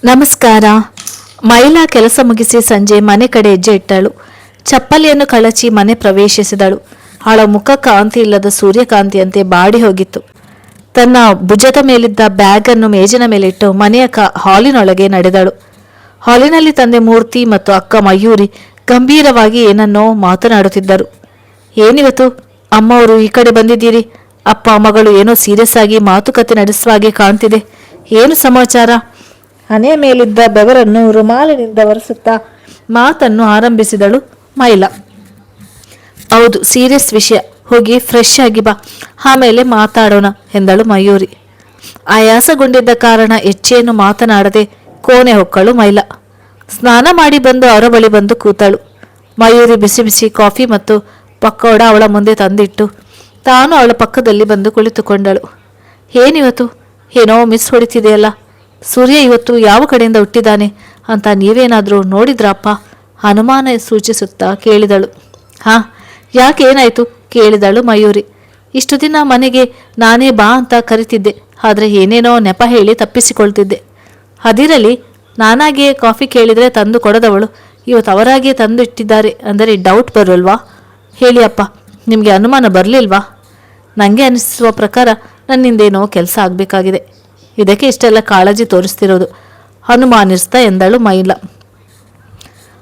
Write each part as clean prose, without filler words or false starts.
ನಮಸ್ಕಾರ. ಮೈಲಾ ಕೆಲಸ ಮುಗಿಸಿ ಸಂಜೆ ಮನೆ ಕಡೆ ಹೆಜ್ಜೆ ಇಟ್ಟಳು. ಚಪ್ಪಲಿಯನ್ನು ಕಳಚಿ ಮನೆ ಪ್ರವೇಶಿಸಿದಳು. ಅವಳ ಮುಖ ಕಾಂತಿ ಇಲ್ಲದ ಸೂರ್ಯಕಾಂತಿಯಂತೆ ಬಾಡಿ ಹೋಗಿತ್ತು. ತನ್ನ ಭುಜದ ಮೇಲಿದ್ದ ಬ್ಯಾಗ್ ಅನ್ನು ಮೇಜಿನ ಮೇಲಿಟ್ಟು ಮನೆಯ ಹಾಲಿನೊಳಗೆ ನಡೆದಳು. ಹಾಲಿನಲ್ಲಿ ತಂದೆ ಮೂರ್ತಿ ಮತ್ತು ಅಕ್ಕ ಮಯೂರಿ ಗಂಭೀರವಾಗಿ ಏನನ್ನೋ ಮಾತನಾಡುತ್ತಿದ್ದರು. ಏನಿವತ್ತು ಅಮ್ಮವರು ಈ ಕಡೆ ಬಂದಿದ್ದೀರಿ? ಅಪ್ಪ ಮಗಳು ಏನೋ ಸೀರಿಯಸ್ ಆಗಿ ಮಾತುಕತೆ ನಡೆಸುವ ಹಾಗೆ ಕಾಣ್ತಿದೆ. ಏನು ಸಮಾಚಾರ? ಹಣೆಯ ಮೇಲಿದ್ದ ಬೆವರನ್ನು ರುಮಾಲಿನಿಂದ ಒರೆಸುತ್ತಾ ಮಾತನ್ನು ಆರಂಭಿಸಿದಳು ಮೈಲಾ. ಹೌದು, ಸೀರಿಯಸ್ ವಿಷಯ. ಹೋಗಿ ಫ್ರೆಶ್ ಆಗಿ ಬಾ, ಆಮೇಲೆ ಮಾತಾಡೋಣ ಎಂದಳು ಮಯೂರಿ. ಆಯಾಸಗೊಂಡಿದ್ದ ಕಾರಣ ಹೆಚ್ಚೇನು ಮಾತನಾಡದೆ ಕೋಣೆ ಹೊಕ್ಕಳು ಮೈಲಾ. ಸ್ನಾನ ಮಾಡಿ ಬಂದು ಅವರ ಬಳಿ ಬಂದು ಕೂತಳು. ಮಯೂರಿ ಬಿಸಿ ಬಿಸಿ ಕಾಫಿ ಮತ್ತು ಪಕೋಡ ಅವಳ ಮುಂದೆ ತಂದಿಟ್ಟು ತಾನು ಅವಳ ಪಕ್ಕದಲ್ಲಿ ಬಂದು ಕುಳಿತುಕೊಂಡಳು. ಏನಿವತ್ತು ಏನೋ ಮಿಸ್ ಹೊಡಿತಿದೆಯಲ್ಲ? ಸೂರ್ಯ ಇವತ್ತು ಯಾವ ಕಡೆಯಿಂದ ಹುಟ್ಟಿದ್ದಾನೆ ಅಂತ ನೀವೇನಾದರೂ ನೋಡಿದ್ರಪ್ಪ? ಅನುಮಾನ ಸೂಚಿಸುತ್ತಾ ಕೇಳಿದಳು. ಹಾ, ಯಾಕೆ, ಏನಾಯಿತು ಕೇಳಿದಳು ಮಯೂರಿ. ಇಷ್ಟು ದಿನ ಮನೆಗೆ ನಾನೇ ಬಾ ಅಂತ ಕರಿತಿದ್ದೆ, ಆದರೆ ಏನೇನೋ ನೆಪ ಹೇಳಿ ತಪ್ಪಿಸಿಕೊಳ್ತಿದ್ದೆ. ಅದಿರಲಿ, ನಾನಾಗಿಯೇ ಕಾಫಿ ಕೇಳಿದರೆ ತಂದು ಕೊಡದವಳು ಇವತ್ತು ಅವರಾಗಿಯೇ ತಂದು ಇಟ್ಟಿದ್ದಾರೆ ಅಂದರೆ ಡೌಟ್ ಬರೋಲ್ವಾ? ಹೇಳಿ ಅಪ್ಪ, ನಿಮಗೆ ಅನುಮಾನ ಬರಲಿಲ್ವಾ? ನನಗೆ ಅನಿಸುವ ಪ್ರಕಾರ ನನ್ನಿಂದೇನೋ ಕೆಲಸ ಆಗಬೇಕಾಗಿದೆ. ಇದಕ್ಕೆ ಇಷ್ಟೆಲ್ಲ ಕಾಳಜಿ ತೋರಿಸ್ತಿರೋದು ಅನುಮಾನಿಸ್ತಾ ಎಂದಳು ಮೈಲಾ.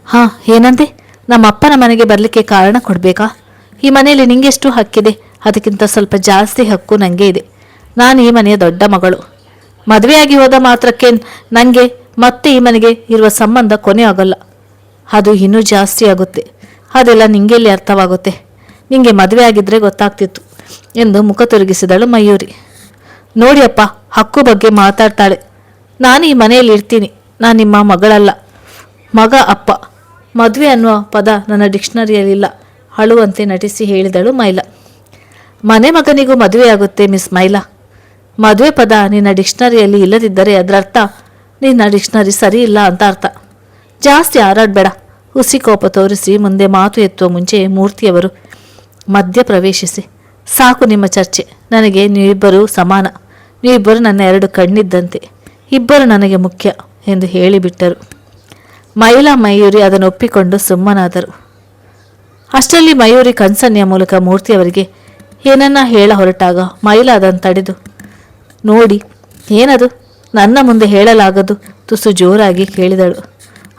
ಹಾಂ, ಏನಂತೆ? ನಮ್ಮ ಅಪ್ಪನ ಮನೆಗೆ ಬರಲಿಕ್ಕೆ ಕಾರಣ ಕೊಡಬೇಕಾ? ಈ ಮನೆಯಲ್ಲಿ ನಿಂಗೆಷ್ಟು ಹಕ್ಕಿದೆ? ಅದಕ್ಕಿಂತ ಸ್ವಲ್ಪ ಜಾಸ್ತಿ ಹಕ್ಕು ನನಗೆ ಇದೆ. ನಾನು ಈ ಮನೆಯ ದೊಡ್ಡ ಮಗಳು. ಮದುವೆಯಾಗಿ ಹೋದ ಮಾತ್ರಕ್ಕೆ ನನಗೆ ಮತ್ತೆ ಈ ಮನೆಗೆ ಇರುವ ಸಂಬಂಧ ಕೊನೆ ಆಗೋಲ್ಲ, ಅದು ಇನ್ನೂ ಜಾಸ್ತಿ ಆಗುತ್ತೆ. ಅದೆಲ್ಲ ನಿಂಗೆಲ್ಲಿ ಅರ್ಥವಾಗುತ್ತೆ? ನಿಂಗೆ ಮದುವೆ ಆಗಿದ್ರೆ ಗೊತ್ತಾಗ್ತಿತ್ತು ಎಂದು ಮುಖ ತಿರುಗಿಸಿದಳು ಮಯೂರಿ. ನೋಡಿ ಅಪ್ಪ, ಹಕ್ಕು ಬಗ್ಗೆ ಮಾತಾಡ್ತಾಳೆ. ನಾನು ಈ ಮನೆಯಲ್ಲಿ ಇರ್ತೀನಿ, ನಾನು ನಿಮ್ಮ ಮಗಳಲ್ಲ, ಮಗ ಅಪ್ಪ. ಮದುವೆ ಅನ್ನುವ ಪದ ನನ್ನ ಡಿಕ್ಷನರಿಯಲ್ಲಿಲ್ಲ, ಅಳುವಂತೆ ನಟಿಸಿ ಹೇಳಿದಳು ಮೈಲಾ. ಮನೆ ಮಗನಿಗೂ ಮದುವೆಯಾಗುತ್ತೆ ಮಿಸ್ ಮೈಲಾ. ಮದುವೆ ಪದ ನಿನ್ನ ಡಿಕ್ಷನರಿಯಲ್ಲಿ ಇಲ್ಲದಿದ್ದರೆ ಅದರ ಅರ್ಥ ನಿನ್ನ ಡಿಕ್ಷನರಿ ಸರಿ ಇಲ್ಲ ಅಂತ ಅರ್ಥ. ಜಾಸ್ತಿ ಹಾರಾಡಬೇಡ. ಹುಸಿ ಕೋಪ ತೋರಿಸಿ ಮುಂದೆ ಮಾತು ಎತ್ತುವ ಮುಂಚೆ ಮೂರ್ತಿಯವರು ಮಧ್ಯ ಪ್ರವೇಶಿಸಿ, ಸಾಕು ನಿಮ್ಮ ಚರ್ಚೆ. ನನಗೆ ನೀವಿಬ್ಬರೂ ಸಮಾನ. ನೀವಿಬ್ಬರು ನನ್ನ ಎರಡು ಕಣ್ಣಿದ್ದಂತೆ. ಇಬ್ಬರು ನನಗೆ ಮುಖ್ಯ ಎಂದು ಹೇಳಿಬಿಟ್ಟರು. ಮೈಲಾ ಮಯೂರಿ ಅದನ್ನು ಒಪ್ಪಿಕೊಂಡು ಸುಮ್ಮನಾದರು. ಅಷ್ಟರಲ್ಲಿ ಮಯೂರಿ ಕನ್ಸನ್ನೆಯ ಮೂಲಕ ಮೂರ್ತಿಯವರಿಗೆ ಏನನ್ನ ಹೇಳ ಹೊರಟಾಗ ಮೈಲಾ ಅದನ್ನು ತಡೆದು, ನೋಡಿ, ಏನದು? ನನ್ನ ಮುಂದೆ ಹೇಳಲಾಗದು ತುಸು ಜೋರಾಗಿ ಕೇಳಿದಳು.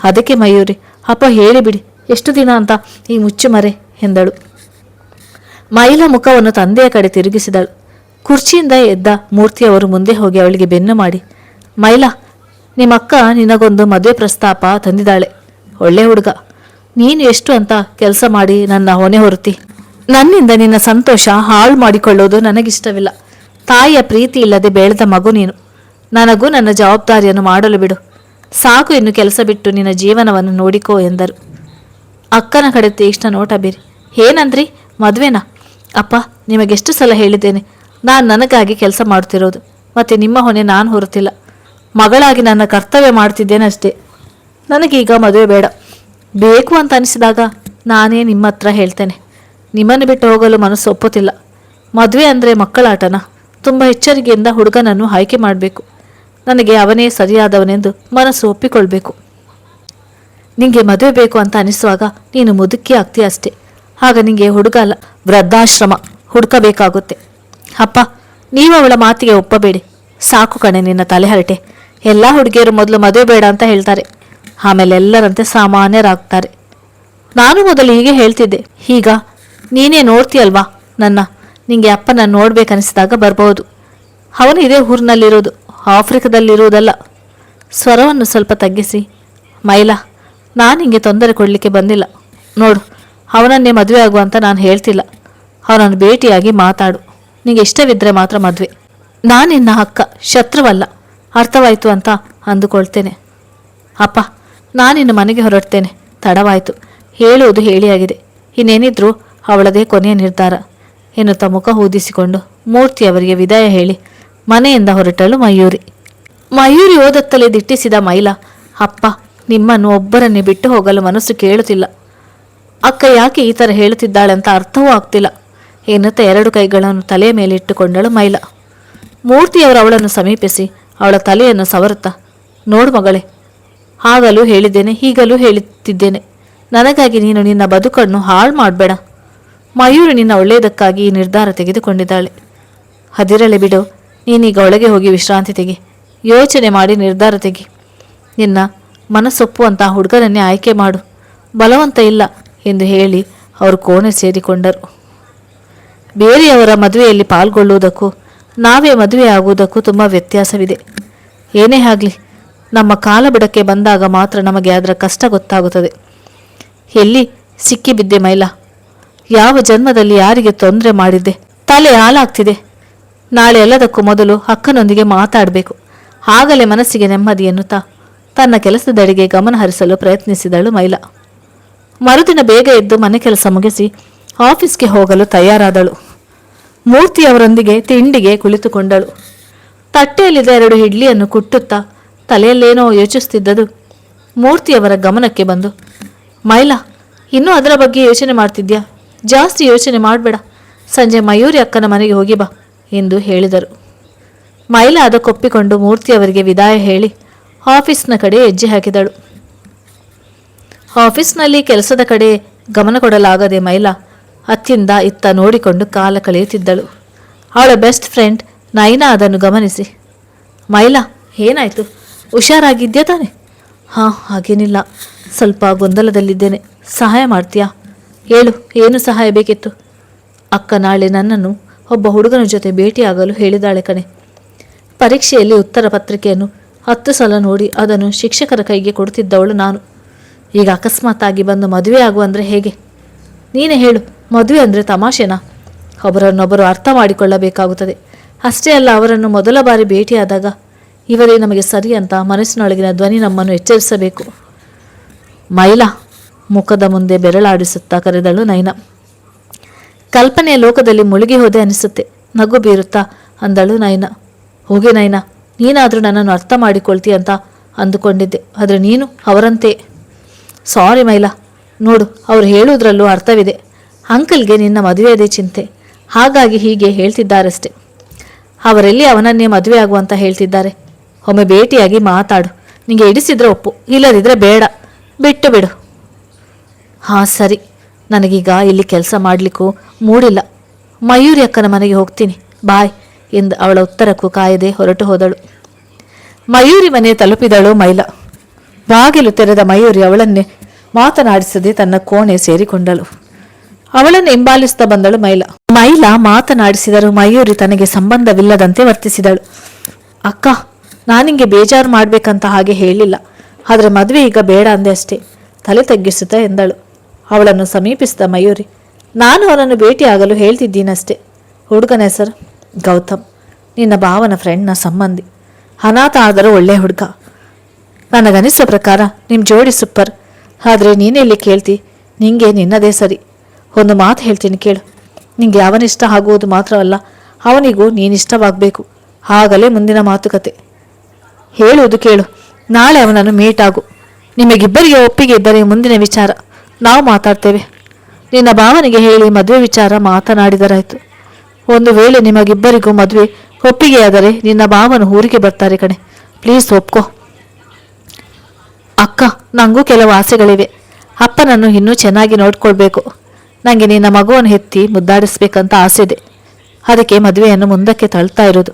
ಅದಕ್ಕೆ ಮಯೂರಿ, ಅಪ್ಪ ಹೇಳಿಬಿಡಿ, ಎಷ್ಟು ದಿನ ಅಂತ ಈ ಮುಚ್ಚುಮರೆ ಎಂದಳು. ಮೈಲಾ ಮುಖವನ್ನು ತಂದೆಯ ಕಡೆ ತಿರುಗಿಸಿದಳು. ಕುರ್ಚಿಯಿಂದ ಎದ್ದ ಮೂರ್ತಿಯವರು ಮುಂದೆ ಹೋಗಿ ಅವಳಿಗೆ ಬೆನ್ನು ಮಾಡಿ, ಮೈಲಾ, ನಿಮ್ಮಕ್ಕ ನಿನಗೊಂದು ಮದುವೆ ಪ್ರಸ್ತಾಪ ತಂದಿದ್ದಾಳೆ. ಒಳ್ಳೆ ಹುಡುಗ. ನೀನು ಎಷ್ಟು ಅಂತ ಕೆಲಸ ಮಾಡಿ ನನ್ನ ಹೊಣೆ ಹೊರುತ್ತಿ. ನನ್ನಿಂದ ನಿನ್ನ ಸಂತೋಷ ಹಾಳು ಮಾಡಿಕೊಳ್ಳೋದು ನನಗಿಷ್ಟವಿಲ್ಲ. ತಾಯಿಯ ಪ್ರೀತಿ ಇಲ್ಲದೆ ಬೆಳೆದ ಮಗು ನೀನು. ನನಗೂ ನನ್ನ ಜವಾಬ್ದಾರಿಯನ್ನು ಮಾಡಲು ಬಿಡು. ಸಾಕು, ಇನ್ನು ಕೆಲಸ ಬಿಟ್ಟು ನಿನ್ನ ಜೀವನವನ್ನು ನೋಡಿಕೋ ಎಂದರು. ಅಕ್ಕನ ಕಡೆ ತೀಕ್ಷ್ಣ ನೋಟ ಬೀರಿ, ಏನಂದ್ರಿ? ಮದುವೆನಾ? ಅಪ್ಪ, ನಿಮಗೆಷ್ಟು ಸಲ ಹೇಳಿದ್ದೇನೆ, ನಾನು ನನಗಾಗಿ ಕೆಲಸ ಮಾಡ್ತಿರೋದು, ಮತ್ತು ನಿಮ್ಮ ಹೊಣೆ ನಾನು ಹೊರುತ್ತಿಲ್ಲ. ಮಗಳಾಗಿ ನನ್ನ ಕರ್ತವ್ಯ ಮಾಡ್ತಿದ್ದೇನೆ ಅಷ್ಟೇ. ನನಗೀಗ ಮದುವೆ ಬೇಡ. ಬೇಕು ಅಂತ ಅನಿಸಿದಾಗ ನಾನೇ ನಿಮ್ಮ ಹತ್ರ ಹೇಳ್ತೇನೆ. ನಿಮ್ಮನ್ನು ಬಿಟ್ಟು ಹೋಗಲು ಮನಸ್ಸು ಒಪ್ಪುತ್ತಿಲ್ಲ. ಮದುವೆ ಅಂದರೆ ಮಕ್ಕಳಾಟನ? ತುಂಬ ಎಚ್ಚರಿಕೆಯಿಂದ ಹುಡುಗನನ್ನು ಆಯ್ಕೆ ಮಾಡಬೇಕು. ನನಗೆ ಅವನೇ ಸರಿಯಾದವನೆಂದು ಮನಸ್ಸು ಒಪ್ಪಿಕೊಳ್ಬೇಕು. ನಿಂಗೆ ಮದುವೆ ಬೇಕು ಅಂತ ಅನಿಸುವಾಗ ನೀನು ಮುದುಕಿ ಆಗ್ತೀಯ ಅಷ್ಟೇ. ಆಗ ನಿಂಗೆ ಹುಡುಗ ಅಲ್ಲ, ವೃದ್ಧಾಶ್ರಮ ಹುಡುಕಬೇಕಾಗುತ್ತೆ. ಅಪ್ಪ, ನೀವು ಅವಳ ಮಾತಿಗೆ ಒಪ್ಪಬೇಡಿ. ಸಾಕು ಕಣೆ ನಿನ್ನ ತಲೆಹರಟೆ. ಎಲ್ಲ ಹುಡುಗಿಯರು ಮೊದಲು ಮದುವೆ ಬೇಡ ಅಂತ ಹೇಳ್ತಾರೆ, ಆಮೇಲೆ ಎಲ್ಲರಂತೆ ಸಾಮಾನ್ಯರಾಗ್ತಾರೆ. ನಾನು ಮೊದಲು ಹೀಗೆ ಹೇಳ್ತಿದ್ದೆ. ಈಗ ನೀನೇ ನೋಡ್ತೀಯಲ್ವಾ ನನ್ನ. ನಿಂಗೆ ಅಪ್ಪನ ನೋಡ್ಬೇಕನ್ನಿಸಿದಾಗ ಬರಬಹುದು. ಅವನು ಇದೇ ಊರಿನಲ್ಲಿರೋದು, ಆಫ್ರಿಕಾದಲ್ಲಿರುವುದಲ್ಲ. ಸ್ವರವನ್ನು ಸ್ವಲ್ಪ ತಗ್ಗಿಸಿ, ಮೈಲಾ, ನಾನು ನಿಂಗೆ ತೊಂದರೆ ಕೊಡಲಿಕ್ಕೆ ಬಂದಿಲ್ಲ. ನೋಡು, ಅವನನ್ನೇ ಮದುವೆ ಆಗುವಂತ ನಾನು ಹೇಳ್ತಿಲ್ಲ. ಅವನನ್ನು ಭೇಟಿಯಾಗಿ ಮಾತಾಡು. ನಿಂಗೆ ಇಷ್ಟವಿದ್ದರೆ ಮಾತ್ರ ಮದುವೆ. ನಾನು ನಿನ್ನ ಅಕ್ಕ, ಶತ್ರುವಲ್ಲ. ಅರ್ಥವಾಯಿತು ಅಂತ ಅಂದುಕೊಳ್ತೇನೆ. ಅಪ್ಪ, ನಾನಿನ್ನು ಮನೆಗೆ ಹೊರಡ್ತೇನೆ. ತಡವಾಯಿತು. ಹೇಳುವುದು ಹೇಳಿಯಾಗಿದೆ. ಇನ್ನೇನಿದ್ರೂ ಅವಳದೇ ಕೊನೆಯ ನಿರ್ಧಾರ ಎನ್ನುತ್ತಾ ಮುಖ ಊದಿಸಿಕೊಂಡು ಮೂರ್ತಿಯವರಿಗೆ ವಿದಾಯ ಹೇಳಿ ಮನೆಯಿಂದ ಹೊರಟಳು ಮಯೂರಿ. ಮಯೂರಿ ಓದತ್ತಲೇ ದಿಟ್ಟಿಸಿದ ಮೈಲಾ, ಅಪ್ಪ, ನಿಮ್ಮನ್ನು ಒಬ್ಬರನ್ನೇ ಬಿಟ್ಟು ಹೋಗಲು ಮನಸ್ಸು ಕೇಳುತ್ತಿಲ್ಲ. ಅಕ್ಕ ಯಾಕೆ ಈ ಥರ ಹೇಳುತ್ತಿದ್ದಾಳೆ ಅಂತ ಅರ್ಥವೂ ಆಗ್ತಿಲ್ಲ ಎನ್ನುತ್ತಾ ಎರಡು ಕೈಗಳನ್ನು ತಲೆಯ ಮೇಲೆ ಇಟ್ಟುಕೊಂಡಳು ಮೈಲಾ. ಮೂರ್ತಿಯವರು ಅವಳನ್ನು ಸಮೀಪಿಸಿ ಅವಳ ತಲೆಯನ್ನು ಸವರುತ್ತಾ, ನೋಡು ಮಗಳೇ, ಆಗಲೂ ಹೇಳಿದ್ದೇನೆ, ಹೀಗಲೂ ಹೇಳುತ್ತಿದ್ದೇನೆ, ನನಗಾಗಿ ನೀನು ನಿನ್ನ ಬದುಕನ್ನು ಹಾಳು ಮಾಡಬೇಡ. ಮಯೂರಿ ನಿನ್ನ ಒಳ್ಳೆಯದಕ್ಕಾಗಿ ಈ ನಿರ್ಧಾರ ತೆಗೆದುಕೊಂಡಿದ್ದಾಳೆ. ಹದಿರಳೆ ಬಿಡು, ನೀನೀಗ ಒಳಗೆ ಹೋಗಿ ವಿಶ್ರಾಂತಿ ತೆಗಿ, ಯೋಚನೆ ಮಾಡಿ ನಿರ್ಧಾರ ತೆಗಿ. ನಿನ್ನ ಮನಸ್ಸೊಪ್ಪುವಂತಹ ಹುಡುಗನನ್ನೇ ಆಯ್ಕೆ ಮಾಡು, ಬಲವಂತ ಇಲ್ಲ ಎಂದು ಹೇಳಿ ಅವರು ಕೋಣೆ ಸೇರಿಕೊಂಡರು. ಬೇರೆಯವರ ಮದುವೆಯಲ್ಲಿ ಪಾಲ್ಗೊಳ್ಳುವುದಕ್ಕೂ ನಾವೇ ಮದುವೆ ಆಗುವುದಕ್ಕೂ ತುಂಬ ವ್ಯತ್ಯಾಸವಿದೆ. ಏನೇ ಆಗಲಿ, ನಮ್ಮ ಕಾಲ ಬುಡಕ್ಕೆ ಬಂದಾಗ ಮಾತ್ರ ನಮಗೆ ಅದರ ಕಷ್ಟ ಗೊತ್ತಾಗುತ್ತದೆ. ಎಲ್ಲಿ ಸಿಕ್ಕಿಬಿದ್ದೆ ಮೈಲಾ? ಯಾವ ಜನ್ಮದಲ್ಲಿ ಯಾರಿಗೆ ತೊಂದರೆ ಮಾಡಿದ್ದೆ? ತಲೆ ಹಾಲಾಗ್ತಿದೆ. ನಾಳೆ ಎಲ್ಲದಕ್ಕೂ ಮೊದಲು ಅಕ್ಕನೊಂದಿಗೆ ಮಾತಾಡಬೇಕು, ಆಗಲೇ ಮನಸ್ಸಿಗೆ ನೆಮ್ಮದಿ ಎನ್ನುತ್ತಾ ತನ್ನ ಕೆಲಸದೆಡೆಗೆ ಗಮನ ಹರಿಸಲು ಪ್ರಯತ್ನಿಸಿದಳು ಮೈಲಾ. ಮರುದಿನ ಬೇಗ ಎದ್ದು ಮನೆ ಕೆಲಸ ಮುಗಿಸಿ ಆಫೀಸ್ಗೆ ಹೋಗಲು ತಯಾರಾದಳು. ಮೂರ್ತಿಯವರೊಂದಿಗೆ ತಿಂಡಿಗೆ ಕುಳಿತುಕೊಂಡಳು. ತಟ್ಟೆಯಲ್ಲಿದ್ದ 2 ಇಡ್ಲಿಯನ್ನು ಕುಟ್ಟುತ್ತಾ ತಲೆಯಲ್ಲೇನೋ ಯೋಚಿಸುತ್ತಿದ್ದದು ಮೂರ್ತಿಯವರ ಗಮನಕ್ಕೆ ಬಂದು, ಮೈಲಾ, ಇನ್ನೂ ಅದರ ಬಗ್ಗೆ ಯೋಚನೆ ಮಾಡ್ತಿದ್ಯಾ? ಜಾಸ್ತಿ ಯೋಚನೆ ಮಾಡಬೇಡ, ಸಂಜೆ ಮಯೂರಿ ಅಕ್ಕನ ಮನೆಗೆ ಹೋಗಿ ಬಾ ಎಂದು ಹೇಳಿದರು. ಮೈಲಾ ಅದಕ್ಕೊಪ್ಪಿಕೊಂಡು ಮೂರ್ತಿಯವರಿಗೆ ವಿದಾಯ ಹೇಳಿ ಆಫೀಸ್ನ ಕಡೆ ಹೆಜ್ಜೆ ಹಾಕಿದಳು. ಆಫೀಸ್ನಲ್ಲಿ ಕೆಲಸದ ಕಡೆ ಗಮನ ಕೊಡಲಾಗದೆ ಮೈಲಾ ಅತ್ತಿಂದ ಇತ್ತ ನೋಡಿಕೊಂಡು ಕಾಲ ಕಳೆಯುತ್ತಿದ್ದಳು. ಅವಳ ಬೆಸ್ಟ್ ಫ್ರೆಂಡ್ ನೈನಾ ಅದನ್ನು ಗಮನಿಸಿ, ಮೈಲಾ, ಏನಾಯಿತು? ಹುಷಾರಾಗಿದ್ಯಾ ತಾನೆ? ಹಾಂ, ಹಾಗೇನಿಲ್ಲ, ಸ್ವಲ್ಪ ಗೊಂದಲದಲ್ಲಿದ್ದೇನೆ, ಸಹಾಯ ಮಾಡ್ತೀಯಾ? ಹೇಳು, ಏನು ಸಹಾಯ ಬೇಕಿತ್ತು? ಅಕ್ಕ ನಾಳೆ ನನ್ನನ್ನು ಒಬ್ಬ ಹುಡುಗನ ಜೊತೆ ಭೇಟಿಯಾಗಲು ಹೇಳಿದಾಳೆ ಕಣೆ. ಪರೀಕ್ಷೆಯಲ್ಲಿ ಉತ್ತರ ಪತ್ರಿಕೆಯನ್ನು 10 ಸಲ ನೋಡಿ ಅದನ್ನು ಶಿಕ್ಷಕರ ಕೈಗೆ ಕೊಡ್ತಿದ್ದವಳು ನಾನು. ಈಗ ಅಕಸ್ಮಾತ್ತಾಗಿ ಬಂದು ಮದುವೆ ಆಗುವಂದರೆ ಹೇಗೆ? ನೀನೇ ಹೇಳು, ಮದುವೆ ಅಂದರೆ ತಮಾಷೆನಾ? ಒಬ್ಬರನ್ನೊಬ್ಬರು ಅರ್ಥ ಮಾಡಿಕೊಳ್ಳಬೇಕಾಗುತ್ತದೆ. ಅಷ್ಟೇ ಅಲ್ಲ, ಅವರನ್ನು ಮೊದಲ ಬಾರಿ ಭೇಟಿಯಾದಾಗ ಇವರೇ ನಮಗೆ ಸರಿ ಅಂತ ಮನಸ್ಸಿನೊಳಗಿನ ಧ್ವನಿ ನಮ್ಮನ್ನು ಎಚ್ಚರಿಸಬೇಕು. ಮೈಲಾ ಮುಖದ ಮುಂದೆ ಬೆರಳಾಡಿಸುತ್ತಾ ಕರೆದಳು ನೈನಾ. ಕಲ್ಪನೆಯ ಲೋಕದಲ್ಲಿ ಮುಳುಗಿ ಹೋದೆ ಅನಿಸುತ್ತೆ, ನಗು ಬೀರುತ್ತಾ ಅಂದಳು ನೈನಾ. ಹೋಗೆ ನೈನಾ, ನೀನಾದರೂ ನನ್ನನ್ನು ಅರ್ಥ ಮಾಡಿಕೊಳ್ತೀಯ ಅಂತ ಅಂದುಕೊಂಡಿದ್ದೆ, ಆದರೆ ನೀನು ಅವರಂತೆ. ಸಾರಿ ಮೈಲಾ, ನೋಡು, ಅವರು ಹೇಳುವುದರಲ್ಲೂ ಅರ್ಥವಿದೆ. ಅಂಕಲ್ಗೆ ನಿನ್ನ ಮದುವೆಯದೇ ಚಿಂತೆ, ಹಾಗಾಗಿ ಹೀಗೆ ಹೇಳ್ತಿದ್ದಾರಷ್ಟೆ. ಅವರೆಲ್ಲಿ ಅವನನ್ನೇ ಮದುವೆ ಆಗುವಂತ ಹೇಳ್ತಿದ್ದಾರೆ? ಒಮ್ಮೆ ಭೇಟಿಯಾಗಿ ಮಾತಾಡು, ನಿಂಗೆ ಇಡಿಸಿದ್ರೆ ಒಪ್ಪು, ಇಲ್ಲದಿದ್ದರೆ ಬೇಡ, ಬಿಟ್ಟು ಬಿಡು. ಹಾಂ ಸರಿ, ನನಗೀಗ ಇಲ್ಲಿ ಕೆಲಸ ಮಾಡಲಿಕ್ಕೂ ಮೂಡಿಲ್ಲ, ಮಯೂರಿ ಅಕ್ಕನ ಮನೆಗೆ ಹೋಗ್ತೀನಿ, ಬಾಯ್ ಎಂದು ಅವಳ ಉತ್ತರಕ್ಕೂ ಕಾಯದೆ ಹೊರಟು ಹೋದಳು. ಮಯೂರಿ ಮನೆ ತಲುಪಿದಳು ಮೈಲಾ. ಬಾಗಿಲು ತೆರೆದ ಮಯೂರಿ ಅವಳನ್ನೇ ಮಾತನಾಡಿಸದೆ ತನ್ನ ಕೋಣೆ ಸೇರಿಕೊಂಡಳು. ಅವಳನ್ನು ಹಿಂಬಾಲಿಸುತ್ತಾ ಬಂದಳು ಮೈಲಾ ಮಾತನಾಡಿಸಿದರೂ ಮಯೂರಿ ತನಗೆ ಸಂಬಂಧವಿಲ್ಲದಂತೆ ವರ್ತಿಸಿದಳು. ಅಕ್ಕ, ನಾನಿಂಗೆ ಬೇಜಾರು ಮಾಡಬೇಕಂತ ಹಾಗೆ ಹೇಳಿಲ್ಲ, ಆದರೆ ಮದುವೆ ಈಗ ಬೇಡ ಅಂದೆ ಅಷ್ಟೇ, ತಲೆ ತಗ್ಗಿಸುತ್ತಾ ಎಂದಳು. ಅವಳನ್ನು ಸಮೀಪಿಸಿದ ಮಯೂರಿ, ನಾನು ಅವನನ್ನು ಭೇಟಿಯಾಗಲು ಹೇಳ್ತಿದ್ದೀನಷ್ಟೇ. ಹುಡುಗನ ಹೆಸರು ಗೌತಮ್, ನಿನ್ನ ಭಾವನ ಫ್ರೆಂಡ್ನ ಸಂಬಂಧಿ, ಅನಾಥ ಆದರೂ ಒಳ್ಳೆ ಹುಡುಗ. ನನಗನಿಸೋ ಪ್ರಕಾರ ನಿಮ್ಮ ಜೋಡಿ ಸೂಪರ್. ಆದರೆ ನೀನೆಲ್ಲಿ ಕೇಳ್ತಿ? ನಿಂಗೆ ನಿನ್ನದೇ ಸರಿ. ಒಂದು ಮಾತು ಹೇಳ್ತೀನಿ ಕೇಳು, ನಿಂಗೆ ಅವನಿಷ್ಟ ಆಗುವುದು ಮಾತ್ರವಲ್ಲ, ಅವನಿಗೂ ನೀನಿಷ್ಟವಾಗಬೇಕು, ಆಗಲೇ ಮುಂದಿನ ಮಾತುಕತೆ. ಹೇಳುವುದು ಕೇಳು, ನಾಳೆ ಅವನನ್ನು ಮೀಟ್ ಆಗು. ನಿಮಗಿಬ್ಬರಿಗೆ ಒಪ್ಪಿಗೆ ಇದ್ದರೆ ಮುಂದಿನ ವಿಚಾರ ನಾವು ಮಾತಾಡ್ತೇವೆ. ನಿನ್ನ ಭಾವನೆಗೆ ಹೇಳಿ ಮದುವೆ ವಿಚಾರ ಮಾತನಾಡಿದರಾಯಿತು. ಒಂದು ವೇಳೆ ನಿಮಗಿಬ್ಬರಿಗೂ ಮದುವೆ ಒಪ್ಪಿಗೆಯಾದರೆ ನಿನ್ನ ಭಾವನ ಊರಿಗೆ ಬರ್ತಾರೆ ಕಣೆ, ಪ್ಲೀಸ್ ಒಪ್ಕೋ. ಅಕ್ಕ, ನನಗೂ ಕೆಲವು ಆಸೆಗಳಿವೆ. ಅಪ್ಪನನ್ನು ಇನ್ನೂ ಚೆನ್ನಾಗಿ ನೋಡ್ಕೊಳ್ಬೇಕು. ನನಗೆ ನಿನ್ನ ಮಗುವನ್ನು ಎತ್ತಿ ಮುದ್ದಾಡಿಸ್ಬೇಕಂತ ಆಸೆ ಇದೆ. ಅದಕ್ಕೆ ಮದುವೆಯನ್ನು ಮುಂದಕ್ಕೆ ತಳ್ತಾ ಇರೋದು.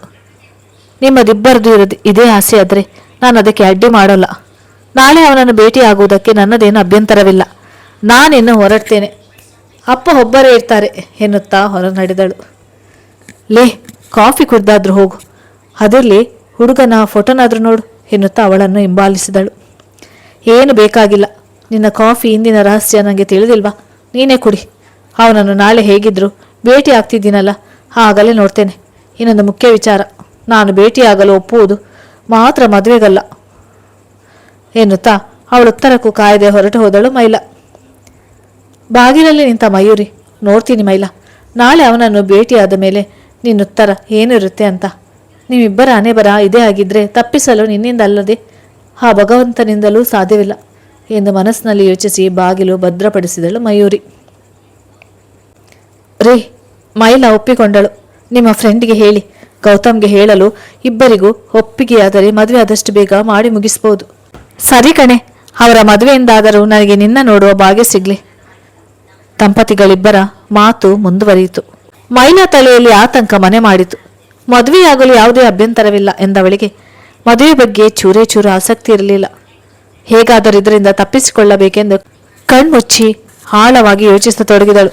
ನಿಮ್ಮದಿಬ್ಬರದು ಇದೇ ಆಸೆ ಆದರೆ ನಾನು ಅದಕ್ಕೆ ಅಡ್ಡಿ ಮಾಡೋಲ್ಲ. ನಾಳೆ ಅವನನ್ನು ಭೇಟಿಯಾಗುವುದಕ್ಕೆ ನನ್ನದೇನು ಅಭ್ಯಂತರವಿಲ್ಲ. ನಾನಿನ್ನು ಹೊರಡ್ತೇನೆ, ಅಪ್ಪ ಒಬ್ಬರೇ ಇರ್ತಾರೆ ಎನ್ನುತ್ತಾ ಹೊರ ನಡೆದಳು. ಲೇ, ಕಾಫಿ ಕುಡ್ದಾದ್ರೂ ಹೋಗು, ಅದಿರಲಿ ಹುಡುಗನ ಫೋಟೋನಾದರೂ ನೋಡು ಎನ್ನುತ್ತಾ ಅವಳನ್ನು ಹಿಂಬಾಲಿಸಿದಳು. ಏನು ಬೇಕಾಗಿಲ್ಲ, ನಿನ್ನ ಕಾಫಿ ಇಂದಿನ ರಹಸ್ಯ ನನಗೆ ತಿಳಿದಿಲ್ವಾ, ನೀನೇ ಕುಡಿ. ಅವನನ್ನು ನಾಳೆ ಹೇಗಿದ್ರು ಭೇಟಿ ಆಗ್ತಿದ್ದೀನಲ್ಲ, ಆಗಲೇ ನೋಡ್ತೇನೆ. ಇನ್ನೊಂದು ಮುಖ್ಯ ವಿಚಾರ, ನಾನು ಭೇಟಿಯಾಗಲು ಒಪ್ಪುವುದು ಮಾತ್ರ, ಮದುವೆಗಲ್ಲ ಎನ್ನುತ್ತಾ ಅವಳುತ್ತರಕ್ಕೂ ಕಾಯದೆ ಹೊರಟು ಹೋದಳು ಮೈಲಾ. ಬಾಗಿಲಲ್ಲಿ ನಿಂತ ಮಯೂರಿ, ನೋಡ್ತೀನಿ ಮೈಲಾ, ನಾಳೆ ಅವನನ್ನು ಭೇಟಿಯಾದ ಮೇಲೆ ನಿನ್ನುತ್ತರ ಏನಿರುತ್ತೆ ಅಂತ. ನಿಮ್ಮಿಬ್ಬರ ಹಣೆಬರ ಇದೇ ಆಗಿದ್ದರೆ ತಪ್ಪಿಸಲು ನಿನ್ನಿಂದ ಅಲ್ಲದೆ ಆ ಭಗವಂತನಿಂದಲೂ ಸಾಧ್ಯವಿಲ್ಲ ಎಂದು ಮನಸ್ಸಿನಲ್ಲಿ ಯೋಚಿಸಿ ಬಾಗಿಲು ಭದ್ರಪಡಿಸಿದಳು ಮಯೂರಿ. ರೀ, ಮೈಲಾ ಒಪ್ಪಿಕೊಂಡಳು. ನಿಮ್ಮ ಫ್ರೆಂಡ್ಗೆ ಹೇಳಿ ಗೌತಮ್ಗೆ ಹೇಳಲು ಇಬ್ಬರಿಗೂ ಒಪ್ಪಿಗೆಯಾದರೆ ಮದುವೆ ಆದಷ್ಟು ಬೇಗ ಮಾಡಿ ಮುಗಿಸ್ಬೋದು. ಸರಿ ಕಣೆ, ಅವರ ಮದುವೆಯಿಂದಾದರೂ ನನಗೆ ನಿನ್ನ ನೋಡುವ ಭಾಗ್ಯ ಸಿಗ್ಲಿ. ದಂಪತಿಗಳಿಬ್ಬರ ಮಾತು ಮುಂದುವರಿಯಿತು. ಮೈಲಾ ತಲೆಯಲ್ಲಿ ಆತಂಕ ಮನೆ ಮಾಡಿತು. ಮದುವೆಯಾಗಲು ಯಾವುದೇ ಅಭ್ಯಂತರವಿಲ್ಲ ಎಂದವಳಿಗೆ ಮದುವೆ ಬಗ್ಗೆ ಚೂರೇ ಚೂರು ಆಸಕ್ತಿ ಇರಲಿಲ್ಲ. ಹೇಗಾದರೂ ಇದರಿಂದ ತಪ್ಪಿಸಿಕೊಳ್ಳಬೇಕೆಂದು ಕಣ್ಮುಚ್ಚಿ ಆಳವಾಗಿ ಯೋಚಿಸತೊಡಗಿದಳು.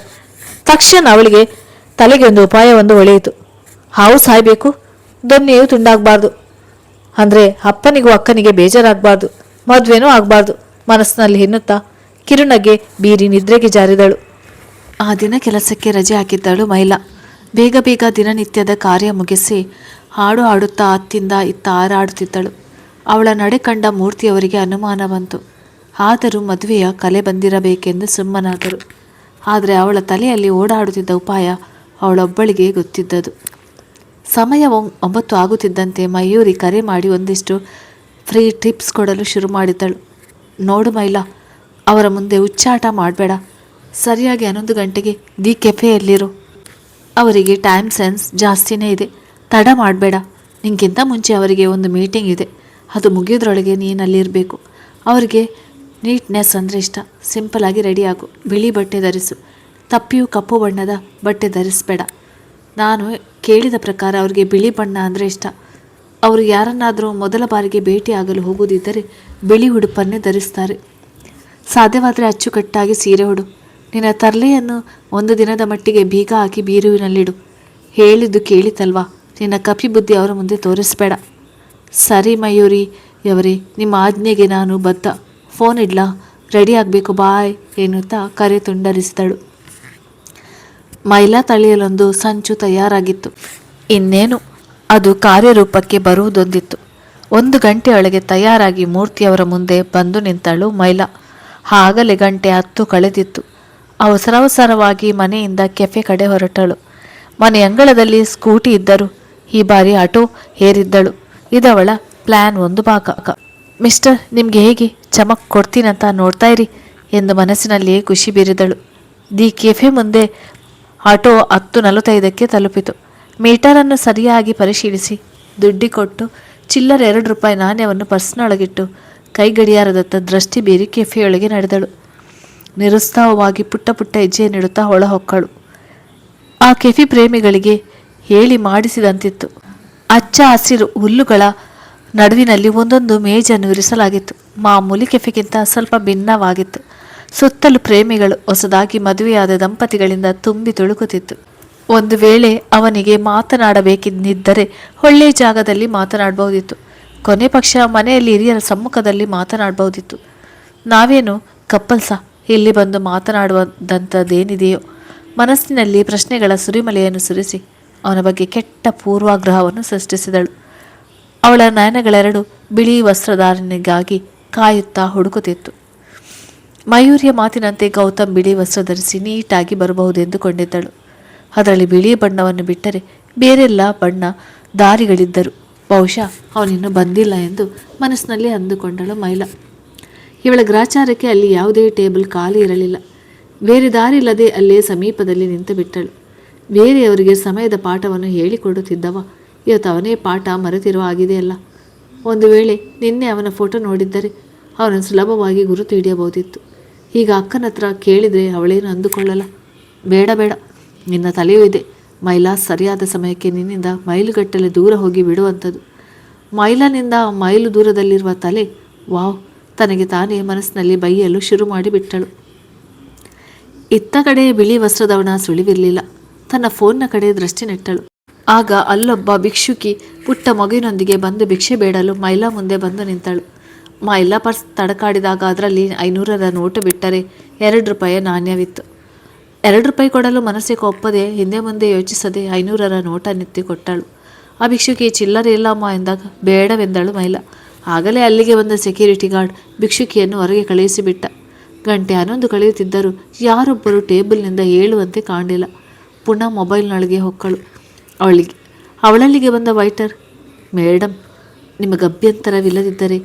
ತಕ್ಷಣ ಅವಳಿಗೆ ತಲೆಗೆ ಒಂದು ಉಪಾಯವೊಂದು ಹೊಳೆಯಿತು. ಹಾವು ಸಾಯ್ಬೇಕು, ದೊನ್ನೆಯೂ ತುಂಡಾಗಬಾರ್ದು, ಅಂದರೆ ಅಪ್ಪನಿಗೂ ಅಕ್ಕನಿಗೆ ಬೇಜಾರಾಗಬಾರ್ದು, ಮದುವೆನೂ ಆಗಬಾರ್ದು ಮನಸ್ಸಿನಲ್ಲಿ ಎನ್ನುತ್ತಾ ಕಿರುನಗೆ ಬೀರಿ ನಿದ್ರೆಗೆ ಜಾರಿದಳು. ಆ ದಿನ ಕೆಲಸಕ್ಕೆ ರಜೆ ಹಾಕಿದ್ದಳು ಮೈಲಾ. ಬೇಗ ಬೇಗ ದಿನನಿತ್ಯದ ಕಾರ್ಯ ಮುಗಿಸಿ ಹಾಡು ಹಾಡುತ್ತಾ ಅತ್ತಿಂದ ಇತ್ತ ಹಾರಾಡುತ್ತಿದ್ದಳು. ಅವಳ ನಡೆ ಕಂಡ ಮೂರ್ತಿಯವರಿಗೆ ಅನುಮಾನ ಬಂತು. ಆದರೂ ಮದುವೆಯ ಕಲೆ ಬಂದಿರಬೇಕೆಂದು ಸುಮ್ಮನಾದರು. ಆದರೆ ಅವಳ ತಲೆಯಲ್ಲಿ ಓಡಾಡುತ್ತಿದ್ದ ಉಪಾಯ ಅವಳೊಬ್ಬಳಿಗೆ ಗೊತ್ತಿದ್ದದು. ಸಮಯ 9 ಆಗುತ್ತಿದ್ದಂತೆ ಮಯೂರಿ ಕರೆ ಮಾಡಿ ಒಂದಿಷ್ಟು ಫ್ರೀ ಟಿಪ್ಸ್ ಕೊಡಲು ಶುರು ಮಾಡಿದ್ದಳು. ನೋಡು ಮೈಲಾ, ಅವರ ಮುಂದೆ ಹುಚ್ಚಾಟ ಮಾಡಬೇಡ. ಸರಿಯಾಗಿ 11 ಗಂಟೆಗೆ ದಿ ಕೆಫೆಯಲ್ಲಿರು. ಅವರಿಗೆ ಟೈಮ್ ಸೆನ್ಸ್ ಜಾಸ್ತಿನೇ ಇದೆ. ತಡ ಮಾಡಬೇಡ. ನಿಂಗಿಂತ ಮುಂಚೆ ಅವರಿಗೆ ಒಂದು ಮೀಟಿಂಗ್ ಇದೆ. ಅದು ಮುಗಿಯೋದ್ರೊಳಗೆ ನೀನಲ್ಲಿರಬೇಕು. ಅವರಿಗೆ ನೀಟ್ನೆಸ್ ಅಂದರೆ ಇಷ್ಟ. ಸಿಂಪಲಾಗಿ ರೆಡಿಯಾಗು. ಬಿಳಿ ಬಟ್ಟೆ ಧರಿಸು. ತಪ್ಪಿಯೂ ಕಪ್ಪು ಬಣ್ಣದ ಬಟ್ಟೆ ಧರಿಸಬೇಡ. ನಾನು ಕೇಳಿದ ಪ್ರಕಾರ ಅವರಿಗೆ ಬಿಳಿ ಬಣ್ಣ ಅಂದರೆ ಇಷ್ಟ. ಅವರು ಯಾರನ್ನಾದರೂ ಮೊದಲ ಬಾರಿಗೆ ಭೇಟಿಯಾಗಲು ಹೋಗುವುದಿದ್ದರೆ ಬಿಳಿ ಉಡುಪನ್ನೇ ಧರಿಸ್ತಾರೆ. ಸಾಧ್ಯವಾದರೆ ಅಚ್ಚುಕಟ್ಟಾಗಿ ಸೀರೆ ಉಡು. ನಿನ್ನ ತರ್ಲೆಯನ್ನು 1 ದಿನದ ಮಟ್ಟಿಗೆ ಬೀಗ ಹಾಕಿ ಬೀರುವಿನಲ್ಲಿಡು. ಹೇಳಿದ್ದು ಕೇಳಿತಲ್ವಾ? ನಿನ್ನ ಕಪಿ ಬುದ್ಧಿ ಅವರ ಮುಂದೆ ತೋರಿಸಬೇಡ. ಸರಿ ಮಯೂರಿ ಯವರೇ, ನಿಮ್ಮ ಆಜ್ಞೆಗೆ ನಾನು ಬದ್ಧ. ಫೋನ್ ಇಡ್ಲಾ? ರೆಡಿ ಆಗಬೇಕು, ಬಾಯ್ ಎನ್ನುತ್ತಾ ಕರೆ ತುಂಡರಿಸಿದಳು. ಮೈಲಾ ತಲೆಯಲ್ಲೊಂದು ಸಂಚು ತಯಾರಾಗಿತ್ತು. ಇನ್ನೇನು ಅದು ಕಾರ್ಯರೂಪಕ್ಕೆ ಬರುವುದೊಂದಿತ್ತು. 1 ಗಂಟೆಯೊಳಗೆ ತಯಾರಾಗಿ ಮೂರ್ತಿಯವರ ಮುಂದೆ ಬಂದು ನಿಂತಳು ಮೈಲಾ. ಆಗಲೇ 10 ಕಳೆದಿತ್ತು. ಅವಸರವಾಗಿ ಮನೆಯಿಂದ ಕೆಫೆ ಕಡೆ ಹೊರಟಳು. ಮನೆ ಅಂಗಳದಲ್ಲಿ ಸ್ಕೂಟಿ ಇದ್ದರು. ಈ ಬಾರಿ ಆಟೋ ಏರಿದ್ದಳು. ಇದವಳ ಪ್ಲ್ಯಾನ್ ಒಂದು ಭಾಗ. ಮಿಸ್ಟರ್, ನಿಮಗೆ ಹೇಗೆ ಚಮಕ್ ಕೊಡ್ತೀನಂತ ನೋಡ್ತಾ ಇರಿ ಎಂದು ಮನಸ್ಸಿನಲ್ಲಿಯೇ ಖುಷಿ ಬೀರಿದಳು. ದಿ ಕೆಫೆ ಮುಂದೆ ಆಟೋ 10:45ಕ್ಕೆ ತಲುಪಿತು. ಮೀಟರನ್ನು ಸರಿಯಾಗಿ ಪರಿಶೀಲಿಸಿ ದುಡ್ಡಿ ಕೊಟ್ಟು ಚಿಲ್ಲರೆ ₹2 ನಾಣ್ಯವನ್ನು ಪರ್ಸ್ನೊಳಗಿಟ್ಟು ಕೈ ಗಡಿಯಾರದತ್ತ ದೃಷ್ಟಿ ಬೀರಿ ಕೆಫೆಯೊಳಗೆ ನಡೆದಳು. ನಿರುತ್ಸಾಹವಾಗಿ ಪುಟ್ಟ ಹೆಜ್ಜೆಯನ್ನಿಡುತ್ತಾ ಹೊಳಹೊಕ್ಕಳು. ಆ ಕೆಫೆ ಪ್ರೇಮಿಗಳಿಗೆ ಹೇಳಿ ಮಾಡಿಸಿದಂತಿತ್ತು. ಹಚ್ಚ ಹಸಿರು ಹುಲ್ಲುಗಳ ನಡುವಿನಲ್ಲಿ ಒಂದೊಂದು ಮೇಜನ್ನು ಇರಿಸಲಾಗಿತ್ತು. ಮಾಮೂಲಿ ಕೆಫೆಗಿಂತ ಸ್ವಲ್ಪ ಭಿನ್ನವಾಗಿತ್ತು. ಸುತ್ತಲೂ ಪ್ರೇಮಿಗಳು, ಹೊಸದಾಗಿ ಮದುವೆಯಾದ ದಂಪತಿಗಳಿಂದ ತುಂಬಿ ತುಳುಕುತ್ತಿತ್ತು. ಒಂದು ವೇಳೆ ಅವನಿಗೆ ಮಾತನಾಡಬೇಕೆಂದಿದ್ದರೆ ಒಳ್ಳೆಯ ಜಾಗದಲ್ಲಿ ಮಾತನಾಡಬಹುದಿತ್ತು. ಕೊನೆ ಪಕ್ಷ ಮನೆಯಲ್ಲಿ ಹಿರಿಯರ ಸಮ್ಮುಖದಲ್ಲಿ ಮಾತನಾಡಬಹುದಿತ್ತು. ನಾವೇನು ಕಪ್ಪಲ್ಸ ಇಲ್ಲಿ ಬಂದು ಮಾತನಾಡುವಂಥದ್ದೇನಿದೆಯೋ? ಮನಸ್ಸಿನಲ್ಲಿ ಪ್ರಶ್ನೆಗಳ ಸುರಿಮಳೆಯನ್ನು ಸುರಿಸಿ ಅವನ ಬಗ್ಗೆ ಕೆಟ್ಟ ಪೂರ್ವಾಗ್ರಹವನ್ನು ಸೃಷ್ಟಿಸಿದಳು. ಅವಳ ನಯನಗಳೆರಡು ಬಿಳಿ ವಸ್ತ್ರಧಾರಣೆಗಾಗಿ ಕಾಯುತ್ತಾ ಹುಡುಕುತ್ತಿತ್ತು. ಮಯೂರಿಯ ಮಾತಿನಂತೆ ಗೌತಮ್ ಬಿಳಿ ವಸ್ತ್ರ ಧರಿಸಿ ನೀಟಾಗಿ ಬರಬಹುದೆಂದುಕೊಂಡಿದ್ದಳು. ಅದರಲ್ಲಿ ಬಿಳಿ ಬಣ್ಣವನ್ನು ಬಿಟ್ಟರೆ ಬೇರೆಲ್ಲ ಬಣ್ಣ ದಾರಿಗಳಿದ್ದರು. ಬಹುಶಃ ಅವನಿನ್ನೂ ಬಂದಿಲ್ಲ ಎಂದು ಮನಸ್ಸಿನಲ್ಲಿ ಅಂದುಕೊಂಡಳು ಮೈಲಾ. ಇವಳ ಗ್ರಾಚಾರಕ್ಕೆ ಅಲ್ಲಿ ಯಾವುದೇ ಟೇಬಲ್ ಖಾಲಿ ಇರಲಿಲ್ಲ. ಬೇರೆ ದಾರಿ ಇಲ್ಲದೆ ಅಲ್ಲೇ ಸಮೀಪದಲ್ಲಿ ನಿಂತು ಬಿಟ್ಟಳು. ಬೇರೆಯವರಿಗೆ ಸಮಯದ ಪಾಠವನ್ನು ಹೇಳಿಕೊಡುತ್ತಿದ್ದವ ಇವತ್ತು ಅವನೇ ಪಾಠ ಮರೆತಿರುವ ಆಗಿದೆಯಲ್ಲ. ಒಂದು ವೇಳೆ ನಿನ್ನೆ ಅವನ ಫೋಟೋ ನೋಡಿದ್ದರೆ ಅವನನ್ನು ಸುಲಭವಾಗಿ ಗುರುತು ಹಿಡಿಯಬಹುದಿತ್ತು. ಈಗ ಅಕ್ಕನ ಹತ್ರ ಕೇಳಿದರೆ ಅವಳೇನು ಅಂದುಕೊಳ್ಳಲ್ಲ. ಬೇಡ, ನಿನ್ನ ತಲೆಯೂ ಇದೆ. ಮೈಲಾ ಸರಿಯಾದ ಸಮಯಕ್ಕೆ ನಿನ್ನಿಂದ ಮೈಲುಗಟ್ಟಲೆ ದೂರ ಹೋಗಿ ಬಿಡುವಂಥದ್ದು. ಮೈಲಾನಿಂದ ಮೈಲು ದೂರದಲ್ಲಿರುವ ತಲೆ, ವಾವ್! ತನಗೆ ತಾನೇ ಮನಸ್ಸಿನಲ್ಲಿ ಬೈಯಲು ಶುರು ಮಾಡಿಬಿಟ್ಟಳು. ಇತ್ತ ಕಡೆ ಬಿಳಿ ವಸ್ತ್ರದವನ ಸುಳಿವಿರಲಿಲ್ಲ. ತನ್ನ ಫೋನ್ನ ಕಡೆ ದೃಷ್ಟಿ ನೆಟ್ಟಳು. ಆಗ ಅಲ್ಲೊಬ್ಬ ಭಿಕ್ಷುಕಿ ಪುಟ್ಟ ಮಗುವಿನೊಂದಿಗೆ ಬಂದು ಭಿಕ್ಷೆ ಬೇಡಲು ಮೈಲಾ ಮುಂದೆ ಬಂದು ನಿಂತಳು. ಮೈಲಾ ಪರ್ಸ್ ತಡಕಾಡಿದಾಗ ಅದರಲ್ಲಿ 500ರ ನೋಟು ಬಿಟ್ಟರೆ ₹2 ನಾಣ್ಯವಿತ್ತು. ₹2 ಕೊಡಲು ಮನಸ್ಸಿಗೆ ಒಪ್ಪದೆ ಹಿಂದೆ ಮುಂದೆ ಯೋಚಿಸದೆ 500ರ ನೋಟನ್ನೆತ್ತಿ ಕೊಟ್ಟಳು. ಆ ಭಿಕ್ಷುಕಿ ಚಿಲ್ಲರೆ ಇಲ್ಲಮ್ಮ ಎಂದಾಗ ಬೇಡವೆಂದಳು ಮೈಲಾ. ಆಗಲೇ ಅಲ್ಲಿಗೆ ಬಂದ ಸೆಕ್ಯೂರಿಟಿ ಗಾರ್ಡ್ ಭಿಕ್ಷುಕಿಯನ್ನು ಹೊರಗೆ ಕಳುಹಿಸಿಬಿಟ್ಟ. 11 ಕಳೆಯುತ್ತಿದ್ದರೂ ಯಾರೊಬ್ಬರು ಟೇಬಲ್ನಿಂದ ಏಳುವಂತೆ ಕಾಣಲಿಲ್ಲ. ಪುನಃ ಮೊಬೈಲ್ನೊಳಗೆ ಹೊಕ್ಕಳು. ಅವಳಲ್ಲಿಗೆ ಬಂದ ವೈಟರ್, ಮೇಡಮ್, ನಿಮಗೆ ಅಭ್ಯಂತರವಿಲ್ಲದಿದ್ದರೆ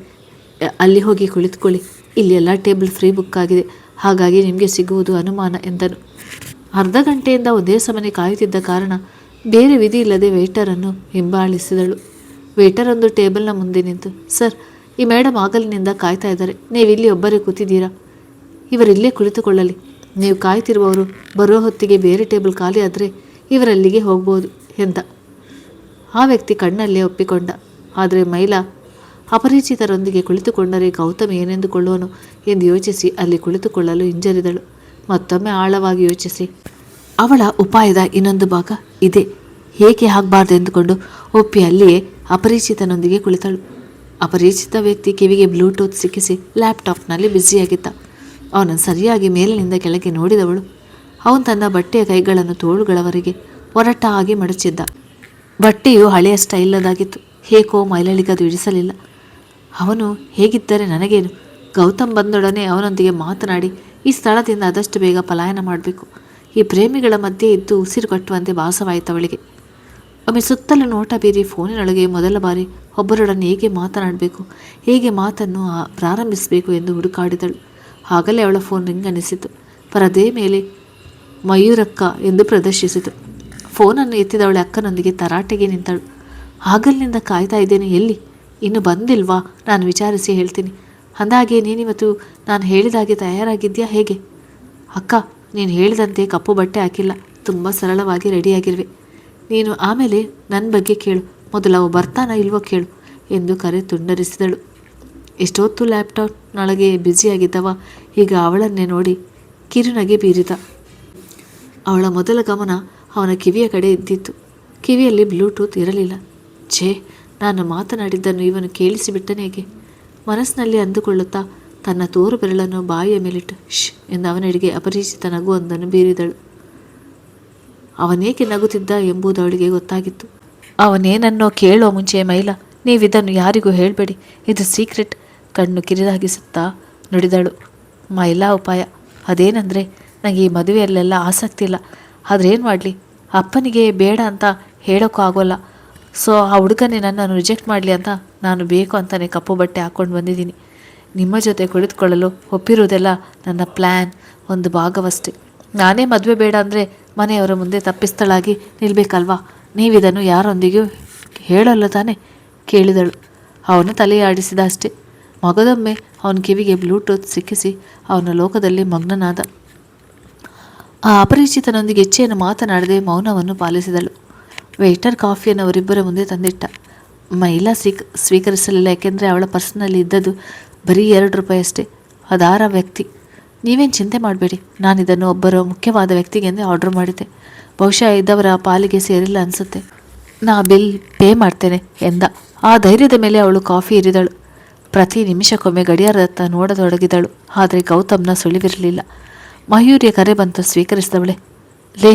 ಅಲ್ಲಿ ಹೋಗಿ ಕುಳಿತುಕೊಳ್ಳಿ. ಇಲ್ಲಿ ಎಲ್ಲ ಟೇಬಲ್ ಫ್ರೀ ಬುಕ್ ಆಗಿದೆ, ಹಾಗಾಗಿ ನಿಮಗೆ ಸಿಗುವುದು ಅನುಮಾನ ಎಂದನು. ಅರ್ಧ ಗಂಟೆಯಿಂದ ಒಂದೇ ಸಮನೆ ಕಾಯುತ್ತಿದ್ದ ಕಾರಣ ಬೇರೆ ವಿಧಿ ಇಲ್ಲದೆ ವೇಟರನ್ನು ಹಿಂಬಾಲಿಸಿದಳು. ವೇಟರ್ ಒಂದು ಟೇಬಲ್ನ ಮುಂದೆ ನಿಂತು, ಸರ್, ಈ ಮೇಡಮ್ ಆಗಲಿನಿಂದ ಕಾಯ್ತಾ ಇದ್ದಾರೆ. ನೀವಿಲ್ಲಿ ಒಬ್ಬರೇ ಕೂತಿದ್ದೀರಾ? ಇವರಿಲ್ಲೇ ಕುಳಿತುಕೊಳ್ಳಲಿ. ನೀವು ಕಾಯ್ತಿರುವವರು ಬರೋ ಹೊತ್ತಿಗೆ ಬೇರೆ ಟೇಬಲ್ ಖಾಲಿ ಆದರೆ ಇವರಲ್ಲಿಗೆ ಹೋಗ್ಬೋದು ಎಂದ. ಆ ವ್ಯಕ್ತಿ ಕಣ್ಣಲ್ಲೇ ಒಪ್ಪಿಕೊಂಡ. ಆದರೆ ಮೈಲಾ ಅಪರಿಚಿತರೊಂದಿಗೆ ಕುಳಿತುಕೊಂಡರೆ ಗೌತಮ್ ಏನೆಂದುಕೊಳ್ಳುವನು ಎಂದು ಯೋಚಿಸಿ ಅಲ್ಲಿ ಕುಳಿತುಕೊಳ್ಳಲು ಹಿಂಜರಿದಳು. ಮತ್ತೊಮ್ಮೆ ಆಳವಾಗಿ ಯೋಚಿಸಿ ಅವಳ ಉಪಾಯದ ಇನ್ನೊಂದು ಭಾಗ ಇದೆ, ಹೇಗೆ ಆಗಬಾರ್ದು ಎಂದುಕೊಂಡು ಒಪ್ಪಿ ಅಲ್ಲಿಯೇ ಅಪರಿಚಿತನೊಂದಿಗೆ ಕುಳಿತಳು. ಅಪರಿಚಿತ ವ್ಯಕ್ತಿ ಕಿವಿಗೆ ಬ್ಲೂಟೂತ್ ಸಿಕ್ಕಿಸಿ ಲ್ಯಾಪ್ಟಾಪ್ನಲ್ಲಿ ಬ್ಯುಸಿಯಾಗಿದ್ದ. ಅವನನ್ನು ಸರಿಯಾಗಿ ಮೇಲಿನಿಂದ ಕೆಳಗೆ ನೋಡಿದವಳು. ಅವನು ತನ್ನ ಬಟ್ಟೆಯ ಕೈಗಳನ್ನು ತೋಳುಗಳವರೆಗೆ ಒರಟಾಗಿ ಮಡಚಿದ್ದ. ಬಟ್ಟೆಯು ಹಳೆಯ ಸ್ಟೈಲ್ಲದಾಗಿತ್ತು. ಹೇಗೋ ಮೈಲಳಿಗದು ಇಡಿಸಲಿಲ್ಲ. ಅವನು ಹೇಗಿದ್ದರೆ ನನಗೇನು? ಗೌತಮ್ ಬಂದೊಡನೆ ಅವನೊಂದಿಗೆ ಮಾತನಾಡಿ ಈ ಸ್ಥಳದಿಂದ ಆದಷ್ಟು ಬೇಗ ಪಲಾಯನ ಮಾಡಬೇಕು. ಈ ಪ್ರೇಮಿಗಳ ಮಧ್ಯೆ ಇದ್ದು ಉಸಿರು ಕಟ್ಟುವಂತೆ ಭಾಸವಾಯಿತು ಅವಳಿಗೆ. ಒಮ್ಮೆ ಸುತ್ತಲೂ ನೋಟ ಬೀರಿ ಫೋನಿನೊಳಗೆ ಮೊದಲ ಬಾರಿ ಒಬ್ಬರೊಡನೆ ಹೇಗೆ ಮಾತನಾಡಬೇಕು, ಹೇಗೆ ಮಾತನ್ನು ಪ್ರಾರಂಭಿಸಬೇಕು ಎಂದು ಹುಡುಕಾಡಿದಳು. ಆಗಲೇ ಅವಳ ಫೋನ್ ರಿಂಗ್ ಅನ್ನಿಸಿತು. ಪರದೆ ಮೇಲೆ ಮಯೂರಕ್ಕ ಎಂದು ಪ್ರದರ್ಶಿಸಿತು. ಫೋನನ್ನು ಎತ್ತಿದವಳೆ ಅಕ್ಕನೊಂದಿಗೆ ತರಾಟೆಗೆ ನಿಂತಳು. ಆಗಲಿನಿಂದ ಕಾಯ್ತಾ ಇದ್ದೇನೆ, ಎಲ್ಲಿ? ಇನ್ನು ಬಂದಿಲ್ವಾ? ನಾನು ವಿಚಾರಿಸಿ ಹೇಳ್ತೀನಿ. ಅಂದಾಗೆ ನೀನಿವತ್ತು ನಾನು ಹೇಳಿದಾಗೆ ತಯಾರಾಗಿದ್ಯಾ ಹೇಗೆ? ಅಕ್ಕ, ನೀನು ಹೇಳಿದಂತೆ ಕಪ್ಪು ಬಟ್ಟೆ ಹಾಕಿಲ್ಲ, ತುಂಬ ಸರಳವಾಗಿ ರೆಡಿಯಾಗಿರುವೆ. ನೀನು ಆಮೇಲೆ ನನ್ನ ಬಗ್ಗೆ ಕೇಳು, ಮೊದಲು ಅವು ಬರ್ತಾನ ಇಲ್ವೋ ಕೇಳು ಎಂದು ಕರೆ ತುಂಡರಿಸಿದಳು. ಎಷ್ಟೊತ್ತು ಲ್ಯಾಪ್ಟಾಪ್ನೊಳಗೆ ಬ್ಯುಸಿಯಾಗಿದ್ದವ ಈಗ ಅವಳನ್ನೇ ನೋಡಿ ಕಿರುನಗೆ ಬೀರಿದ. ಅವಳ ಮೊದಲ ಗಮನ ಅವನ ಕಿವಿಯ ಕಡೆ ಇದ್ದಿತ್ತು. ಕಿವಿಯಲ್ಲಿ ಬ್ಲೂಟೂತ್ ಇರಲಿಲ್ಲ. ಛೇ, ನಾನು ಮಾತನಾಡಿದ್ದನ್ನು ಇವನು ಕೇಳಿಸಿಬಿಟ್ಟನೇ ಹೇಗೆ? ಮನಸ್ಸಿನಲ್ಲಿ ಅಂದುಕೊಳ್ಳುತ್ತಾ ತನ್ನ ತೋರು ಬೆರಳನ್ನು ಬಾಯಿಯ ಮೇಲಿಟ್ಟು ಶ್ ಎಂದು ಅವನೆಡೆಗೆ ಅಪರಿಚಿತ ನಗುವೊಂದನ್ನು ಬೀರಿದಳು. ಅವನೇಕೆ ನಗುತ್ತಿದ್ದ ಎಂಬುದು ಅವಳಿಗೆ ಗೊತ್ತಾಗಿತ್ತು. ಅವನೇನನ್ನೋ ಕೇಳುವ ಮುಂಚೆ ಮೈಲಾ, ನೀವಿದನ್ನು ಯಾರಿಗೂ ಹೇಳಬೇಡಿ, ಇದು ಸೀಕ್ರೆಟ್, ಕಣ್ಣು ಕಿರಿದಾಗಿಸುತ್ತಾ ನುಡಿದಳು. ಮೈಲಾ ಉಪಾಯ ಅದೇನೆಂದರೆ, ನನಗೆ ಈ ಮದುವೆಯಲ್ಲೆಲ್ಲ ಆಸಕ್ತಿ ಇಲ್ಲ. ಆದರೆ ಏನು ಮಾಡಲಿ, ಅಪ್ಪನಿಗೆ ಬೇಡ ಅಂತ ಹೇಳೋಕ್ಕೂ ಆಗೋಲ್ಲ. ಸೊ ಆ ಹುಡುಗನೇ ನನ್ನನ್ನು ರಿಜೆಕ್ಟ್ ಮಾಡಲಿ ಅಂತ ನಾನು ಬೇಕು ಅಂತಲೇ ಕಪ್ಪು ಬಟ್ಟೆ ಹಾಕ್ಕೊಂಡು ಬಂದಿದ್ದೀನಿ. ನಿಮ್ಮ ಜೊತೆ ಕುಳಿತುಕೊಳ್ಳಲು ಒಪ್ಪಿರುವುದೆಲ್ಲ ನನ್ನ ಪ್ಲ್ಯಾನ್ ಒಂದು ಭಾಗವಷ್ಟೇ. ನಾನೇ ಮದುವೆ ಬೇಡ ಅಂದರೆ ಮನೆಯವರ ಮುಂದೆ ತಪ್ಪಿಸ್ತಳಾಗಿ ನಿಲ್ಲಬೇಕಲ್ವಾ? ನೀವಿದನ್ನು ಯಾರೊಂದಿಗೂ ಹೇಳಲ್ಲ ತಾನೆ ಕೇಳಿದಳು. ಅವನು ತಲೆಯಾಡಿಸಿದ ಅಷ್ಟೇ. ಮಗದೊಮ್ಮೆ ಅವನ ಕಿವಿಗೆ ಬ್ಲೂಟೂತ್ ಸಿಕ್ಕಿಸಿ ಅವನ ಲೋಕದಲ್ಲಿ ಮಗ್ನನಾದ. ಆ ಅಪರಿಚಿತನೊಂದಿಗೆ ಹೆಚ್ಚೇನು ಮಾತನಾಡದೆ ಮೌನವನ್ನು ಪಾಲಿಸಿದಳು. ವೇಟರ್ ಕಾಫಿಯನ್ನು ಅವರಿಬ್ಬರ ಮುಂದೆ ತಂದಿಟ್ಟ. ಮೈಲಾ ಸ್ವೀಕರಿಸಲಿಲ್ಲ. ಏಕೆಂದರೆ ಅವಳ ಪರ್ಸ್ನಲ್ಲಿ ಇದ್ದದ್ದು ಬರೀ ₹2 ಅಷ್ಟೇ. ಅದಾರ ವ್ಯಕ್ತಿ. ನೀವೇನು ಚಿಂತೆ ಮಾಡಬೇಡಿ, ನಾನಿದನ್ನು ಒಬ್ಬರ ಮುಖ್ಯವಾದ ವ್ಯಕ್ತಿಗೆಂದೇ ಆರ್ಡರ್ ಮಾಡಿದ್ದೆ. ಬಹುಶಃ ಇದ್ದವರ ಪಾಲಿಗೆ ಸೇರಿಲ್ಲ ಅನಿಸುತ್ತೆ. ನಾ ಬಿಲ್ ಪೇ ಮಾಡ್ತೇನೆ ಎಂದ. ಆ ಧೈರ್ಯದ ಮೇಲೆ ಅವಳು ಕಾಫಿ ಇರಿದಳು. ಪ್ರತಿ ನಿಮಿಷಕ್ಕೊಮ್ಮೆ ಗಡಿಯಾರದತ್ತ ನೋಡತೊಡಗಿದಳು. ಆದರೆ ಗೌತಮ್ನ ಸುಳಿವಿರಲಿಲ್ಲ. ಮಯೂರಿಯ ಕರೆ ಬಂತು. ಸ್ವೀಕರಿಸಿದವಳೆ. ಲೇ,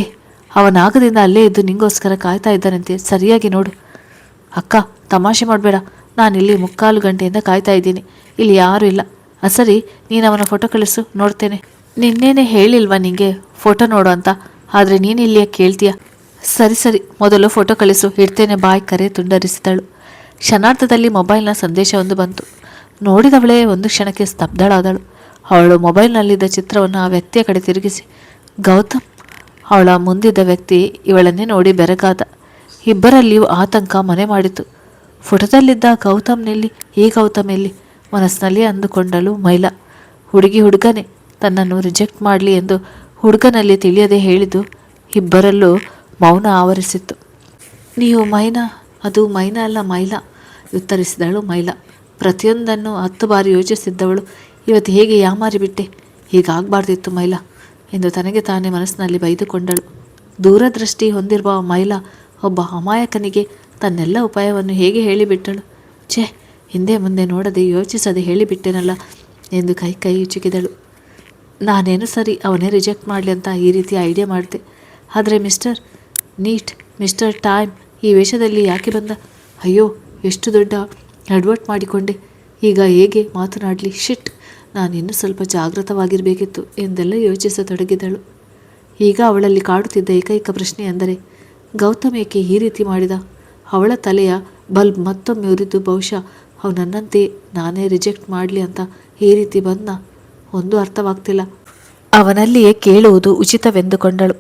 ಅವನಾಗದಿಂದ ಅಲ್ಲೇ ಇದ್ದು ನಿಂಗೋಸ್ಕರ ಕಾಯ್ತಾ ಇದ್ದಾನಂತೆ, ಸರಿಯಾಗಿ ನೋಡು. ಅಕ್ಕ, ತಮಾಷೆ ಮಾಡಬೇಡ. ನಾನಿಲ್ಲಿ 3/4 ಗಂಟೆಯಿಂದ ಕಾಯ್ತಾ ಇದ್ದೀನಿ. ಇಲ್ಲಿ ಯಾರೂ ಇಲ್ಲ. ಸರಿ, ನೀನು ಅವನ ಫೋಟೋ ಕಳಿಸು, ನೋಡ್ತೇನೆ. ನಿನ್ನೇನೆ ಹೇಳಿಲ್ವಾ ನಿಂಗೆ ಫೋಟೋ ನೋಡು ಅಂತ? ಆದರೆ ನೀನು ಇಲ್ಲಿಯ ಕೇಳ್ತೀಯ? ಸರಿ, ಮೊದಲು ಫೋಟೋ ಕಳಿಸು, ಇಡ್ತೇನೆ ಬಾಯ್. ಕರೆ ತುಂಡರಿಸಿದಳು. ಕ್ಷಣಾರ್ಧದಲ್ಲಿ ಮೊಬೈಲ್ನ ಸಂದೇಶವೊಂದು ಬಂತು. ನೋಡಿದವಳೇ ಒಂದು ಕ್ಷಣಕ್ಕೆ ಸ್ತಬ್ಧಳಾದಳು. ಅವಳು ಮೊಬೈಲ್ನಲ್ಲಿದ್ದ ಚಿತ್ರವನ್ನು ಆ ವ್ಯಕ್ತಿಯ ಕಡೆ ತಿರುಗಿಸಿ, ಗೌತಮ್. ಅವಳ ಮುಂದಿದ್ದ ವ್ಯಕ್ತಿ ಇವಳನ್ನೇ ನೋಡಿ ಬೆರಗಾದ. ಇಬ್ಬರಲ್ಲಿಯೂ ಆತಂಕ ಮನೆ ಮಾಡಿತು. ಫೋಟೋದಲ್ಲಿದ್ದ ಗೌತಮ್ನಲ್ಲಿ ಈ ಗೌತಮ್ ಎಲ್ಲಿ? ಮನಸ್ಸಿನಲ್ಲಿ ಅಂದುಕೊಂಡಳು ಮೈಲಾ. ಹುಡುಗನೇ ತನ್ನನ್ನು ರಿಜೆಕ್ಟ್ ಮಾಡಲಿ ಎಂದು ಹುಡುಗನಲ್ಲಿ ತಿಳಿಯದೆ ಹೇಳಿದ್ದು. ಇಬ್ಬರಲ್ಲೂ ಮೌನ ಆವರಿಸಿತ್ತು. ನೀವು ಮೈನಾ? ಅದು ಮೈನಾ ಅಲ್ಲ, ಮೈಲಾ, ಉತ್ತರಿಸಿದಳು ಮೈಲಾ. ಪ್ರತಿಯೊಂದನ್ನು 10 ಬಾರಿ ಯೋಚಿಸಿದ್ದವಳು ಇವತ್ತು ಹೇಗೆ ಯಾಮಾರಿಬಿಟ್ಟೆ, ಹೀಗಾಗಬಾರ್ದಿತ್ತು ಮೈಲಾ ಎಂದು ತನಗೆ ತಾನೇ ಮನಸ್ಸಿನಲ್ಲಿ ಬೈದುಕೊಂಡಳು. ದೂರದೃಷ್ಟಿ ಹೊಂದಿರುವ ಮೈಲಾ ಒಬ್ಬ ಅಮಾಯಕನಿಗೆ ತನ್ನೆಲ್ಲ ಉಪಾಯವನ್ನು ಹೇಗೆ ಹೇಳಿಬಿಟ್ಟಳು. ಛೇ, ಹಿಂದೆ ಮುಂದೆ ನೋಡದೆ ಯೋಚಿಸದೆ ಹೇಳಿಬಿಟ್ಟೆನಲ್ಲ ಎಂದು ಕೈ ಉಚುಕಿದಳು. ನಾನೇನು ಸರಿ, ಅವನೇ ರಿಜೆಕ್ಟ್ ಮಾಡಲಿ ಅಂತ ಈ ರೀತಿ ಐಡಿಯಾ ಮಾಡಿದೆ. ಆದರೆ ಮಿಸ್ಟರ್ ಟೈಮ್ ಈ ವೇಷದಲ್ಲಿ ಯಾಕೆ ಬಂದ? ಅಯ್ಯೋ, ಎಷ್ಟು ದೊಡ್ಡ ಅಡ್ವರ್ಟ್ ಮಾಡಿಕೊಂಡೆ. ಈಗ ಹೇಗೆ ಮಾತನಾಡಲಿ? ಶಿಟ್, ನಾನಿನ್ನೂ ಸ್ವಲ್ಪ ಜಾಗೃತವಾಗಿರಬೇಕಿತ್ತು ಎಂದೆಲ್ಲ ಯೋಚಿಸತೊಡಗಿದಳು. ಈಗ ಅವಳಲ್ಲಿ ಕಾಡುತ್ತಿದ್ದ ಏಕೈಕ ಪ್ರಶ್ನೆ ಎಂದರೆ, ಗೌತಮ್ ಏಕೆ ಈ ರೀತಿ ಮಾಡಿದ? ಅವಳ ತಲೆಯ ಬಲ್ಬ್ ಮತ್ತೊಮ್ಮೆ ಉರಿದು, ಬಹುಶಃ ಅವನನ್ನಂತೆ ನಾನೇ ರಿಜೆಕ್ಟ್ ಮಾಡಲಿ ಅಂತ ಈ ರೀತಿ ಬಂದ. ಒಂದು ಅರ್ಥವಾಗ್ತಿಲ್ಲ. ಅವನಲ್ಲಿಯೇ ಕೇಳುವುದು ಉಚಿತವೆಂದುಕೊಂಡಳು.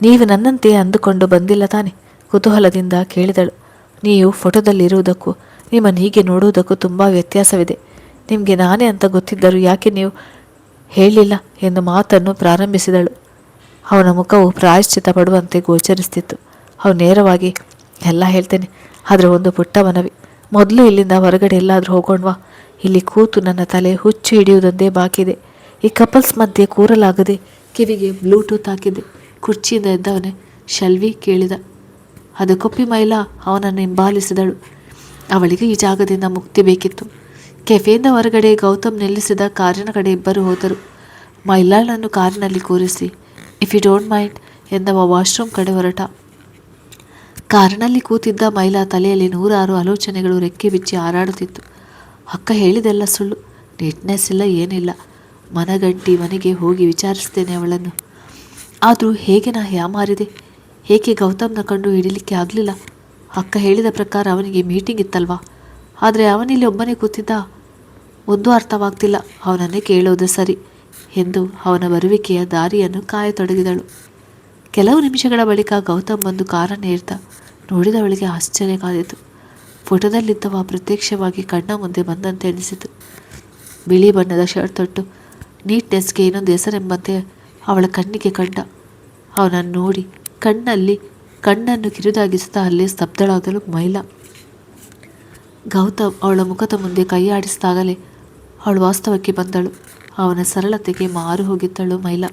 ನೀವು ನನ್ನಂತೆ ಅಂದುಕೊಂಡು ಬಂದಿಲ್ಲ ತಾನೆ? ಕುತೂಹಲದಿಂದ ಕೇಳಿದಳು. ನೀವು ಫೋಟೋದಲ್ಲಿರುವುದಕ್ಕೂ ನಿಮ್ಮನ್ನು ಹೀಗೆ ನೋಡುವುದಕ್ಕೂ ತುಂಬ ವ್ಯತ್ಯಾಸವಿದೆ. ನಿಮಗೆ ನಾನೇ ಅಂತ ಗೊತ್ತಿದ್ದರೂ ಯಾಕೆ ನೀವು ಹೇಳಿಲ್ಲ ಎಂದು ಮಾತನ್ನು ಪ್ರಾರಂಭಿಸಿದಳು. ಅವನ ಮುಖವು ಪ್ರಾಯಶ್ಚಿತ್ತ ಪಡುವಂತೆ ಗೋಚರಿಸುತ್ತಿತ್ತು. ಅವನು ನೇರವಾಗಿ, ಎಲ್ಲ ಹೇಳ್ತೇನೆ, ಆದರೆ ಒಂದು ಪುಟ್ಟ ಮನವಿ. ಮೊದಲು ಇಲ್ಲಿಂದ ಹೊರಗಡೆ ಎಲ್ಲಾದರೂ ಹೋಗೋಣವಾ? ಇಲ್ಲಿ ಕೂತು ನನ್ನ ತಲೆ ಹುಚ್ಚು ಹಿಡಿಯುವುದೊಂದೇ ಬಾಕಿ ಇದೆ. ಈ ಕಪಲ್ಸ್ ಮಧ್ಯೆ ಕೂರಲಾಗದೆ ಕಿವಿಗೆ ಬ್ಲೂಟೂತ್ ಹಾಕಿದೆ. ಕುರ್ಚಿಯಿಂದ ಎದ್ದವನೇ ಶಲ್ವಿ ಕೇಳಿದ. ಅದಕ್ಕೊಪ್ಪಿ ಮೈಲಾ ಅವನನ್ನು ಹಿಂಬಾಲಿಸಿದಳು. ಅವಳಿಗೆ ಈ ಜಾಗದಿಂದ ಮುಕ್ತಿ ಬೇಕಿತ್ತು. ಕೆಫೆಯಿಂದ ಹೊರಗಡೆ ಗೌತಮ್ ನಿಲ್ಲಿಸಿದ ಕಾರಿನ ಕಡೆ ಇಬ್ಬರು ಹೋದರು. ಮೈಲಾಳನ್ನು ಕಾರಿನಲ್ಲಿ ಕೂರಿಸಿ, ಇಫ್ ಯು ಡೋಂಟ್ ಮೈಂಡ್ ಎಂದವ ವಾಶ್ರೂಮ್ ಕಡೆ ಹೊರಟ. ಕಾರಿನಲ್ಲಿ ಕೂತಿದ್ದ ಮೈಲಾ ತಲೆಯಲ್ಲಿ 100 ಆಲೋಚನೆಗಳು ರೆಕ್ಕೆ ಬಿಚ್ಚಿ ಹಾರಾಡುತ್ತಿತ್ತು. ಅಕ್ಕ ಹೇಳಿದೆಲ್ಲ ಸುಳ್ಳು, ನೀಟ್ನೆಸ್ ಇಲ್ಲ, ಏನಿಲ್ಲ. ಮನಗಂಟಿ ಮನೆಗೆ ಹೋಗಿ ವಿಚಾರಿಸ್ತೇನೆ ಅವಳನ್ನು. ಆದರೂ ಹೇಗೆ ನಾ ಯಾಮಾರಿದೆ? ಏಕೆ ಗೌತಮ್ನ ಕಂಡು ಹಿಡಿಲಿಕ್ಕೆ ಆಗಲಿಲ್ಲ? ಅಕ್ಕ ಹೇಳಿದ ಪ್ರಕಾರ ಅವನಿಗೆ ಮೀಟಿಂಗ್ ಇತ್ತಲ್ವಾ? ಆದರೆ ಅವನಿಲ್ಲಿ ಒಬ್ಬನೇ ಕೂತಿದ್ದ. ಒಂದೂ ಅರ್ಥವಾಗ್ತಿಲ್ಲ. ಅವನನ್ನೇ ಕೇಳೋದು ಸರಿ ಎಂದು ಅವನ ಬರುವಿಕೆಯ ದಾರಿಯನ್ನು ಕಾಯತೊಡಗಿದಳು. ಕೆಲವು ನಿಮಿಷಗಳ ಬಳಿಕ ಗೌತಮ್ ಬಂದು ಕಾರನ್ನು ಏರ್ತ. ನೋಡಿದವಳಿಗೆ ಆಶ್ಚರ್ಯ ಕಾದಿತು. ಫೋಟೋದಲ್ಲಿದ್ದವ ಪ್ರತ್ಯಕ್ಷವಾಗಿ ಕಣ್ಣ ಮುಂದೆ ಬಂದಂತೆ ಅನಿಸಿತು. ಬಿಳಿ ಬಣ್ಣದ ಶರ್ಟ್ ತೊಟ್ಟು ನೀಟ್ನೆಸ್ಗೆ ಇನ್ನೊಂದು ಹೆಸರೆಂಬಂತೆ ಅವಳ ಕಣ್ಣಿಗೆ ಕಂಡ. ಅವನನ್ನು ನೋಡಿ ಕಣ್ಣನ್ನು ಕಿರಿದಾಗಿಸುತ್ತಾ ಅಲ್ಲೇ ಸ್ತಬ್ಧಳಾದಳು ಮೈಲಾ. ಗೌತಮ್ ಅವಳ ಮುಖದ ಮುಂದೆ ಕೈ ಆಡಿಸಿದಾಗಲೇ ಅವಳು ವಾಸ್ತವಕ್ಕೆ ಬಂದಳು. ಅವನ ಸರಳತೆಗೆ ಮಾರು ಹೋಗಿದ್ದಳು ಮೈಲಾ.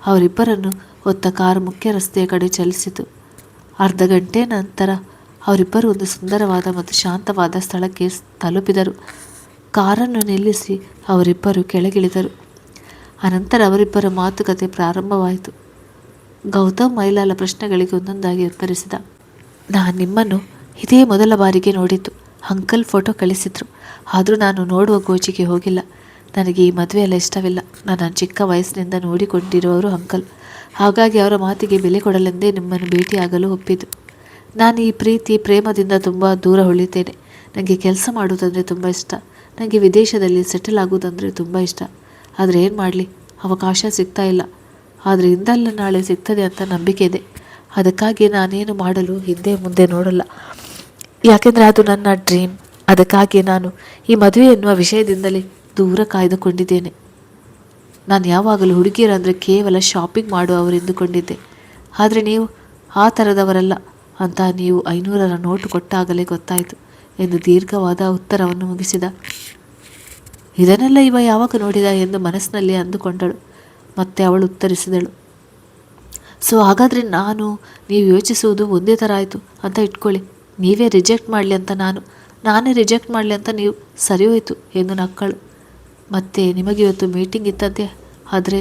ಅವರಿಬ್ಬರನ್ನು ಹೊತ್ತ ಕಾರು ಮುಖ್ಯ ರಸ್ತೆಯ ಕಡೆ ಚಲಿಸಿತು. ಅರ್ಧ ಗಂಟೆ ನಂತರ ಅವರಿಬ್ಬರು ಒಂದು ಸುಂದರವಾದ ಮತ್ತು ಶಾಂತವಾದ ಸ್ಥಳಕ್ಕೆ ತಲುಪಿದರು. ಕಾರನ್ನು ನಿಲ್ಲಿಸಿ ಅವರಿಬ್ಬರು ಕೆಳಗಿಳಿದರು. ಅನಂತರ ಅವರಿಬ್ಬರ ಮಾತುಕತೆ ಪ್ರಾರಂಭವಾಯಿತು. ಗೌತಮ್ ಮೈಲಾಳ ಪ್ರಶ್ನೆಗಳಿಗೆ ಒಂದೊಂದಾಗಿ ಉತ್ತರಿಸಿದ. ನಾನು ನಿಮ್ಮನ್ನು ಇದೇ ಮೊದಲ ಬಾರಿಗೆ ನೋಡಿದ್ದು. ಅಂಕಲ್ ಫೋಟೋ ಕಳಿಸಿದ್ರು. ಆದರೂ ನಾನು ನೋಡುವ ಗೋಜಿಗೆ ಹೋಗಿಲ್ಲ. ನನಗೆ ಈ ಮದುವೆ ಎಲ್ಲ ಇಷ್ಟವಿಲ್ಲ. ನಾನು ಚಿಕ್ಕ ವಯಸ್ಸಿನಿಂದ ನೋಡಿಕೊಂಡಿರುವವರು ಅಂಕಲ್. ಹಾಗಾಗಿ ಅವರ ಮಾತಿಗೆ ಬೆಲೆ ಕೊಡಲೆಂದೇ ನಿಮ್ಮನ್ನು ಭೇಟಿಯಾಗಲು ಒಪ್ಪಿದ್ದು. ನಾನು ಈ ಪ್ರೇಮದಿಂದ ತುಂಬ ದೂರ ಉಳಿತೇನೆ. ನನಗೆ ಕೆಲಸ ಮಾಡುವುದಂದರೆ ತುಂಬ ಇಷ್ಟ. ನನಗೆ ವಿದೇಶದಲ್ಲಿ ಸೆಟಲ್ ಆಗುವುದಂದರೆ ತುಂಬ ಇಷ್ಟ. ಆದರೆ ಏನು ಮಾಡಲಿ, ಅವಕಾಶ ಸಿಗ್ತಾ ಇಲ್ಲ. ಆದರೆ ಇಂದಲ್ಲ ನಾಳೆ ಸಿಗ್ತದೆ ಅಂತ ನಂಬಿಕೆ ಇದೆ. ಅದಕ್ಕಾಗಿ ನಾನೇನು ಮಾಡಲು ಹಿಂದೆ ಮುಂದೆ ನೋಡಲ್ಲ. ಯಾಕೆಂದರೆ ಅದು ನನ್ನ ಡ್ರೀಮ್. ಅದಕ್ಕಾಗಿ ನಾನು ಈ ಮದುವೆ ಎನ್ನುವ ವಿಷಯದಿಂದಲೇ ದೂರ ಕಾಯ್ದುಕೊಂಡಿದ್ದೇನೆ. ನಾನು ಯಾವಾಗಲೂ ಹುಡುಗಿಯರಂದರೆ ಕೇವಲ ಶಾಪಿಂಗ್ ಮಾಡುವವರು ಎಂದುಕೊಂಡಿದ್ದೆ. ಆದರೆ ನೀವು ಆ ಥರದವರಲ್ಲ ಅಂತ ನೀವು 500ರ ನೋಟು ಕೊಟ್ಟಾಗಲೇ ಗೊತ್ತಾಯಿತು ಎಂದು ದೀರ್ಘವಾದ ಉತ್ತರವನ್ನು ಮುಗಿಸಿದ. ಇದನ್ನೆಲ್ಲ ಇವ ಯಾವಾಗ ನೋಡಿದ ಎಂದು ಮನಸ್ಸಿನಲ್ಲಿ ಅಂದುಕೊಂಡಳು. ಮತ್ತೆ ಅವಳು ಉತ್ತರಿಸಿದಳು. ಸೊ ಹಾಗಾದರೆ ನೀವು ಯೋಚಿಸುವುದು ಒಂದೇ ಥರ ಆಯಿತು ಅಂತ ಇಟ್ಕೊಳ್ಳಿ. ನೀವೇ ರಿಜೆಕ್ಟ್ ಮಾಡಲಿ ಅಂತ ನಾನೇ ರಿಜೆಕ್ಟ್ ಮಾಡಲಿ ಅಂತ ನೀವು, ಸರಿ ಹೋಯಿತು ಎಂದು ನಕ್ಕಳು. ಮತ್ತು ನಿಮಗೆ ಇವತ್ತು ಮೀಟಿಂಗ್ ಇತ್ತಂತೆ, ಆದರೆ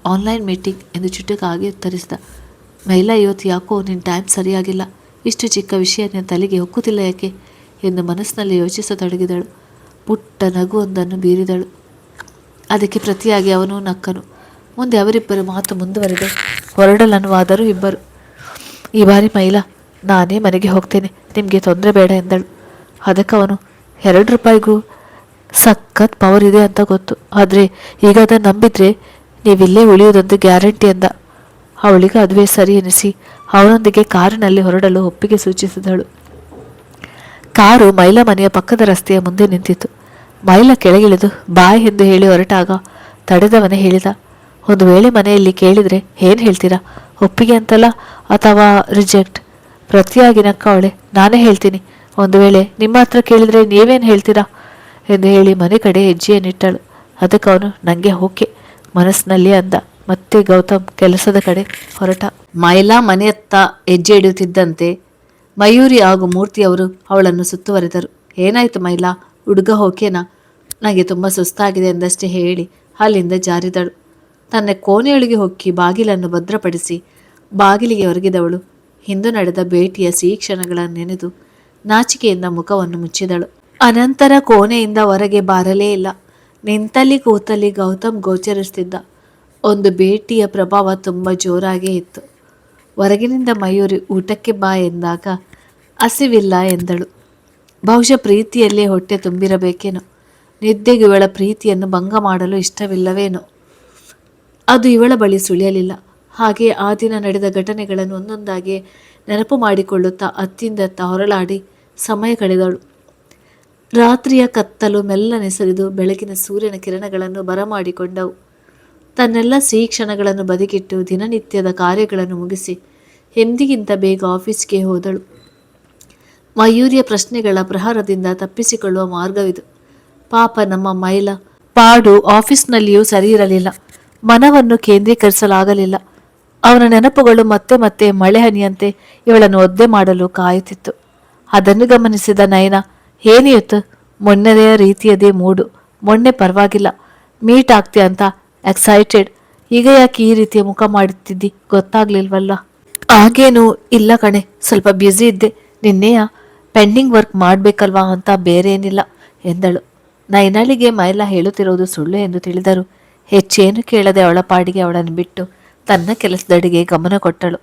ಆನ್ಲೈನ್ ಮೀಟಿಂಗ್ ಎಂದು ಚುಟುಕಾಗಿ ಉತ್ತರಿಸಿದ. ಮೈಲಾ, ಇವತ್ತು ಯಾಕೋ ನಿನ್ನ ಟೈಮ್ ಸರಿಯಾಗಿಲ್ಲ. ಇಷ್ಟು ಚಿಕ್ಕ ವಿಷಯ ನಿನ್ನ ತಲೆಗೆ ಹೊಕ್ಕುತ್ತಿಲ್ಲ ಯಾಕೆ ಎಂದು ಮನಸ್ಸಿನಲ್ಲಿ ಯೋಚಿಸತೊಡಗಿದಳು. ಪುಟ್ಟ ನಗುವೊಂದನ್ನು ಬೀರಿದಳು. ಅದಕ್ಕೆ ಪ್ರತಿಯಾಗಿ ಅವನು ನಕ್ಕನು. ಮುಂದೆ ಅವರಿಬ್ಬರ ಮಾತು ಮುಂದುವರೆದು ಹೊರಡಲನುವಾದರು ಇಬ್ಬರು. ಈ ಬಾರಿ ಮೈಲಾ, ನಾನೇ ಮನೆಗೆ ಹೋಗ್ತೇನೆ, ನಿಮಗೆ ತೊಂದರೆ ಬೇಡ ಎಂದಳು. ಅದಕ್ಕೆ ಅವನು, ₹2 ಸಖತ್ ಪವರ್ ಇದೆ ಅಂತ ಗೊತ್ತು, ಆದರೆ ಈಗ ಅದನ್ನು ನಂಬಿದರೆ ನೀವಿಲ್ಲೇ ಉಳಿಯುವುದೊಂದು ಗ್ಯಾರಂಟಿ ಎಂದ. ಅವಳಿಗೆ ಅದುವೇ ಸರಿ ಎನಿಸಿ ಅವನೊಂದಿಗೆ ಕಾರಿನಲ್ಲಿ ಹೊರಡಲು ಒಪ್ಪಿಗೆ ಸೂಚಿಸಿದಳು. ಕಾರು ಮೈಲಾ ಮನೆಯ ಪಕ್ಕದ ರಸ್ತೆಯ ಮುಂದೆ ನಿಂತಿತು. ಮೈಲಾ ಕೆಳಗಿಳಿದು ಬಾಯ್ ಎಂದು ಹೇಳಿ ಹೊರಟಾಗ ತಡೆದವನೇ ಹೇಳಿದ, ಒಂದು ವೇಳೆ ಮನೆಯಲ್ಲಿ ಕೇಳಿದರೆ ಏನು ಹೇಳ್ತೀರಾ? ಒಪ್ಪಿಗೆ ಅಂತಲ್ಲ ಅಥವಾ ರಿಜೆಕ್ಟ್? ಪ್ರತಿಯಾಗಿ ನಕ್ಕ ಅವಳೆ. ನಾನೇ ಹೇಳ್ತೀನಿ. ಒಂದು ವೇಳೆ ನಿಮ್ಮ ಹತ್ರ ಕೇಳಿದರೆ ನೀವೇನು ಹೇಳ್ತೀರಾ ಎಂದು ಹೇಳಿ ಮನೆ ಕಡೆ ಹೆಜ್ಜೆಯನ್ನಿಟ್ಟಳು. ಅದಕ್ಕೆ ಅವನು, ನನಗೆ ಓಕೆ ಮನಸ್ಸಿನಲ್ಲಿ ಅಂದ. ಮತ್ತೆ ಗೌತಮ್ ಕೆಲಸದ ಕಡೆ ಹೊರಟ. ಮೈಲಾ ಮನೆಯತ್ತ ಹೆಜ್ಜೆ ಇಡುತ್ತಿದ್ದಂತೆ ಮಯೂರಿ ಹಾಗೂ ಮೂರ್ತಿಯವರು ಅವಳನ್ನು ಸುತ್ತುವರೆದರು. ಏನಾಯಿತು ಮೈಲಾ, ಹುಡುಗ ಓಕೆನಾ? ನನಗೆ ತುಂಬ ಸುಸ್ತಾಗಿದೆ ಎಂದಷ್ಟೇ ಹೇಳಿ ಅಲ್ಲಿಂದ ಜಾರಿದಳು. ತನ್ನ ಕೋಣೆಯೊಳಗೆ ಹೊಕ್ಕಿ ಬಾಗಿಲನ್ನು ಭದ್ರಪಡಿಸಿ ಬಾಗಿಲಿಗೆ ಒರಗಿದವಳು ಹಿಂದು ನಡೆದ ಭೇಟಿಯ ಸಿಹಿ ಕ್ಷಣಗಳನ್ನು ನೆನೆದು ನಾಚಿಕೆಯಿಂದ ಮುಖವನ್ನು ಮುಚ್ಚಿದಳು. ಅನಂತರ ಕೋಣೆಯಿಂದ ಹೊರಗೆ ಬಾರಲೇ ಇಲ್ಲ. ನಿಂತಲ್ಲಿ ಕೂತಲ್ಲಿ ಗೌತಮ್ ಗೋಚರಿಸುತ್ತಿದ್ದ. ಒಂದು ಭೇಟಿಯ ಪ್ರಭಾವ ತುಂಬ ಜೋರಾಗೇ ಇತ್ತು. ಹೊರಗಿನಿಂದ ಮಯೂರಿ ಊಟಕ್ಕೆ ಬಾ ಎಂದಾಗ ಹಸಿವಿಲ್ಲ ಎಂದಳು. ಬಹುಶಃ ಪ್ರೀತಿಯಲ್ಲೇ ಹೊಟ್ಟೆ ತುಂಬಿರಬೇಕೇನೋ. ನಿದ್ದೆಗೆ ಇವಳ ಪ್ರೀತಿಯನ್ನು ಭಂಗ ಮಾಡಲು ಇಷ್ಟವಿಲ್ಲವೇನೋ. ಅದು ಇವಳ ಬಳಿ ಸುಳಿಯಲಿಲ್ಲ. ಹಾಗೆ ಆ ದಿನ ನಡೆದ ಘಟನೆಗಳನ್ನು ಒಂದೊಂದಾಗಿ ನೆನಪು ಮಾಡಿಕೊಳ್ಳುತ್ತಾ ಅತ್ತಿಂದತ್ತ ಹೊರಳಾಡಿ ಸಮಯ ಕಳೆದಳು. ರಾತ್ರಿಯ ಕತ್ತಲು ಮೆಲ್ಲನೆ ಸರಿದು ಬೆಳಗಿನ ಸೂರ್ಯನ ಕಿರಣಗಳನ್ನು ಬರಮಾಡಿಕೊಂಡವು. ತನ್ನೆಲ್ಲ ಸಿಹಿ ಕ್ಷಣಗಳನ್ನು ಬದಿಗಿಟ್ಟು ದಿನನಿತ್ಯದ ಕಾರ್ಯಗಳನ್ನು ಮುಗಿಸಿ ಎಂದಿಗಿಂತ ಬೇಗ ಆಫೀಸ್ಗೆ ಹೋದಳು. ಮಯೂರಿಯ ಪ್ರಶ್ನೆಗಳ ಪ್ರಹಾರದಿಂದ ತಪ್ಪಿಸಿಕೊಳ್ಳುವ ಮಾರ್ಗವಿದು. ಪಾಪ ನಮ್ಮ ಮೈಲಾ ಪಾಡು ಆಫೀಸ್ನಲ್ಲಿಯೂ ಸರಿ ಇರಲಿಲ್ಲ. ಮನವನ್ನು ಕೇಂದ್ರೀಕರಿಸಲಾಗಲಿಲ್ಲ. ಅವನ ನೆನಪುಗಳು ಮತ್ತೆ ಮತ್ತೆ ಮಳೆಹನಿಯಂತೆ ಇವಳನ್ನು ಒದ್ದೆ ಮಾಡಲು ಕಾಯುತ್ತಿತ್ತು. ಅದನ್ನು ಗಮನಿಸಿದ ನಯನ, ಏನಿಯುತ್ತು, ಮೊನ್ನೆಯ ರೀತಿಯದೇ ಮೂಡು, ಮೊನ್ನೆ ಪರವಾಗಿಲ್ಲ, ಮೀಟ್ ಆಗ್ತೀಯ ಅಂತ ಎಕ್ಸೈಟೆಡ್, ಈಗ ಯಾಕೆ ಈ ರೀತಿಯ ಮುಖ ಮಾಡುತ್ತಿದ್ದಿ, ಗೊತ್ತಾಗ್ಲಿಲ್ವಲ್ಲ? ಹಾಗೇನು ಇಲ್ಲ ಕಣೆ, ಸ್ವಲ್ಪ ಬ್ಯುಸಿ ಇದ್ದೆ, ನಿನ್ನೆಯ ಪೆಂಡಿಂಗ್ ವರ್ಕ್ ಮಾಡಬೇಕಲ್ವಾ ಅಂತ ಬೇರೇನಿಲ್ಲ ಎಂದಳು. ನೈನಳಿಗೆ ಮೈಲಾ ಹೇಳುತ್ತಿರುವುದು ಸುಳ್ಳು ಎಂದು ತಿಳಿದರು. ಹೆಚ್ಚೇನು ಕೇಳದೆ ಅವಳ ಪಾಡಿಗೆ ಅವಳನ್ನು ಬಿಟ್ಟು ತನ್ನ ಕೆಲಸದಡಿಗೆ ಗಮನ ಕೊಟ್ಟಳು.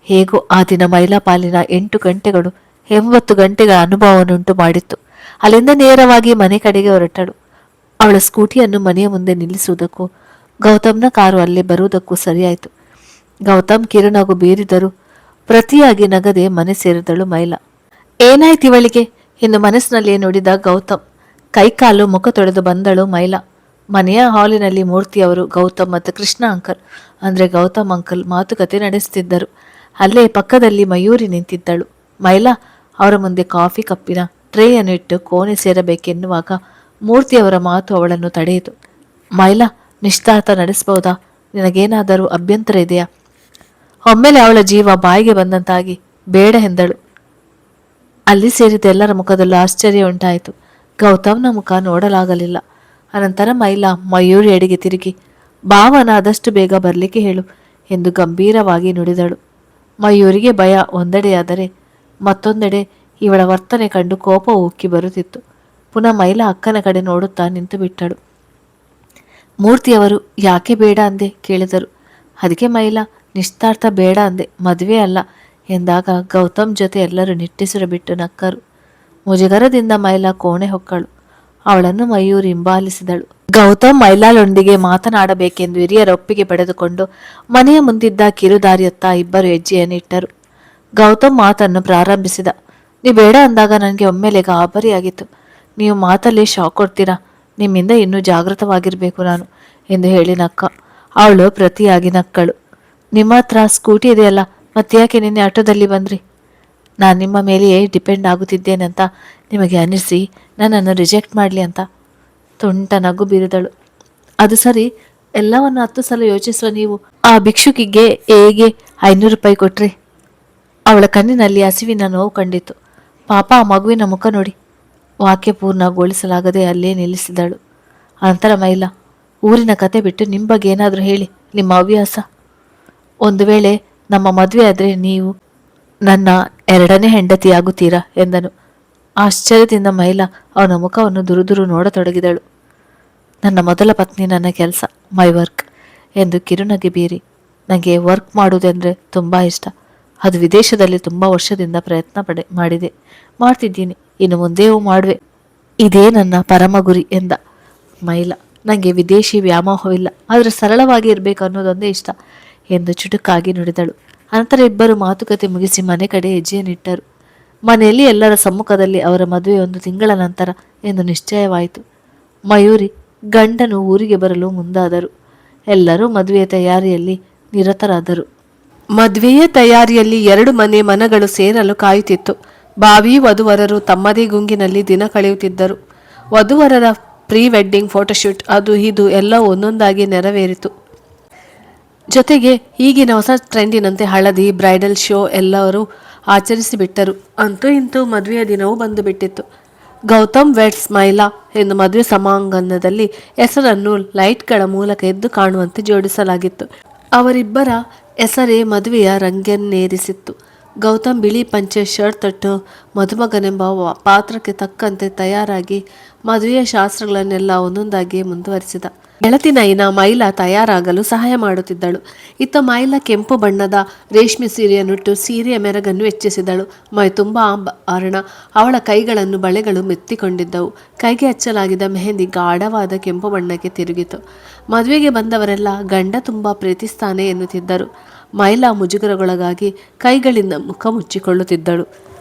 ಹೇಗೋ ಆ ದಿನ ಮೈಲಾ ಪಾಲಿನ 8 ಗಂಟೆಗಳು 80 ಗಂಟೆಗಳ ಅನುಭವವನ್ನುಂಟು ಮಾಡಿತ್ತು. ಅಲ್ಲಿಂದ ನೇರವಾಗಿ ಮನೆ ಕಡೆಗೆ ಹೊರಟಳು. ಅವಳ ಸ್ಕೂಟಿಯನ್ನು ಮನೆಯ ಮುಂದೆ ನಿಲ್ಲಿಸುವುದಕ್ಕೂ ಗೌತಮ್ನ ಕಾರು ಅಲ್ಲೇ ಬರುವುದಕ್ಕೂ ಸರಿಯಾಯಿತು. ಗೌತಮ್ ಕಿರಣಗೂ ಬೀರಿದರು. ಪ್ರತಿಯಾಗಿ ನಗದೆ ಮನೆ ಸೇರಿದಳು ಮೈಲಾ. ಏನಾಯ್ತು ಇವಳಿಗೆ ಎಂದು ಮನಸ್ಸಿನಲ್ಲಿಯೇ ನೋಡಿದ ಗೌತಮ್. ಕೈಕಾಲು ಮುಖ ತೊಳೆದು ಬಂದಳು ಮೈಲಾ. ಮನೆಯ ಹಾಲಿನಲ್ಲಿ ಮೂರ್ತಿಯವರು, ಗೌತಮ್ ಮತ್ತು ಕೃಷ್ಣ ಅಂಕಲ್ ಅಂದರೆ ಗೌತಮ್ ಅಂಕಲ್ ಮಾತುಕತೆ ನಡೆಸುತ್ತಿದ್ದರು. ಅಲ್ಲೇ ಪಕ್ಕದಲ್ಲಿ ಮಯೂರಿ ನಿಂತಿದ್ದಳು. ಮೈಲಾ ಅವರ ಮುಂದೆ ಕಾಫಿ ಕಪ್ಪಿನ ಟ್ರೇಯನ್ನು ಇಟ್ಟು ಕೋಣೆ ಸೇರಬೇಕೆನ್ನುವಾಗ ಮೂರ್ತಿಯವರ ಮಾತು ಅವಳನ್ನು ತಡೆಯಿತು. ಮೈಲಾ, ನಿಶ್ಚಿತಾರ್ಥ ನಡೆಸಬಹುದಾ? ನಿನಗೇನಾದರೂ ಅಭ್ಯಂತರ ಇದೆಯಾ? ಒಮ್ಮೆಲೆ ಅವಳ ಜೀವ ಬಾಯಿಗೆ ಬಂದಂತಾಗಿ ಬೇಡ ಎಂದಳು. ಅಲ್ಲಿ ಸೇರಿದ ಎಲ್ಲರ ಮುಖದಲ್ಲೂ ಆಶ್ಚರ್ಯ ಉಂಟಾಯಿತು. ಗೌತಮ್ನ ಮುಖ ನೋಡಲಾಗಲಿಲ್ಲ. ಅನಂತರ ಮೈಲಾ ಮಯೂರಿ ಅಡಿಗೆ ತಿರುಗಿ, ಭಾವನ ಆದಷ್ಟು ಬೇಗ ಬರಲಿಕ್ಕೆ ಹೇಳು ಎಂದು ಗಂಭೀರವಾಗಿ ನುಡಿದಳು. ಮಯೂರಿಗೆ ಭಯ ಒಂದೆಡೆಯಾದರೆ ಮತ್ತೊಂದೆಡೆ ಇವಳ ವರ್ತನೆ ಕಂಡು ಕೋಪ ಉಕ್ಕಿ ಬರುತ್ತಿತ್ತು. ಪುನಃ ಮೈಲಾ ಅಕ್ಕನ ಕಡೆ ನೋಡುತ್ತಾ ನಿಂತು ಬಿಟ್ಟಳು. ಮೂರ್ತಿಯವರು ಯಾಕೆ ಬೇಡ ಅಂದೆ ಕೇಳಿದರು. ಅದಕ್ಕೆ ಮೈಲಾ, ನಿಶ್ಚಿತಾರ್ಥ ಬೇಡ ಅಂದೆ, ಮದುವೆ ಅಲ್ಲ ಎಂದಾಗ ಗೌತಮ್ ಜೊತೆ ಎಲ್ಲರೂ ನಿಟ್ಟುಸಿರು ಬಿಟ್ಟು ನಕ್ಕರು. ಮುಜುಗರದಿಂದ ಮೈಲಾ ಕೋಣೆ ಹೊಕ್ಕಳು. ಅವಳನ್ನು ಮಯೂರಿ ಹಿಂಬಾಲಿಸಿದಳು. ಗೌತಮ್ ಮೈಲಾಳೊಂದಿಗೆ ಮಾತನಾಡಬೇಕೆಂದು ಹಿರಿಯರ ಒಪ್ಪಿಗೆ ಪಡೆದುಕೊಂಡು ಮನೆಯ ಮುಂದಿದ್ದ ಕಿರುದಾರಿಯತ್ತ ಇಬ್ಬರು ಹೆಜ್ಜೆಯನ್ನು ಇಟ್ಟರು. ಗೌತಮ್ ಮಾತನ್ನು ಪ್ರಾರಂಭಿಸಿದ. ನೀವು ಬೇಡ ಅಂದಾಗ ನನಗೆ ಒಮ್ಮೆಲೆ ಗಾಬರಿಯಾಗಿತ್ತು. ನೀವು ಮಾತಲ್ಲಿ ಶಾಕ್ ಕೊಡ್ತೀರಾ, ನಿಮ್ಮಿಂದ ಇನ್ನೂ ಜಾಗೃತವಾಗಿರಬೇಕು ನಾನು ಎಂದು ಹೇಳಿ ನಕ್ಕ. ಅವಳು ಪ್ರತಿಯಾಗಿ ನಕ್ಕಳು. ನಿಮ್ಮ ಹತ್ರ ಸ್ಕೂಟಿ ಇದೆಯಲ್ಲ, ಮತ್ತ್ಯಾಕೆ ನಿನ್ನೆ ಆಟೋದಲ್ಲಿ ಬಂದ್ರಿ? ನಾನು ನಿಮ್ಮ ಮೇಲೆಯೇ ಡಿಪೆಂಡ್ ಆಗುತ್ತಿದ್ದೇನಂತ ನಿಮಗೆ ಅನ್ನಿಸಿ ನನ್ನನ್ನು ರಿಜೆಕ್ಟ್ ಮಾಡಲಿ ಅಂತ. ತುಂಟ ನಗು ಬೀರಿದಳು. ಅದು ಸರಿ, ಎಲ್ಲವನ್ನು 10 ಸಲ ಯೋಚಿಸುವ ನೀವು ಆ ಭಿಕ್ಷುಕಿಗೆ ಹೇಗೆ 500 ರೂಪಾಯಿ ಕೊಟ್ರಿ? ಅವಳ ಕಣ್ಣಿನಲ್ಲಿ ಹಸಿವಿನ ನೋವು ಕಂಡಿತು. ಪಾಪ ಆ ಮಗುವಿನ ಮುಖ ನೋಡಿ. ವಾಕ್ಯ ಪೂರ್ಣಗೊಳಿಸಲಾಗದೆ ಅಲ್ಲೇ ನಿಲ್ಲಿಸಿದಳು. ಅನಂತರ ಮೈಲಾ, ಊರಿನ ಕತೆ ಬಿಟ್ಟು ನಿಮ್ಮ ಬಗ್ಗೆ ಏನಾದರೂ ಹೇಳಿ, ನಿಮ್ಮ ಹವ್ಯಾಸ. ಒಂದು ವೇಳೆ ನಮ್ಮ ಮದುವೆ ಆದರೆ ನೀವು ನನ್ನ 2ನೇ ಹೆಂಡತಿಯಾಗುತ್ತೀರಾ ಎಂದನು. ಆಶ್ಚರ್ಯದಿಂದ ಮೈಲಾ ಅವನ ಮುಖವನ್ನು ದುರುದುರು ನೋಡತೊಡಗಿದಳು. ನನ್ನ ಮೊದಲ ಪತ್ನಿ ನನ್ನ ಕೆಲಸ, ಮೈ ವರ್ಕ್ ಎಂದು ಕಿರುನಗೆ ಬೀರಿ, ನನಗೆ ವರ್ಕ್ ಮಾಡುವುದೆಂದರೆ ತುಂಬ ಇಷ್ಟ. ಅದು ವಿದೇಶದಲ್ಲಿ ತುಂಬ ವರ್ಷದಿಂದ ಪ್ರಯತ್ನ ಮಾಡಿದೆ, ಮಾಡ್ತಿದ್ದೀನಿ, ಇನ್ನು ಮುಂದೆಯೂ ಮಾಡುವೆ. ಇದೇ ನನ್ನ ಪರಮ ಗುರಿ ಎಂದ ಮೈಲಾ. ನನಗೆ ವಿದೇಶಿ ವ್ಯಾಮೋಹವಿಲ್ಲ, ಆದರೆ ಸರಳವಾಗಿ ಇರಬೇಕು ಅನ್ನೋದೊಂದೇ ಇಷ್ಟ ಎಂದು ಚುಟುಕಾಗಿ ನುಡಿದಳು. ಅನಂತರ ಇಬ್ಬರು ಮಾತುಕತೆ ಮುಗಿಸಿ ಮನೆ ಕಡೆ ಹೆಜ್ಜೆಯನ್ನಿಟ್ಟರು. ಮನೆಯಲ್ಲಿ ಎಲ್ಲರ ಸಮ್ಮುಖದಲ್ಲಿ ಅವರ ಮದುವೆ 1 ತಿಂಗಳ ನಂತರ ಎಂದು ನಿಶ್ಚಯವಾಯಿತು. ಮಯೂರಿ ಗಂಡನು ಊರಿಗೆ ಬರಲು ಮುಂದಾದರು. ಎಲ್ಲರೂ ಮದುವೆಯ ತಯಾರಿಯಲ್ಲಿ ನಿರತರಾದರು. ಮದುವೆಯ ತಯಾರಿಯಲ್ಲಿ 2 ಮನಗಳು ಸೇರಲು ಕಾಯುತ್ತಿತ್ತು. ಭಾವಿ ವಧುವರರು ತಮ್ಮದೇ ಗುಂಗಿನಲ್ಲಿ ದಿನ ಕಳೆಯುತ್ತಿದ್ದರು. ವಧುವರರ ಪ್ರೀ ವೆಡ್ಡಿಂಗ್ ಫೋಟೋಶೂಟ್ ಅದು ಇದು ಎಲ್ಲ ಒಂದೊಂದಾಗಿ ನೆರವೇರಿತು. ಜೊತೆಗೆ ಈಗಿನ ಹೊಸ ಟ್ರೆಂಡಿನಂತೆ ಹಳದಿ, ಬ್ರೈಡಲ್ ಶೋ ಎಲ್ಲರೂ ಆಚರಿಸಿಬಿಟ್ಟರು. ಅಂತೂ ಇಂತೂ ಮದುವೆಯ ದಿನವೂ ಬಂದು ಬಿಟ್ಟಿತ್ತು. ಗೌತಮ್ ವೆಡ್ಸ್ ಮೈಲಾ ಎಂದು ಮದುವೆ ಸಮಾರಂಗದಲ್ಲಿ ಹೆಸರನ್ನು ಲೈಟ್ಗಳ ಮೂಲಕ ಎದ್ದು ಕಾಣುವಂತೆ ಜೋಡಿಸಲಾಗಿತ್ತು. ಅವರಿಬ್ಬರ ಹೆಸರೇ ಮದುವೆಯ ರಂಗನ್ನೇರಿಸಿತ್ತು. ಗೌತಮ್ ಬಿಳಿ ಪಂಚೆ ಶರ್ಟ್ ತೊಟ್ಟು ಮದುಮಗನೆಂಬ ಪಾತ್ರಕ್ಕೆ ತಕ್ಕಂತೆ ತಯಾರಾಗಿ ಮದುವೆಯ ಶಾಸ್ತ್ರಗಳನ್ನೆಲ್ಲ ಒಂದೊಂದಾಗಿ ಮುಂದುವರಿಸಿದ. ಗೆಳತಿ ನೈನಾ ಮೈಲಾ ತಯಾರಾಗಲು ಸಹಾಯ ಮಾಡುತ್ತಿದ್ದಳು. ಇತ್ತ ಮೈಲಾ ಕೆಂಪು ಬಣ್ಣದ ರೇಷ್ಮೆ ಸೀರೆಯನ್ನುಟ್ಟು ಸೀರೆಯ ಮೆರಗನ್ನು ಹೆಚ್ಚಿಸಿದಳು. ಮೈ ತುಂಬ ಆಭರಣ, ಅವಳ ಕೈಗಳನ್ನು ಬಳೆಗಳು ಮೆತ್ತಿಕೊಂಡಿದ್ದವು. ಕೈಗೆ ಹಚ್ಚಲಾಗಿದ್ದ ಮೆಹಂದಿ ಗಾಢವಾದ ಕೆಂಪು ಬಣ್ಣಕ್ಕೆ ತಿರುಗಿತು. ಮದುವೆಗೆ ಬಂದವರೆಲ್ಲ ಗಂಡ ತುಂಬ ಪ್ರೀತಿಸ್ತಾನೆ ಎನ್ನುತ್ತಿದ್ದರು. ಮೈಲಾ ಮುಜುಗರಗೊಳಗಾಗಿ ಕೈಗಳಿಂದ ಮುಖ ಮುಚ್ಚಿಕೊಳ್ಳುತ್ತಿದ್ದಳು.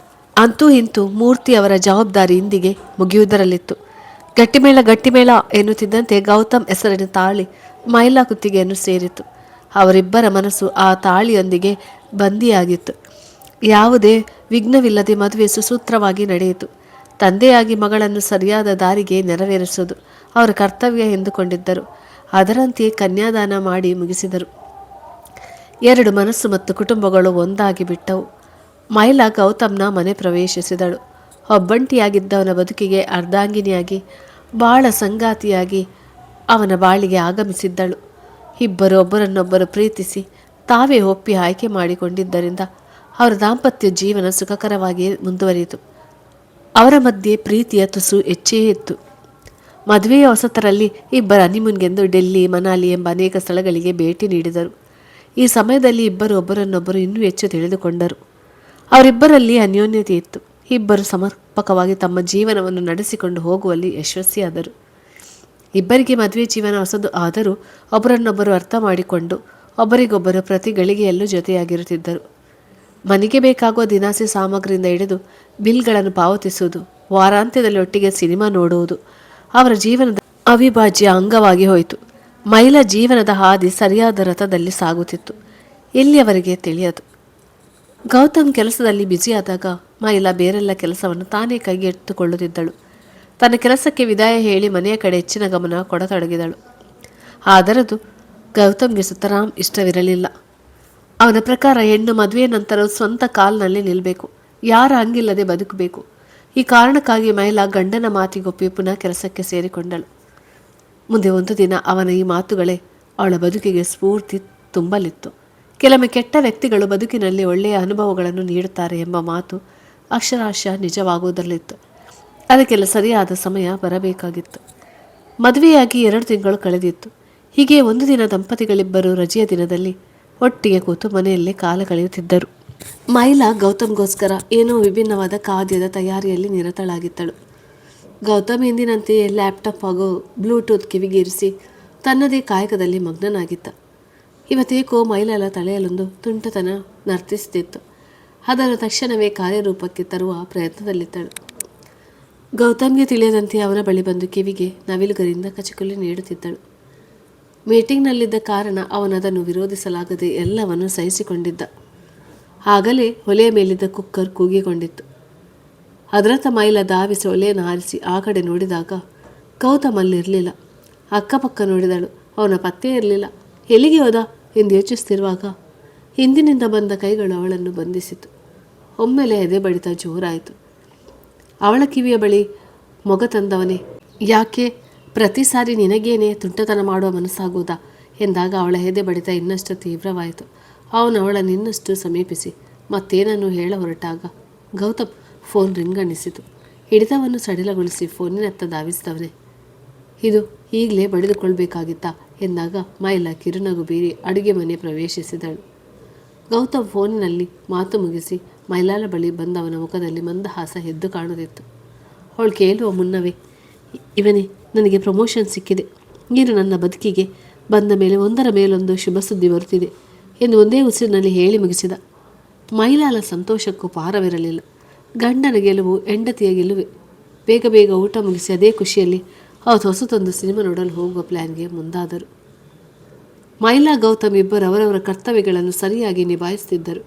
ಅಂತೂ ಇಂತೂ ಮೂರ್ತಿ ಅವರ ಜವಾಬ್ದಾರಿ ಇಂದಿಗೆ ಮುಗಿಯುವುದರಲ್ಲಿತ್ತು. ಗಟ್ಟಿಮೇಳ ಎನ್ನುತ್ತಿದ್ದಂತೆ ಗೌತಮ್ ಹೆಸರಿನ ತಾಳಿ ಮೈಲಾ ಕುತ್ತಿಗೆಯನ್ನು ಸೇರಿತು. ಅವರಿಬ್ಬರ ಮನಸ್ಸು ಆ ತಾಳಿಯೊಂದಿಗೆ ಬಂದಿಯಾಗಿತ್ತು. ಯಾವುದೇ ವಿಘ್ನವಿಲ್ಲದೆ ಮದುವೆ ಸುಸೂತ್ರವಾಗಿ ನಡೆಯಿತು. ತಂದೆಯಾಗಿ ಮಗಳನ್ನು ಸರಿಯಾದ ದಾರಿಗೆ ನೆರವೇರಿಸುವುದು ಅವರ ಕರ್ತವ್ಯ ಎಂದುಕೊಂಡಿದ್ದರು. ಅದರಂತೆಯೇ ಕನ್ಯಾದಾನ ಮಾಡಿ ಮುಗಿಸಿದರು. ಎರಡು ಮನಸ್ಸು ಮತ್ತು ಕುಟುಂಬಗಳು ಒಂದಾಗಿ ಬಿಟ್ಟವು. ಮೈಲಾ ಗೌತಮ್ನ ಮನೆ ಪ್ರವೇಶಿಸಿದಳು. ಒಬ್ಬಂಟಿಯಾಗಿದ್ದವನ ಬದುಕಿಗೆ ಅರ್ಧಾಂಗಿನಿಯಾಗಿ, ಬಾಳ ಸಂಗಾತಿಯಾಗಿ ಅವನ ಬಾಳಿಗೆ ಆಗಮಿಸಿದ್ದಳು. ಇಬ್ಬರು ಒಬ್ಬರನ್ನೊಬ್ಬರು ಪ್ರೀತಿಸಿ ತಾವೇ ಒಪ್ಪಿ ಆಯ್ಕೆ ಮಾಡಿಕೊಂಡಿದ್ದರಿಂದ ಅವರ ದಾಂಪತ್ಯ ಜೀವನ ಸುಖಕರವಾಗಿ ಮುಂದುವರಿಯಿತು. ಅವರ ಮಧ್ಯೆ ಪ್ರೀತಿಯ ತುಸು ಹೆಚ್ಚೇ ಇತ್ತು. ಮದುವೆಯ ಹೊಸತರಲ್ಲಿ ಇಬ್ಬರು ಹನಿಮೂನ್ಗೆಂದು ಡೆಲ್ಲಿ, ಮನಾಲಿ ಎಂಬ ಅನೇಕ ಸ್ಥಳಗಳಿಗೆ ಭೇಟಿ ನೀಡಿದರು. ಈ ಸಮಯದಲ್ಲಿ ಇಬ್ಬರು ಒಬ್ಬರನ್ನೊಬ್ಬರು ಇನ್ನೂ ಹೆಚ್ಚು ತಿಳಿದುಕೊಂಡರು. ಅವರಿಬ್ಬರಲ್ಲಿ ಅನ್ಯೋನ್ಯತೆ ಇತ್ತು. ಇಬ್ಬರು ಸಮರ್ಪಕವಾಗಿ ತಮ್ಮ ಜೀವನವನ್ನು ನಡೆಸಿಕೊಂಡು ಹೋಗುವಲ್ಲಿ ಯಶಸ್ವಿಯಾದರು. ಇಬ್ಬರಿಗೆ ಮದುವೆ ಜೀವನ ಹೊಸದು ಆದರೂ ಒಬ್ಬರನ್ನೊಬ್ಬರು ಅರ್ಥ ಮಾಡಿಕೊಂಡು ಒಬ್ಬರಿಗೊಬ್ಬರು ಪ್ರತಿ ಗಳಿಗೆಯಲ್ಲೂ ಜೊತೆಯಾಗಿರುತ್ತಿದ್ದರು. ಮನೆಗೆ ಬೇಕಾಗುವ ದಿನಸಿ ಸಾಮಗ್ರಿಯಿಂದ ಹಿಡಿದು ಬಿಲ್ಗಳನ್ನು ಪಾವತಿಸುವುದು, ವಾರಾಂತ್ಯದಲ್ಲಿ ಒಟ್ಟಿಗೆ ಸಿನಿಮಾ ನೋಡುವುದು ಅವರ ಜೀವನದ ಅವಿಭಾಜ್ಯ ಅಂಗವಾಗಿ ಹೋಯಿತು. ಮೈಲಾ ಜೀವನದ ಹಾದಿ ಸರಿಯಾದ ರಥದಲ್ಲಿ ಸಾಗುತ್ತಿತ್ತು. ಎಲ್ಲಿಯವರೆಗೆ ತಿಳಿಯದು. ಗೌತಮ್ ಕೆಲಸದಲ್ಲಿ ಬ್ಯುಸಿಯಾದಾಗ ಮೈಲಾ ಬೇರೆಲ್ಲ ಕೆಲಸವನ್ನು ತಾನೇ ಕೈಗೆತ್ತಿಕೊಳ್ಳುತ್ತಿದ್ದಳು. ತನ್ನ ಕೆಲಸಕ್ಕೆ ವಿದಾಯ ಹೇಳಿ ಮನೆಯ ಕಡೆ ಹೆಚ್ಚಿನ ಗಮನ ಕೊಡತೊಡಗಿದಳು. ಆದರದು ಗೌತಮ್ಗೆ ಸುತರಾಂ ಇಷ್ಟವಿರಲಿಲ್ಲ. ಅವನ ಪ್ರಕಾರ ಹೆಣ್ಣು ಮದುವೆಯ ನಂತರ ಸ್ವಂತ ಕಾಲ್ನಲ್ಲಿ ನಿಲ್ಲಬೇಕು, ಯಾರ ಹಂಗಿಲ್ಲದೆ ಬದುಕಬೇಕು. ಈ ಕಾರಣಕ್ಕಾಗಿ ಮೈಲಾ ಗಂಡನ ಮಾತಿಗೊಪ್ಪಿ ಪುನಃ ಕೆಲಸಕ್ಕೆ ಸೇರಿಕೊಂಡಳು. ಮುಂದೆ ಒಂದು ದಿನ ಅವನ ಈ ಮಾತುಗಳೇ ಅವಳ ಬದುಕಿಗೆ ಸ್ಫೂರ್ತಿ ತುಂಬಲಿತ್ತು. ಕೆಲವೊಮ್ಮೆ ಕೆಟ್ಟ ವ್ಯಕ್ತಿಗಳು ಬದುಕಿನಲ್ಲಿ ಒಳ್ಳೆಯ ಅನುಭವಗಳನ್ನು ನೀಡುತ್ತಾರೆ ಎಂಬ ಮಾತು ಅಕ್ಷರಶಃ ನಿಜವಾಗುವುದರಲ್ಲಿತ್ತು. ಅದಕ್ಕೆಲ್ಲ ಸರಿಯಾದ ಸಮಯ ಬರಬೇಕಾಗಿತ್ತು. ಮದುವೆಯಾಗಿ 2 ತಿಂಗಳು ಕಳೆದಿತ್ತು. ಹೀಗೆ ಒಂದು ದಿನ ದಂಪತಿಗಳಿಬ್ಬರು ರಜೆಯ ದಿನದಲ್ಲಿ ಒಟ್ಟಿಗೆ ಕೂತು ಮನೆಯಲ್ಲೇ ಕಾಲ ಕಳೆಯುತ್ತಿದ್ದರು. ಮೈಲಾ ಗೌತಮ್ಗೋಸ್ಕರ ಏನೋ ವಿಭಿನ್ನವಾದ ಖಾದ್ಯದ ತಯಾರಿಯಲ್ಲಿ ನಿರತಳಾಗಿದ್ದಳು. ಗೌತಮ್ ಎಂದಿನಂತೆಯೇ ಲ್ಯಾಪ್ಟಾಪ್ ಹಾಗೂ ಬ್ಲೂಟೂತ್ ಕಿವಿಗೇರಿಸಿ ತನ್ನದೇ ಕಾಯಕದಲ್ಲಿ ಮಗ್ನನಾಗಿದ್ದ. ಇವತ್ತೇಕೋ ಮೈಲಾಳ ತಲೆಯಲ್ಲೊಂದು ತುಂಟತನ ನರ್ತಿಸುತ್ತಿತ್ತು. ಅದನ್ನು ತಕ್ಷಣವೇ ಕಾರ್ಯರೂಪಕ್ಕೆ ತರುವ ಪ್ರಯತ್ನದಲ್ಲಿದ್ದಳು. ಗೌತಮ್ಗೆ ತಿಳಿಯದಂತೆ ಅವನ ಬಳಿ ಬಂದು ಕಿವಿಗೆ ನವಿಲುಗರಿಂದ ಕಚಕುಲಿ ನೀಡುತ್ತಿದ್ದಳು. ಮೀಟಿಂಗ್ನಲ್ಲಿದ್ದ ಕಾರಣ ಅವನದನ್ನು ವಿರೋಧಿಸಲಾಗದೆ ಎಲ್ಲವನ್ನು ಸಹಿಸಿಕೊಂಡಿದ್ದ. ಆಗಲೇ ಒಲೆಯ ಮೇಲಿದ್ದ ಕುಕ್ಕರ್ ಕೂಗಿಕೊಂಡಿತ್ತು. ಅದರತ್ತ ಮೈಲಾ ಧಾವಿಸಿ ಒಲೆಯನ್ನು ಹಾರಿಸಿ ಆ ಕಡೆ ನೋಡಿದಾಗ ಗೌತಮ್ ಅಲ್ಲಿರಲಿಲ್ಲ. ಅಕ್ಕಪಕ್ಕ ನೋಡಿದಳು. ಅವನ ಪತ್ತೆ ಇರಲಿಲ್ಲ. ಎಲ್ಲಿಗೆ ಹೋದ ಎಂದು ಯೋಚಿಸುತ್ತಿರುವಾಗ ಹಿಂದಿನಿಂದ ಬಂದ ಕೈಗಳು ಅವಳನ್ನು ಬಂಧಿಸಿತು. ಒಮ್ಮೆಲೆ ಎದೆ ಬಡಿತ ಜೋರಾಯಿತು. ಅವಳ ಕಿವಿಯ ಬಳಿ ಮೊಗ ತಂದವನೇ, ಯಾಕೆ ಪ್ರತಿ ಸಾರಿ ನಿನಗೇನೆ ತುಂಟತನ ಮಾಡುವ ಮನಸ್ಸಾಗುವುದಾ ಎಂದಾಗ ಅವಳ ಎದೆ ಬಡಿತ ಇನ್ನಷ್ಟು ತೀವ್ರವಾಯಿತು. ಅವನು ಅವಳನ್ನು ಇನ್ನಷ್ಟು ಸಮೀಪಿಸಿ ಮತ್ತೇನನ್ನು ಹೇಳ ಹೊರಟಾಗ ಗೌತಮ್ ಫೋನ್ ರಿಂಗಣಿಸಿತು. ಹಿಡಿತವನ್ನು ಸಡಿಲಗೊಳಿಸಿ ಫೋನಿನತ್ತ ಧಾವಿಸಿದವನೇ, ಇದು ಈಗಲೇ ಬಡಿದುಕೊಳ್ಬೇಕಾಗಿತ್ತಾ ಎಂದಾಗ ಮೈಲಾ ಕಿರುನಗು ಬೀರಿ ಅಡುಗೆ ಮನೆ ಪ್ರವೇಶಿಸಿದಳು. ಗೌತಮ್ ಫೋನಿನಲ್ಲಿ ಮಾತು ಮುಗಿಸಿ ಮೈಲಾಳ ಬಳಿ ಬಂದವನ ಮುಖದಲ್ಲಿ ಮಂದಹಾಸ ಎದ್ದು ಕಾಣುತ್ತಿತ್ತು. ಅವಳು ಕೇಳುವ ಮುನ್ನವೇ, ಇವನೇ ನನಗೆ ಪ್ರಮೋಷನ್ ಸಿಕ್ಕಿದೆ, ನೀನು ನನ್ನ ಬದುಕಿಗೆ ಬಂದ ಮೇಲೆ ಒಂದರ ಮೇಲೊಂದು ಶುಭ ಸುದ್ದಿ ಬರುತ್ತಿದೆ ಎಂದು ಒಂದೇ ಉಸಿರಿನಲ್ಲಿ ಹೇಳಿ ಮುಗಿಸಿದ. ಮೈಲಾಳ ಸಂತೋಷಕ್ಕೂ ಪಾರವಿರಲಿಲ್ಲ. ಗಂಡನ ಗೆಲುವು ಹೆಂಡತಿಯ ಗೆಲುವೆ. ಬೇಗ ಬೇಗ ಊಟ ಮುಗಿಸಿ ಅದೇ ಖುಷಿಯಲ್ಲಿ ಅವತ್ತು ಹೊಸತೊಂದು ಸಿನಿಮಾ ನೋಡಲು ಹೋಗುವ ಪ್ಲ್ಯಾನ್ಗೆ ಮುಂದಾದರು. ಮೈಲಾ ಗೌತಮ್ ಇಬ್ಬರು ಅವರವರ ಕರ್ತವ್ಯಗಳನ್ನು ಸರಿಯಾಗಿ ನಿಭಾಯಿಸುತ್ತಿದ್ದರು.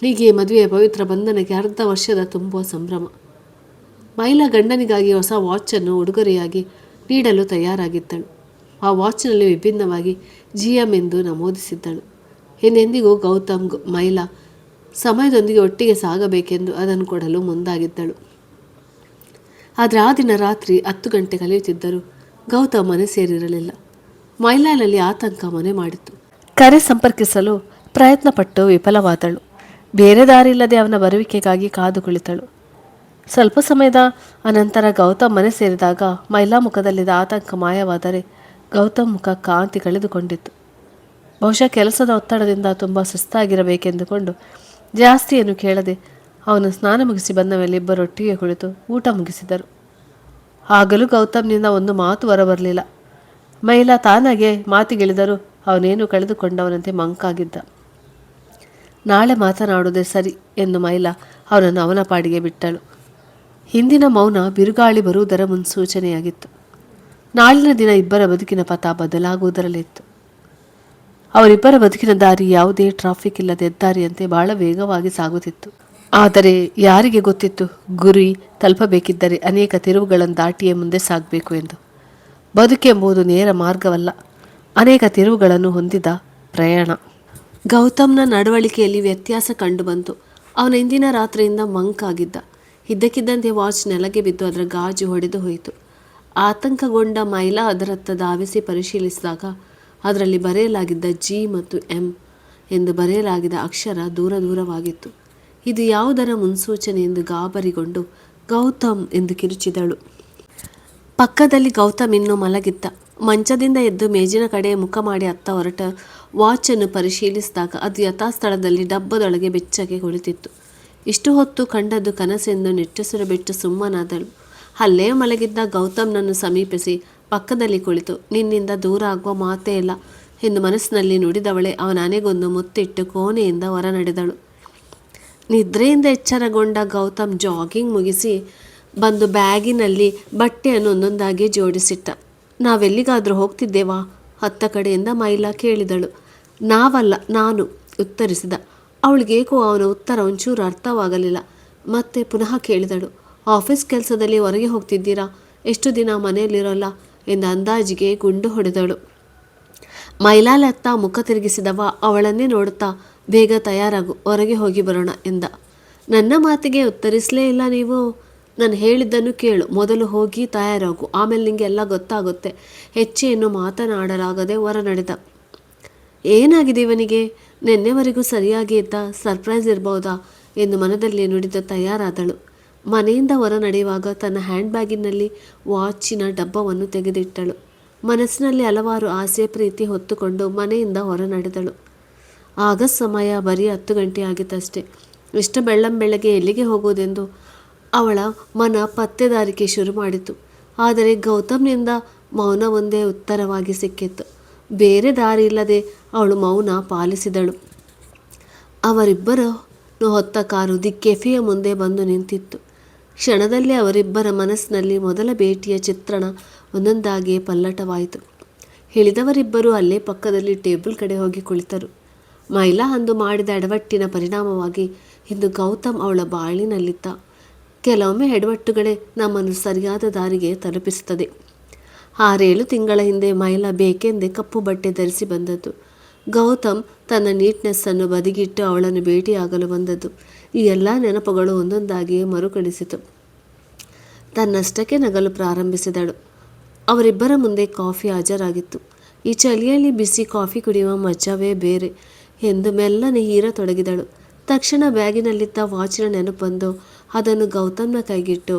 ಹೀಗೆ ಮದುವೆಯ ಪವಿತ್ರ ಬಂಧನಕ್ಕೆ ಅರ್ಧ ವರ್ಷದ ತುಂಬುವ ಸಂಭ್ರಮ. ಮೈಲಾ ಗಂಡನಿಗಾಗಿ ಹೊಸ ವಾಚನ್ನು ಉಡುಗೊರೆಯಾಗಿ ನೀಡಲು ತಯಾರಾಗಿದ್ದಳು. ಆ ವಾಚ್ನಲ್ಲಿ ವಿಭಿನ್ನವಾಗಿ GM ಎಂದು ನಮೂದಿಸಿದ್ದಳು. ಇನ್ನೆಂದಿಗೂ ಗೌತಮ್ ಮೈಲಾ ಸಮಯದೊಂದಿಗೆ ಒಟ್ಟಿಗೆ ಸಾಗಬೇಕೆಂದು ಅದನ್ನು ಕೊಡಲು ಮುಂದಾಗಿದ್ದಳು. ಆದರೆ ಆ ದಿನ ರಾತ್ರಿ 10 ಗಂಟೆ ಕಳೆಯುತ್ತಿದ್ದರೂ ಗೌತಮ್ ಮನೆ ಸೇರಿರಲಿಲ್ಲ. ಮೈಲಾಳಲ್ಲಿ ಆತಂಕ ಮನೆ ಮಾಡಿತ್ತು. ಕರೆ ಸಂಪರ್ಕಿಸಲು ಪ್ರಯತ್ನಪಟ್ಟು ವಿಫಲವಾದಳು. ಬೇರೆ ದಾರಿಯಿಲ್ಲದೆ ಅವನ ಬರುವಿಕೆಗಾಗಿ ಕಾದು ಕುಳಿತಳು. ಸ್ವಲ್ಪ ಸಮಯದ ಅನಂತರ ಗೌತಮ್ ಮನೆ ಸೇರಿದಾಗ ಮೈಲಾ ಮುಖದಲ್ಲಿದ್ದ ಆತಂಕ ಮಾಯವಾದರೆ ಗೌತಮ್ ಮುಖ ಕಾಂತಿ ಕಳೆದುಕೊಂಡಿತ್ತು. ಬಹುಶಃ ಕೆಲಸದ ಒತ್ತಡದಿಂದ ತುಂಬ ಸುಸ್ತಾಗಿರಬೇಕೆಂದುಕೊಂಡು ಜಾಸ್ತಿಯನ್ನು ಕೇಳದೆ ಅವನು ಸ್ನಾನ ಮುಗಿಸಿ ಬಂದ ಮೇಲೆ ಇಬ್ಬರು ಒಟ್ಟಿಗೆ ಕುಳಿತು ಊಟ ಮುಗಿಸಿದರು. ಆಗಲೂ ಗೌತಮ್ನಿಂದ ಒಂದು ಮಾತು ಹೊರಬರಲಿಲ್ಲ. ಮೈಲಾ ತಾನಾಗೆ ಮಾತಿಗಿಳಿದರೂ ಅವನೇನು ಕಳೆದುಕೊಂಡವನಂತೆ ಮಂಕಾಗಿದ್ದ. ನಾಳೆ ಮಾತನಾಡುವುದೇ ಸರಿ ಎಂದು ಮೈಲಾ ಅವನನ್ನು ಅವನ ಪಾಡಿಗೆ ಬಿಟ್ಟಳು. ಹಿಂದಿನ ಮೌನ ಬಿರುಗಾಳಿ ಬರುವುದರ ಮುನ್ಸೂಚನೆಯಾಗಿತ್ತು. ನಾಳಿನ ದಿನ ಇಬ್ಬರ ಬದುಕಿನ ಪಥ ಬದಲಾಗುವುದರಲ್ಲಿತ್ತು. ಅವರಿಬ್ಬರ ಬದುಕಿನ ದಾರಿ ಯಾವುದೇ ಟ್ರಾಫಿಕ್ ಇಲ್ಲದ ಹೆದ್ದಾರಿಯಂತೆ ಬಹಳ ವೇಗವಾಗಿ ಸಾಗುತ್ತಿತ್ತು. ಆದರೆ ಯಾರಿಗೆ ಗೊತ್ತಿತ್ತು, ಗುರಿ ತಲುಪಬೇಕಿದ್ದರೆ ಅನೇಕ ತಿರುವುಗಳನ್ನು ದಾಟಿಯೇ ಮುಂದೆ ಸಾಗಬೇಕು ಎಂದು. ಬದುಕೆಂಬುದು ನೇರ ಮಾರ್ಗವಲ್ಲ, ಅನೇಕ ತಿರುವುಗಳನ್ನು ಹೊಂದಿದ ಪ್ರಯಾಣ. ಗೌತಮ್ನ ನಡವಳಿಕೆಯಲ್ಲಿ ವ್ಯತ್ಯಾಸ ಕಂಡುಬಂತು. ಅವನ ಇಂದಿನ ರಾತ್ರಿಯಿಂದ ಮಂಕಾಗಿದ್ದ. ಇದ್ದಕ್ಕಿದ್ದಂತೆ ವಾಚ್ ನೆಲಗೆ ಬಿದ್ದು ಅದರ ಗಾಜು ಹೊಡೆದು ಹೋಯಿತು. ಆತಂಕಗೊಂಡ ಮೈಲಾ ಅದರತ್ತ ಧಾವಿಸಿ ಪರಿಶೀಲಿಸಿದಾಗ ಅದರಲ್ಲಿ ಬರೆಯಲಾಗಿದ್ದ ಜಿ ಮತ್ತು ಎಂ ಎಂದು ಬರೆಯಲಾಗಿದ್ದ ಅಕ್ಷರ ದೂರ ದೂರವಾಗಿತ್ತು. ಇದು ಯಾವುದರ ಮುನ್ಸೂಚನೆ ಎಂದು ಗಾಬರಿಗೊಂಡು ಗೌತಮ್ ಎಂದು ಕಿರುಚಿದಳು. ಪಕ್ಕದಲ್ಲಿ ಗೌತಮ್ ಇನ್ನೂ ಮಲಗಿದ್ದ. ಮಂಚದಿಂದ ಎದ್ದು ಮೇಜಿನ ಕಡೆ ಮುಖ ಮಾಡಿ ಅತ್ತ ಹೊರಟ ವಾಚನ್ನು ಪರಿಶೀಲಿಸಿದಾಗ ಅದು ಯಥಾಸ್ಥಳದಲ್ಲಿ ಡಬ್ಬದೊಳಗೆ ಬೆಚ್ಚಗೆ ಕುಳಿತಿತ್ತು. ಇಷ್ಟು ಹೊತ್ತು ಕಂಡದ್ದು ಕನಸೆಂದು ನಿಟ್ಟುಸಿರು ಬಿಟ್ಟು ಸುಮ್ಮನಾದಳು. ಅಲ್ಲೇ ಮಲಗಿದ್ದ ಗೌತಮ್ನನ್ನು ಸಮೀಪಿಸಿ ಪಕ್ಕದಲ್ಲಿ ಕುಳಿತು ನಿನ್ನಿಂದ ದೂರ ಆಗುವ ಮಾತೇ ಇಲ್ಲ ಎಂದು ಮನಸ್ಸಿನಲ್ಲಿ ನುಡಿದವಳೆ ಅವನ ಆನೆಗೊಂದು ಮುತ್ತಿಟ್ಟು ಕೋಣೆಯಿಂದ ಹೊರ ನಡೆದಳು. ನಿದ್ರೆಯಿಂದ ಎಚ್ಚರಗೊಂಡ ಗೌತಮ್ ಜಾಗಿಂಗ್ ಮುಗಿಸಿ ಬಂದು ಬ್ಯಾಗಿನಲ್ಲಿ ಬಟ್ಟೆಯನ್ನು ಒಂದೊಂದಾಗಿ ಜೋಡಿಸಿಟ್ಟ. ನಾವೆಲ್ಲಿಗಾದರೂ ಹೋಗ್ತಿದ್ದೇವಾ? ಹತ್ತ ಕಡೆಯಿಂದ ಮೈಲಾ ಕೇಳಿದಳು. ನಾವಲ್ಲ, ನಾನು ಉತ್ತರಿಸಿದ. ಅವಳಿಗೇಕೋ ಅವನ ಉತ್ತರ ಒಂಚೂರು ಅರ್ಥವಾಗಲಿಲ್ಲ. ಮತ್ತೆ ಪುನಃ ಕೇಳಿದಳು. ಆಫೀಸ್ ಕೆಲಸದಲ್ಲಿ ಹೊರಗೆ ಹೋಗ್ತಿದ್ದೀರಾ? ಎಷ್ಟು ದಿನ ಮನೆಯಲ್ಲಿರೋಲ್ಲ ಎಂದು ಅಂದಾಜಿಗೆ ಗುಂಡು ಹೊಡೆದಳು. ಮೈಲಾಲತ್ತ ಮುಖ ತಿರುಗಿಸಿದವ ಅವಳನ್ನೇ ನೋಡುತ್ತಾ, ಬೇಗ ತಯಾರಾಗು, ಹೊರಗೆ ಹೋಗಿ ಬರೋಣ ಎಂದ. ನನ್ನ ಮಾತಿಗೆ ಉತ್ತರಿಸಲೇ ಇಲ್ಲ ನೀವು? ನಾನು ಹೇಳಿದ್ದನ್ನು ಕೇಳು. ಮೊದಲು ಹೋಗಿ ತಯಾರಾಗು, ಆಮೇಲೆ ನಿಂಗೆ ಎಲ್ಲ ಗೊತ್ತಾಗುತ್ತೆ. ಹೆಚ್ಚೇನು ಮಾತನಾಡಲಾಗದೆ ಹೊರ ನಡೆದ. ಏನಾಗಿದೆ ಇವನಿಗೆ? ನಿನ್ನೆವರೆಗೂ ಸರಿಯಾಗಿ ಇದ್ದ, ಸರ್ಪ್ರೈಸ್ ಇರ್ಬೋದಾ ಎಂದು ಮನದಲ್ಲಿ ನುಡಿದು ತಯಾರಾದಳು. ಮನೆಯಿಂದ ಹೊರ ನಡೆಯುವಾಗ ತನ್ನ ಹ್ಯಾಂಡ್ ಬ್ಯಾಗಿನಲ್ಲಿ ವಾಚಿನ ಡಬ್ಬವನ್ನು ತೆಗೆದಿಟ್ಟಳು. ಮನಸ್ಸಿನಲ್ಲಿ ಹಲವಾರು ಆಸೆ ಪ್ರೀತಿ ಹೊತ್ತುಕೊಂಡು ಮನೆಯಿಂದ ಹೊರ ನಡೆದಳು. ಆಗ ಸಮಯ ಬರೀ 10 ಗಂಟೆ ಆಗಿತ್ತಷ್ಟೆ. ಇಷ್ಟು ಬೆಳ್ಳಂಬೆಳಗ್ಗೆ ಎಲ್ಲಿಗೆ ಹೋಗುವುದೆಂದು ಅವಳ ಮನ ಪತ್ತೆದಾರಿಕೆ ಶುರು ಮಾಡಿತು. ಆದರೆ ಗೌತಮ್ನಿಂದ ಮೌನ ಒಂದೇ ಉತ್ತರವಾಗಿ ಸಿಕ್ಕಿತ್ತು. ಬೇರೆ ದಾರಿ ಇಲ್ಲದೆ ಅವಳು ಮೌನ ಪಾಲಿಸಿದಳು. ಅವರಿಬ್ಬರು ಹೊತ್ತ ಕಾರು ದಿ ಕೆಫೆಯ ಮುಂದೆ ಬಂದು ನಿಂತಿತ್ತು. ಕ್ಷಣದಲ್ಲಿ ಅವರಿಬ್ಬರ ಮನಸ್ಸಿನಲ್ಲಿ ಮೊದಲ ಭೇಟಿಯ ಚಿತ್ರಣ ಒಂದೊಂದಾಗಿಯೇ ಪಲ್ಲಟವಾಯಿತು. ಇಳಿದವರಿಬ್ಬರು ಅಲ್ಲೇ ಪಕ್ಕದಲ್ಲಿ ಟೇಬಲ್ ಕಡೆ ಹೋಗಿ ಕುಳಿತರು. ಮೈಲಾ ಅಂದು ಮಾಡಿದ ಎಡವಟ್ಟಿನ ಪರಿಣಾಮವಾಗಿ ಇಂದು ಗೌತಮ್ ಅವಳ ಬಾಳಿನಲ್ಲಿದ್ದ. ಕೆಲವೊಮ್ಮೆ ಎಡವಟ್ಟುಗಳೇ ನಮ್ಮನ್ನು ಸರಿಯಾದ ದಾರಿಗೆ ತಲುಪಿಸುತ್ತದೆ. 6-7 ತಿಂಗಳ ಹಿಂದೆ ಮೈಲಾ ಬೇಕೆಂದೇ ಕಪ್ಪು ಬಟ್ಟೆ ಧರಿಸಿ ಬಂದದ್ದು. ಗೌತಮ್ ತನ್ನ ನೀಟ್ನೆಸ್ಸನ್ನು ಬದಿಗಿಟ್ಟು ಅವಳನ್ನು ಭೇಟಿಯಾಗಲು ಬಂದದ್ದು. ಈ ಎಲ್ಲ ನೆನಪುಗಳು ಒಂದೊಂದಾಗಿಯೇ ಮರುಕಳಿಸಿತು. ತನ್ನಷ್ಟಕ್ಕೆ ನಗಲು ಪ್ರಾರಂಭಿಸಿದಳು. ಅವರಿಬ್ಬರ ಮುಂದೆ ಕಾಫಿ ಹಾಜರಾಗಿತ್ತು. ಈ ಚಳಿಯಲ್ಲಿ ಬಿಸಿ ಕಾಫಿ ಕುಡಿಯುವ ಮಜವೇ ಬೇರೆ ಎಂದು ಮೆಲ್ಲನೆ ಹೀರತೊಡಗಿದಳು. ತಕ್ಷಣ ಬ್ಯಾಗಿನಲ್ಲಿದ್ದ ವಾಚಿನ ನೆನಪು ಬಂದು ಅದನ್ನು ಗೌತಮ್ನ ಕೈಗಿಟ್ಟು,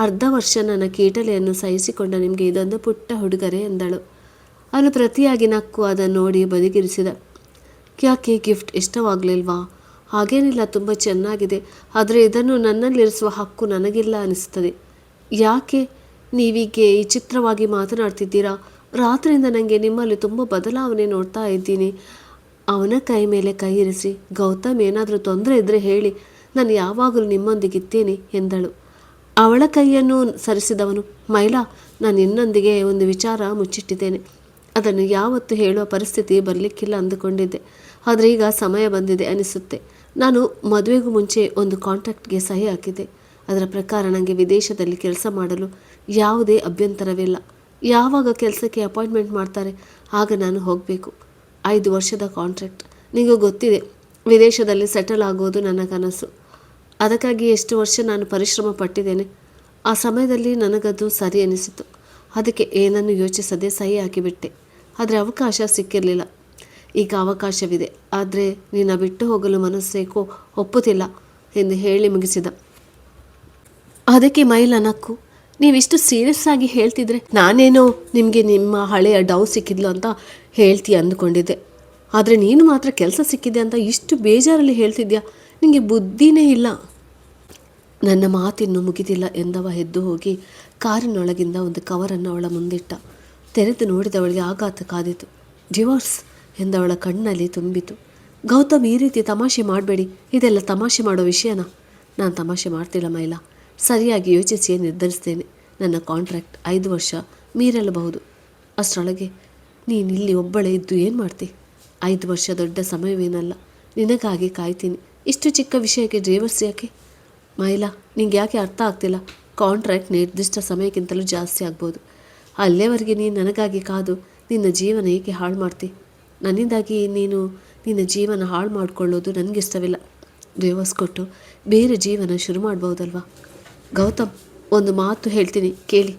ಅರ್ಧ ವರ್ಷ ನನ್ನ ಕೀಟಲೆಯನ್ನು ಸಹಿಸಿಕೊಂಡ ನಿಮಗೆ ಇದೊಂದು ಪುಟ್ಟ ಹುಡುಗರೆ ಎಂದಳು. ಅವನು ಪ್ರತಿಯಾಗಿ ನಕ್ಕು ಅದನ್ನು ನೋಡಿ ಬದಿಗಿರಿಸಿದ. ಯಾಕೆ, ಗಿಫ್ಟ್ ಇಷ್ಟವಾಗಲಿಲ್ವಾ? ಹಾಗೇನಿಲ್ಲ, ತುಂಬ ಚೆನ್ನಾಗಿದೆ. ಆದರೆ ಇದನ್ನು ನನ್ನಲ್ಲಿರಿಸುವ ಹಕ್ಕು ನನಗಿಲ್ಲ ಅನಿಸುತ್ತದೆ. ಯಾಕೆ ನೀವೀಗೆ ವಿಚಿತ್ರವಾಗಿ ಮಾತನಾಡ್ತಿದ್ದೀರಾ? ರಾತ್ರಿಯಿಂದ ನನಗೆ ನಿಮ್ಮಲ್ಲಿ ತುಂಬ ಬದಲಾವಣೆ ನೋಡ್ತಾ ಇದ್ದೀನಿ. ಅವನ ಕೈ ಮೇಲೆ ಕೈ ಇರಿಸಿ, ಗೌತಮ್ ಏನಾದರೂ ತೊಂದರೆ ಇದ್ದರೆ ಹೇಳಿ, ನಾನು ಯಾವಾಗಲೂ ನಿಮ್ಮೊಂದಿಗಿದ್ದೇನೆ ಎಂದಳು. ಅವಳ ಕೈಯನ್ನು ಸರಿಸಿದವನು, ಮೈಲಾ, ನಾನು ನಿನ್ನೊಂದಿಗೆ ಒಂದು ವಿಚಾರ ಮುಚ್ಚಿಟ್ಟಿದ್ದೇನೆ. ಅದನ್ನು ಯಾವತ್ತೂ ಹೇಳುವ ಪರಿಸ್ಥಿತಿ ಬರಲಿಕ್ಕಿಲ್ಲ ಅಂದುಕೊಂಡಿದ್ದೆ. ಆದರೆ ಈಗ ಸಮಯ ಬಂದಿದೆ ಅನಿಸುತ್ತೆ. ನಾನು ಮದುವೆಗೂ ಮುಂಚೆ ಒಂದು ಕಾಂಟ್ರಾಕ್ಟ್ಗೆ ಸಹಿ ಹಾಕಿದ್ದೆ. ಅದರ ಪ್ರಕಾರ ನನಗೆ ವಿದೇಶದಲ್ಲಿ ಕೆಲಸ ಮಾಡಲು ಯಾವುದೇ ಅಭ್ಯಂತರವಿಲ್ಲ. ಯಾವಾಗ ಕೆಲಸಕ್ಕೆ ಅಪಾಯಿಂಟ್ಮೆಂಟ್ ಮಾಡ್ತಾರೆ ಆಗ ನಾನು ಹೋಗಬೇಕು. 5 ವರ್ಷದ ಕಾಂಟ್ರಾಕ್ಟ್. ನಿಮಗೂ ಗೊತ್ತಿದೆ, ವಿದೇಶದಲ್ಲಿ ಸೆಟಲ್ ಆಗೋದು ನನ್ನ ಕನಸು. ಅದಕ್ಕಾಗಿ ಎಷ್ಟು ವರ್ಷ ನಾನು ಪರಿಶ್ರಮ ಪಟ್ಟಿದ್ದೇನೆ. ಆ ಸಮಯದಲ್ಲಿ ನನಗದು ಸರಿ ಅನಿಸಿತು. ಅದಕ್ಕೆ ಏನನ್ನು ಯೋಚಿಸದೆ ಸಹಿ ಹಾಕಿಬಿಟ್ಟೆ. ಆದರೆ ಅವಕಾಶ ಸಿಕ್ಕಿರಲಿಲ್ಲ. ಈಗ ಅವಕಾಶವಿದೆ, ಆದರೆ ನಿನ್ನ ಬಿಟ್ಟು ಹೋಗಲು ಮನಸ್ಸೇಕೋ ಒಪ್ಪುತ್ತಿಲ್ಲ ಎಂದು ಹೇಳಿ ಮುಗಿಸಿದ. ಅದಕ್ಕೆ ಮೈಲಾ ನಕ್ಕು, ನೀವಿಷ್ಟು ಸೀರಿಯಸ್ ಆಗಿ ಹೇಳ್ತಿದ್ರೆ ನಾನೇನೋ ನಿಮಗೆ ನಿಮ್ಮ ಹಳೆಯ ಡವ್ ಸಿಕ್ಕಿದ್ಲು ಅಂತ ಹೇಳ್ತೀಯ ಅಂದುಕೊಂಡಿದ್ದೆ. ಆದರೆ ನೀನು ಮಾತ್ರ ಕೆಲಸ ಸಿಕ್ಕಿದೆ ಅಂತ ಇಷ್ಟು ಬೇಜಾರಲ್ಲಿ ಹೇಳ್ತಿದ್ಯಾ? ನಿಮಗೆ ಬುದ್ಧಿನೇ ಇಲ್ಲ. ನನ್ನ ಮಾತಿನ್ನು ಮುಗಿದಿಲ್ಲ ಎಂದವ ಎದ್ದು ಹೋಗಿ ಕಾರಿನೊಳಗಿಂದ ಒಂದು ಕವರನ್ನು ಅವಳ ಮುಂದಿಟ್ಟ. ತೆರೆದು ನೋಡಿದವಳಿಗೆ ಆಘಾತ ಕಾದಿತು. ಡಿವೋರ್ಸ್ ಎಂದವಳ ಕಣ್ಣಲ್ಲಿ ತುಂಬಿತು. ಗೌತಮ್, ಈ ರೀತಿ ತಮಾಷೆ ಮಾಡಬೇಡಿ. ಇದೆಲ್ಲ ತಮಾಷೆ ಮಾಡೋ ವಿಷಯನಾ? ನಾನು ತಮಾಷೆ ಮಾಡ್ತಿಲ್ಲ ಮೈಲಾ. ಸರಿಯಾಗಿ ಯೋಚಿಸಿಯೇ ನಿರ್ಧರಿಸ್ತೇನೆ. ನನ್ನ ಕಾಂಟ್ರಾಕ್ಟ್ 5 ವರ್ಷ ಮೀರಲಬಹುದು. ಅಷ್ಟರೊಳಗೆ ನೀನಿಲ್ಲಿ ಒಬ್ಬಳೇ ಇದ್ದು ಏನು ಮಾಡ್ತಿ? 5 ವರ್ಷ ದೊಡ್ಡ ಸಮಯವೇನಲ್ಲ. ನಿನಗಾಗಿ ಕಾಯ್ತೀನಿ. ಇಷ್ಟು ಚಿಕ್ಕ ವಿಷಯಕ್ಕೆ ಡ್ರೈವರ್ಸ್ ಯಾಕೆ? ಮೈಲಾ, ನಿಂಗೆ ಯಾಕೆ ಅರ್ಥ ಆಗ್ತಿಲ್ಲ? ಕಾಂಟ್ರಾಕ್ಟ್ ನಿರ್ದಿಷ್ಟ ಸಮಯಕ್ಕಿಂತಲೂ ಜಾಸ್ತಿ ಆಗ್ಬೋದು. ಅಲ್ಲೇವರೆಗೆ ನೀನು ನನಗಾಗಿ ಕಾದು ನಿನ್ನ ಜೀವನ ಏಕೆ ಹಾಳು ಮಾಡ್ತಿ? ನನ್ನಿಂದಾಗಿ ನೀನು ನಿನ್ನ ಜೀವನ ಹಾಳು ಮಾಡಿಕೊಳ್ಳೋದು ನನಗಿಷ್ಟವಿಲ್ಲ. ಡಿವೋರ್ಸ್ ಕೊಟ್ಟು ಬೇರೆ ಜೀವನ ಶುರು ಮಾಡ್ಬೋದಲ್ವಾ? ಗೌತಮ್, ಒಂದು ಮಾತು ಹೇಳ್ತೀನಿ ಕೇಳಿ.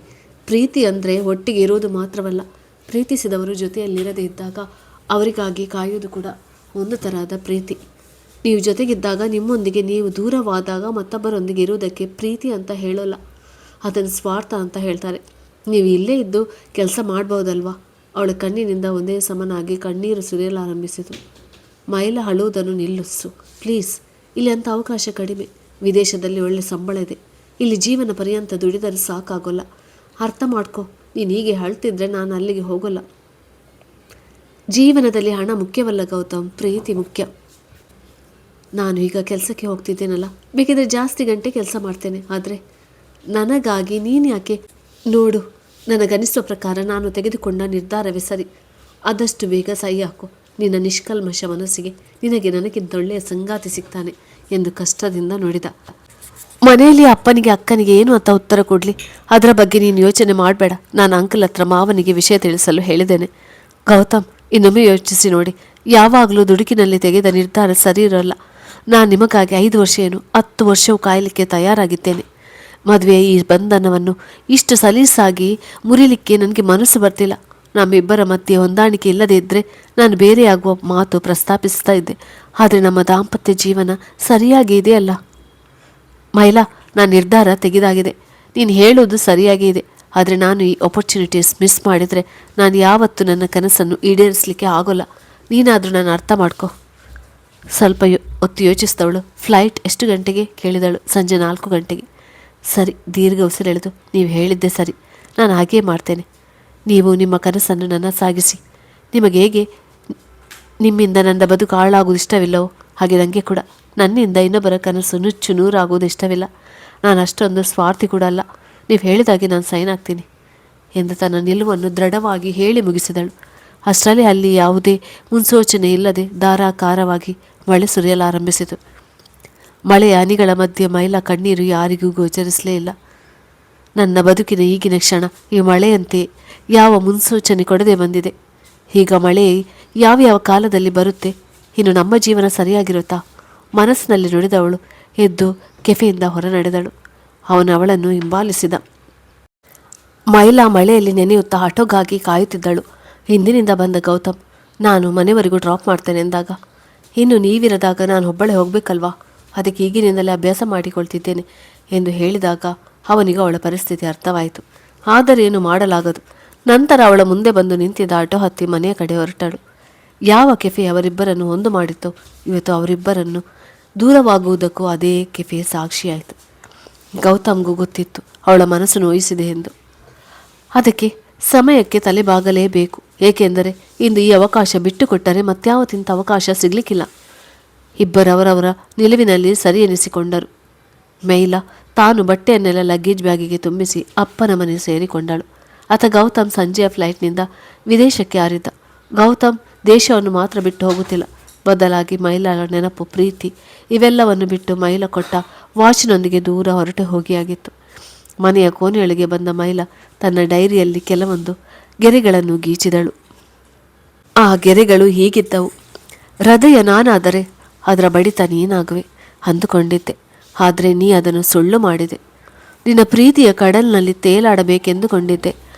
ಪ್ರೀತಿ ಅಂದರೆ ಒಟ್ಟಿಗೆ ಇರೋದು ಮಾತ್ರವಲ್ಲ. ಪ್ರೀತಿಸಿದವರು ಜೊತೆಯಲ್ಲಿರದೇ ಇದ್ದಾಗ ಅವರಿಗಾಗಿ ಕಾಯೋದು ಕೂಡ ಒಂದು ತರಹದ ಪ್ರೀತಿ. ನೀವು ಜೊತೆಗಿದ್ದಾಗ ನಿಮ್ಮೊಂದಿಗೆ ನೀವು ದೂರವಾದಾಗ ಮತ್ತೊಬ್ಬರೊಂದಿಗೆ ಇರುವುದಕ್ಕೆ ಪ್ರೀತಿ ಅಂತ ಹೇಳೋಲ್ಲ, ಅದನ್ನು ಸ್ವಾರ್ಥ ಅಂತ ಹೇಳ್ತಾರೆ. ನೀವು ಇಲ್ಲೇ ಇದ್ದು ಕೆಲಸ ಮಾಡ್ಬೋದಲ್ವಾ? ಅವಳ ಕಣ್ಣಿನಿಂದ ಒಂದೇ ಸಮನಾಗಿ ಕಣ್ಣೀರು ಸುರಿಯಲಾರಂಭಿಸಿತು. ಮೈಲಾ, ಅಳುವುದನ್ನು ನಿಲ್ಲಿಸು ಪ್ಲೀಸ್. ಇಲ್ಲಿ ಅಂಥ ಅವಕಾಶ ಕಡಿಮೆ. ವಿದೇಶದಲ್ಲಿ ಒಳ್ಳೆ ಸಂಬಳ ಇದೆ. ಇಲ್ಲಿ ಜೀವನ ಪರ್ಯಂತ ದುಡಿದರೆ ಸಾಕಾಗೋಲ್ಲ. ಅರ್ಥ ಮಾಡ್ಕೊ. ನೀನು ಹೀಗೆ ಅಳ್ತಿದ್ರೆ ನಾನು ಅಲ್ಲಿಗೆ ಹೋಗೋಲ್ಲ. ಜೀವನದಲ್ಲಿ ಹಣ ಮುಖ್ಯವಲ್ಲ ಗೌತಮ್, ಪ್ರೀತಿ ಮುಖ್ಯ. ನಾನು ಈಗ ಕೆಲಸಕ್ಕೆ ಹೋಗ್ತಿದ್ದೇನಲ್ಲ, ಬೇಕಿದ್ರೆ ಜಾಸ್ತಿ ಗಂಟೆ ಕೆಲಸ ಮಾಡ್ತೇನೆ. ಆದರೆ ನನಗಾಗಿ ನೀನು ಯಾಕೆ? ನೋಡು, ನನಗನಿಸುವ ಪ್ರಕಾರ ನಾನು ತೆಗೆದುಕೊಂಡ ನಿರ್ಧಾರವೇ ಸರಿ. ಆದಷ್ಟು ಬೇಗ ಸಹಿ ಹಾಕು. ನಿನ್ನ ನಿಷ್ಕಲ್ಮಶ ಮನಸ್ಸಿಗೆ ನಿನಗೆ ನನಗಿಂತ ಒಳ್ಳೆಯ ಸಂಗಾತಿ ಸಿಗ್ತಾನೆ ಎಂದು ಕಷ್ಟದಿಂದ ನುಡಿದ. ಮನೆಯಲ್ಲಿ ಅಪ್ಪನಿಗೆ ಅಕ್ಕನಿಗೆ ಏನು ಅಂತ ಉತ್ತರ ಕೊಡಲಿ? ಅದರ ಬಗ್ಗೆ ನೀನು ಯೋಚನೆ ಮಾಡಬೇಡ. ನಾನು ಅಂಕಲ್ ಹತ್ರ ಮಾವನಿಗೆ ವಿಷಯ ತಿಳಿಸಲು ಹೇಳಿದ್ದೇನೆ. ಗೌತಮ್, ಇನ್ನೊಮ್ಮೆ ಯೋಚಿಸಿ ನೋಡಿ. ಯಾವಾಗಲೂ ದುಡುಕಿನಲ್ಲಿ ತೆಗೆದ ನಿರ್ಧಾರ ಸರಿ ಇರೋಲ್ಲ. ನಾನು ನಿಮಗಾಗಿ 5 ವರ್ಷ ಏನು 10 ವರ್ಷವೂ ಕಾಯಲಿಕ್ಕೆ ತಯಾರಾಗಿದ್ದೇನೆ. ಮದುವೆಯ ಈ ಬಂಧನವನ್ನು ಇಷ್ಟು ಸಲೀಸಾಗಿ ಮುರಿಲಿಕ್ಕೆ ನನಗೆ ಮನಸ್ಸು ಬರ್ತಿಲ್ಲ. ನಮ್ಮಿಬ್ಬರ ಮಧ್ಯೆ ಹೊಂದಾಣಿಕೆ ಇಲ್ಲದೇ ಇದ್ದರೆ ನಾನು ಬೇರೆಯಾಗುವ ಮಾತು ಪ್ರಸ್ತಾಪಿಸ್ತಾ ಇದ್ದೆ. ಆದರೆ ನಮ್ಮ ದಾಂಪತ್ಯ ಜೀವನ ಸರಿಯಾಗಿ ಇದೆಯಲ್ಲ ಮೈಲಾ. ನಾನು ನಿರ್ಧಾರ ತೆಗೆದಾಗಿದೆ. ನೀನು ಹೇಳೋದು ಸರಿಯಾಗಿ ಇದೆ. ಆದರೆ ನಾನು ಈ ಆಪರ್ಚುನಿಟೀಸ್ ಮಿಸ್ ಮಾಡಿದರೆ ನಾನು ಯಾವತ್ತೂ ನನ್ನ ಕನಸನ್ನು ಈಡೇರಿಸಲಿಕ್ಕೆ ಆಗೋಲ್ಲ. ನೀನಾದರೂ ನಾನು ಅರ್ಥ ಮಾಡ್ಕೊ. ಸ್ವಲ್ಪ ಹೊತ್ತು ಯೋಚಿಸಿದವಳು. ಫ್ಲೈಟ್ ಎಷ್ಟು ಗಂಟೆಗೆ ಕೇಳಿದಳು. ಸಂಜೆ 4 ಗಂಟೆಗೆ. ಸರಿ, ದೀರ್ಘ ಉಸಿರೆಳೆದು, ನೀವು ಹೇಳಿದ್ದೆ ಸರಿ, ನಾನು ಹಾಗೇ ಮಾಡ್ತೇನೆ. ನೀವು ನಿಮ್ಮ ಕನಸನ್ನು ನನ್ನ ಸಾಗಿಸಿ. ನಿಮಗೆ ಹೇಗೆ ನಿಮ್ಮಿಂದ ನನ್ನ ಬದುಕು ಹಾಳಾಗೋದು ಇಷ್ಟವಿಲ್ಲವೋ ಹಾಗೆ ನನಗೆ ಕೂಡ ನನ್ನಿಂದ ಇನ್ನೊಬ್ಬರ ಕನಸು ನುಚ್ಚು ನೂರಾಗುವುದು ಇಷ್ಟವಿಲ್ಲ. ನಾನು ಅಷ್ಟೊಂದು ಸ್ವಾರ್ಥಿ ಕೂಡ ಅಲ್ಲ. ನೀವು ಹೇಳಿದಾಗೆ ನಾನು ಸೈನ್ ಆಗ್ತೀನಿ ಎಂದು ತನ್ನ ನಿಲುವನ್ನು ದೃಢವಾಗಿ ಹೇಳಿ ಮುಗಿಸಿದಳು. ಅಷ್ಟರಲ್ಲಿ ಅಲ್ಲಿ ಯಾವುದೇ ಮುನ್ಸೂಚನೆ ಇಲ್ಲದೆ ಧಾರಾಕಾರವಾಗಿ ಮಳೆ ಸುರಿಯಲಾರಂಭಿಸಿತು. ಮಳೆಯ ಹನಿಗಳ ಮಧ್ಯೆ ಮೈಲಾ ಕಣ್ಣೀರು ಯಾರಿಗೂ ಗೋಚರಿಸಲೇ ಇಲ್ಲ. ನನ್ನ ಬದುಕಿನ ಈಗಿನ ಕ್ಷಣ ಈ ಮಳೆಯಂತೆ ಯಾವ ಮುನ್ಸೂಚನೆ ಕೊಡದೆ ಬಂದಿದೆ. ಈಗ ಮಳೆ ಯಾವ ಕಾಲದಲ್ಲಿ ಬರುತ್ತೆ? ಇನ್ನು ನಮ್ಮ ಜೀವನ ಸರಿಯಾಗಿರುತ್ತಾ? ಮನಸ್ಸಿನಲ್ಲಿ ನುಡಿದವಳು ಎದ್ದು ಕೆಫೆಯಿಂದ ಹೊರ ನಡೆದಳು. ಅವನು ಅವಳನ್ನು ಹಿಂಬಾಲಿಸಿದ. ಮೈಲಾ ಮಳೆಯಲ್ಲಿ ನೆನೆಯುತ್ತಾ ಆಟೋಗಾಗಿ ಕಾಯುತ್ತಿದ್ದಳು. ಹಿಂದಿನಿಂದ ಬಂದ ಗೌತಮ್, ನಾನು ಮನೆವರೆಗೂ ಡ್ರಾಪ್ ಮಾಡ್ತೇನೆ ಎಂದಾಗ, ಇನ್ನು ನೀವಿರದಾಗ ನಾನು ಒಬ್ಬಳೇ ಹೋಗಬೇಕಲ್ವಾ? ಅದಕ್ಕೆ ಈಗಿನಿಂದಲೇ ಅಭ್ಯಾಸ ಮಾಡಿಕೊಳ್ತಿದ್ದೇನೆ ಎಂದು ಹೇಳಿದಾಗ ಅವನಿಗೆ ಅವಳ ಪರಿಸ್ಥಿತಿ ಅರ್ಥವಾಯಿತು. ಆದರೆ ಏನು ಮಾಡಲಾಗದು. ನಂತರ ಅವಳ ಮುಂದೆ ಬಂದು ನಿಂತಿದ್ದ ಆಟೋ ಹತ್ತಿ ಮನೆಯ ಕಡೆ ಹೊರಟಳು. ಯಾವ ಕೆಫೆ ಅವರಿಬ್ಬರನ್ನು ಒಂದು ಮಾಡಿತ್ತೋ ಇವತ್ತು ಅವರಿಬ್ಬರನ್ನು ದೂರವಾಗುವುದಕ್ಕೂ ಅದೇ ಕೆಫೆ ಸಾಕ್ಷಿಯಾಯಿತು. ಗೌತಮ್ಗೂ ಗೊತ್ತಿತ್ತು ಅವಳ ಮನಸ್ಸು ನೋಯಿಸಿದೆ ಎಂದು. ಅದಕ್ಕೆ ಸಮಯಕ್ಕೆ ತಲೆಬಾಗಲೇಬೇಕು. ಏಕೆಂದರೆ ಇಂದು ಈ ಅವಕಾಶ ಬಿಟ್ಟುಕೊಟ್ಟರೆ ಮತ್ಯಾವತ್ತಿಂಥ ಅವಕಾಶ ಸಿಗಲಿಕ್ಕಿಲ್ಲ. ಇಬ್ಬರವರವರ ನಿಲುವಿನಲ್ಲಿ ಸರಿ ಎನಿಸಿಕೊಂಡರು. ಮೈಲಾ ತಾನು ಬಟ್ಟೆಯನ್ನೆಲ್ಲ ಲಗೇಜ್ ಬ್ಯಾಗಿಗೆ ತುಂಬಿಸಿ ಅಪ್ಪನ ಮನೆ ಸೇರಿಕೊಂಡಳು. ಆತ ಗೌತಮ್ ಸಂಜೆಯ ಫ್ಲೈಟ್ನಿಂದ ವಿದೇಶಕ್ಕೆ ಹಾರಿದ್ದ. ಗೌತಮ್ ದೇಶವನ್ನು ಮಾತ್ರ ಬಿಟ್ಟು ಹೋಗುತ್ತಿಲ್ಲ, ಬದಲಾಗಿ ಮೈಲಾಳ ನೆನಪು, ಪ್ರೀತಿ ಇವೆಲ್ಲವನ್ನು ಬಿಟ್ಟು ಮೈಲಾ ಕೊಟ್ಟ ವಾಚಿನೊಂದಿಗೆ ದೂರ ಹೊರಟು ಹೋಗಿಯಾಗಿತ್ತು. ಮನೆಯ ಕೋಣೆಯೊಳಗೆ ಬಂದ ಮೈಲಾ ತನ್ನ ಡೈರಿಯಲ್ಲಿ ಕೆಲವೊಂದು ಗೆರೆಗಳನ್ನು ಗೀಚಿದಳು. ಆ ಗೆರೆಗಳು ಹೀಗಿದ್ದವು: ಹೃದಯ ನಾನಾದರೆ ಅದರ ಬಡಿತ ನೀನಾಗುವೆ ಅಂದುಕೊಂಡಿದ್ದೆ, ಆದರೆ ನೀ ಅದನ್ನು ಸುಳ್ಳು ಮಾಡಿದೆ. ನಿನ್ನ ಪ್ರೀತಿಯ ಕಡಲಿನಲ್ಲಿ ತೇಲಾಡಬೇಕೆಂದುಕೊಂಡಿದ್ದೆ,